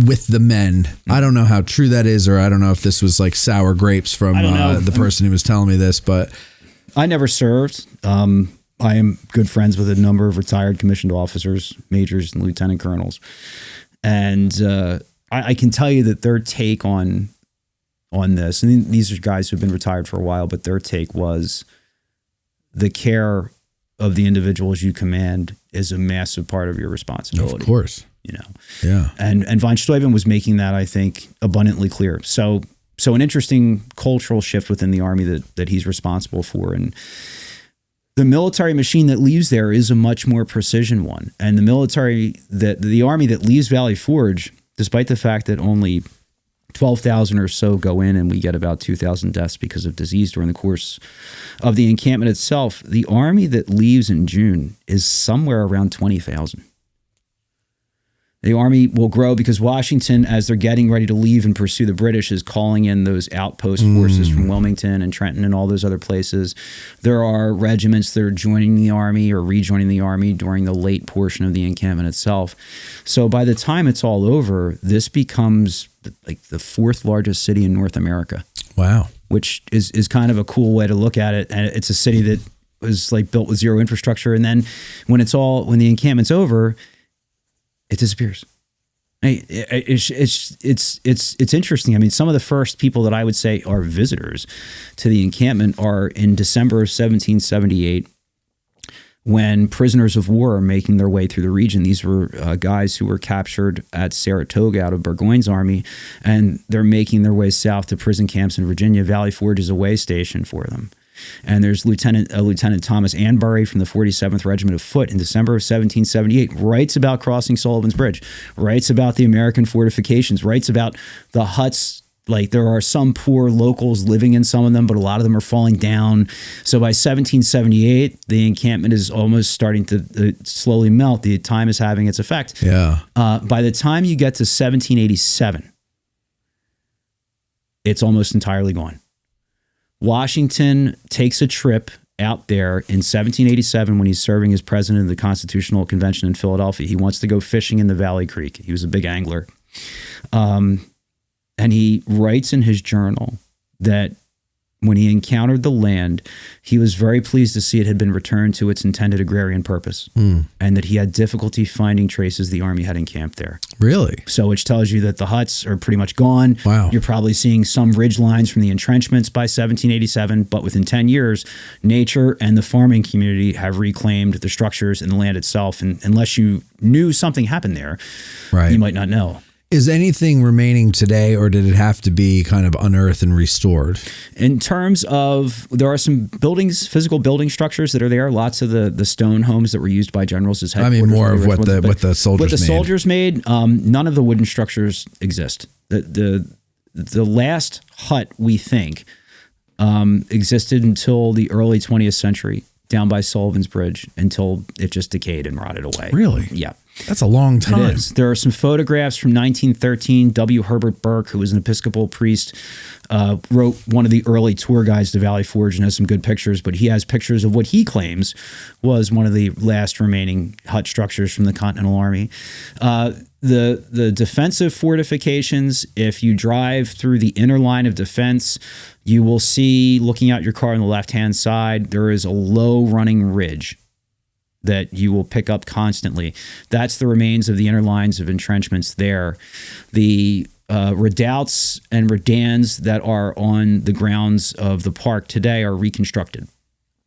with the men. I don't know how true that is, or I don't know if this was like sour grapes from the person who was telling me this, but I never served. I am good friends with a number of retired commissioned officers, majors and lieutenant colonels. And I can tell you that their take on this, and these are guys who've been retired for a while, but their take was the care of the individuals you command is a massive part of your responsibility. Of course. Yeah. And von Steuben was making that, I think, abundantly clear. So an interesting cultural shift within the Army that he's responsible for. And the military machine that leaves there is a much more precision one. And the Army that leaves Valley Forge, despite the fact that only 12,000 or so go in and we get about 2,000 deaths because of disease during the course of the encampment itself, the Army that leaves in June is somewhere around 20,000. The Army will grow because Washington, as they're getting ready to leave and pursue the British, is calling in those outpost forces from Wilmington and Trenton and all those other places. There are regiments that are joining the Army or rejoining the Army during the late portion of the encampment itself. So by the time it's all over, this becomes like the fourth largest city in North America. Wow. Which is kind of a cool way to look at it. And it's a city that was like built with zero infrastructure. And then when the encampment's over, it disappears. It's interesting. I mean, some of the first people that I would say are visitors to the encampment are in December of 1778, when prisoners of war are making their way through the region. These were guys who were captured at Saratoga out of Burgoyne's army, and they're making their way south to prison camps in Virginia. Valley Forge is a way station for them. And there's Lieutenant Thomas Anbury from the 47th Regiment of Foot in December of 1778, writes about crossing Sullivan's Bridge, writes about the American fortifications, writes about the huts. Like, there are some poor locals living in some of them, but a lot of them are falling down. So by 1778, the encampment is almost starting to slowly melt. The time is having its effect. Yeah. By the time you get to 1787, it's almost entirely gone. Washington takes a trip out there in 1787 when he's serving as president of the Constitutional Convention in Philadelphia. He wants to go fishing in the Valley Creek. He was a big angler. And he writes in his journal that when he encountered the land, he was very pleased to see it had been returned to its intended agrarian purpose, and that he had difficulty finding traces the army had encamped there. Really? So which tells you that the huts are pretty much gone. Wow. You're probably seeing some ridge lines from the entrenchments by 1787, but within 10 years, nature and the farming community have reclaimed the structures and the land itself. And unless you knew something happened there, right, you might not know. Is anything remaining today, or did it have to be kind of unearthed and restored? In terms of, there are some buildings, physical building structures that are there. Lots of the stone homes that were used by generals as headquarters. I mean, more of what the soldiers made. None of the wooden structures exist. The last hut, we think, existed until the early 20th century, down by Sullivan's Bridge, until it just decayed and rotted away. Really? Yeah. That's a long time. It is. There are some photographs from 1913. W. Herbert Burke, who was an Episcopal priest, wrote one of the early tour guides to Valley Forge and has some good pictures, but he has pictures of what he claims was one of the last remaining hut structures from the Continental Army. The defensive fortifications, if you drive through the inner line of defense, you will see, looking out your car on the left-hand side, there is a low running ridge that you will pick up constantly. That's the remains of the inner lines of entrenchments there. The redoubts and redans that are on the grounds of the park today are reconstructed.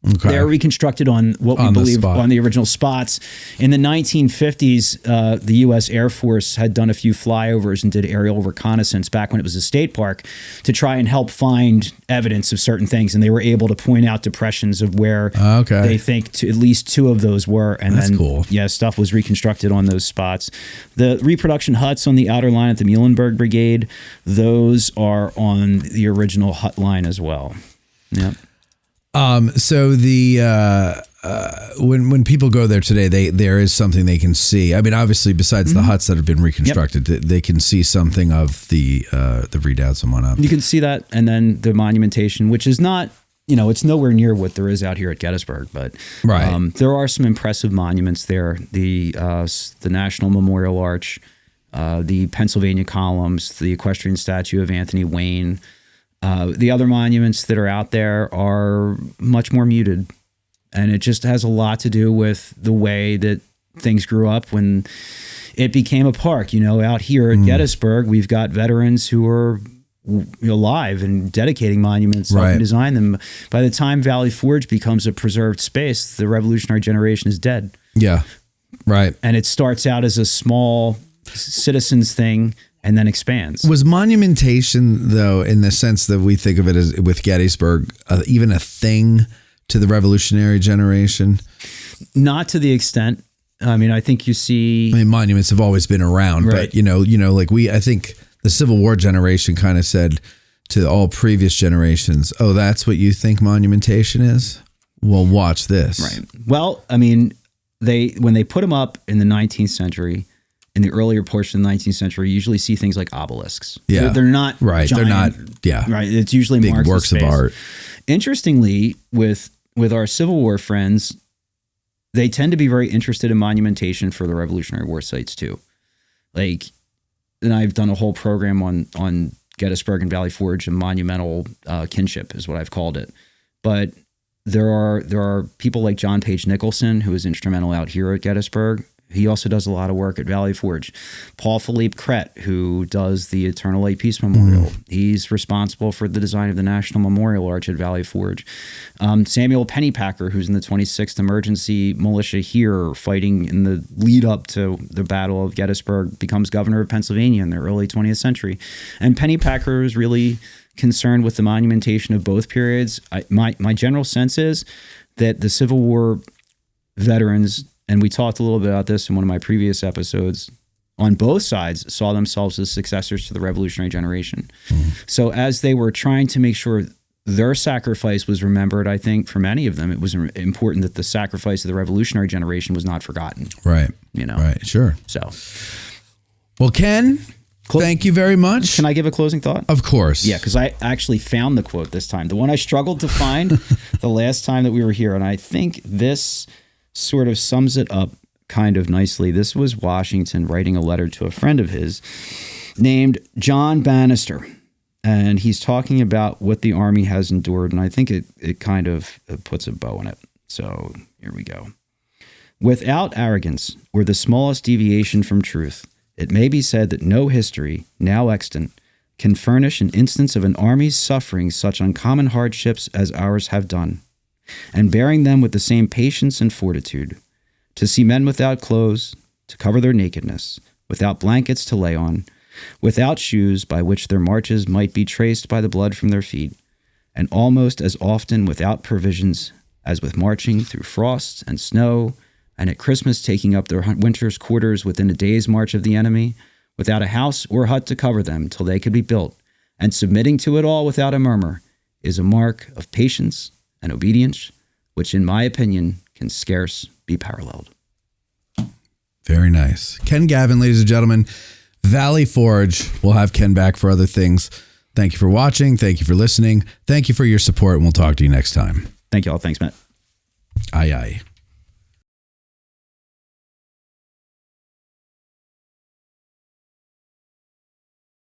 Okay. They're reconstructed on what we believe on the original spots. In the 1950s, the U.S. Air Force had done a few flyovers and did aerial reconnaissance back when it was a state park to try and help find evidence of certain things. And they were able to point out depressions of where they think at least two of those were. And that's cool. Yeah, stuff was reconstructed on those spots. The reproduction huts on the outer line at the Muhlenberg Brigade, those are on the original hut line as well. Yeah. So the when people go there today, there is something they can see. I mean, obviously, besides the huts that have been reconstructed, they can see something of the redoubts and whatnot. You can see that, and then the monumentation, which is not, it's nowhere near what there is out here at Gettysburg, but there are some impressive monuments there. The National Memorial Arch, the Pennsylvania columns, the equestrian statue of Anthony Wayne. The other monuments that are out there are much more muted, and it just has a lot to do with the way that things grew up when it became a park. Out here at Gettysburg, we've got veterans who are alive and dedicating monuments, helping design them. By the time Valley Forge becomes a preserved space, the Revolutionary generation is dead. Yeah, right. And it starts out as a small citizens thing, and then expands. Was monumentation, though, in the sense that we think of it as with Gettysburg, even a thing to the Revolutionary generation? Not to the extent. I mean, I think you see... I mean, monuments have always been around, but, I think the Civil War generation kind of said to all previous generations, oh, that's what you think monumentation is? Well, watch this. Right. Well, I mean, when they put them up in the 19th century... in the earlier portion of the 19th century, you usually see things like obelisks. Yeah. They're not giant, they're not, right. It's usually big works of art. Interestingly, with our Civil War friends, they tend to be very interested in monumentation for the Revolutionary War sites too. And I've done a whole program on Gettysburg and Valley Forge and monumental kinship is what I've called it. But there are people like John Page Nicholson, who is instrumental out here at Gettysburg. He also does a lot of work at Valley Forge. Paul Philippe Crête, who does the Eternal Light Peace Memorial. He's responsible for the design of the National Memorial Arch at Valley Forge. Samuel Pennypacker, who's in the 26th Emergency Militia here, fighting in the lead up to the Battle of Gettysburg, becomes governor of Pennsylvania in the early 20th century. And Pennypacker is really concerned with the monumentation of both periods. My general sense is that the Civil War veterans, and we talked a little bit about this in one of my previous episodes, on both sides saw themselves as successors to the Revolutionary generation. So as they were trying to make sure their sacrifice was remembered, I think for many of them, it was important that the sacrifice of the Revolutionary generation was not forgotten. Right. Right. Sure. So. Well, Ken, Thank you very much. Can I give a closing thought? Of course. Yeah, because I actually found the quote this time. The one I struggled to find the last time that we were here. And I think this sort of sums it up kind of nicely. This was Washington writing a letter to a friend of his named John Bannister. And he's talking about what the Army has endured. And I think it kind of puts a bow in it. So here we go. Without arrogance or the smallest deviation from truth, it may be said that no history, now extant, can furnish an instance of an army's suffering such uncommon hardships as ours have done, and bearing them with the same patience and fortitude. To see men without clothes, to cover their nakedness, without blankets to lay on, without shoes by which their marches might be traced by the blood from their feet, and almost as often without provisions as with marching through frost and snow, and at Christmas taking up their winter's quarters within a day's march of the enemy, without a house or hut to cover them till they could be built, and submitting to it all without a murmur, is a mark of patience and obedience, which in my opinion can scarce be paralleled. Very nice. Ken Gavin, ladies and gentlemen, Valley Forge. We'll have Ken back for other things. Thank you for watching. Thank you for listening. Thank you for your support, and we'll talk to you next time. Thank you all. Thanks, Matt. Aye, aye.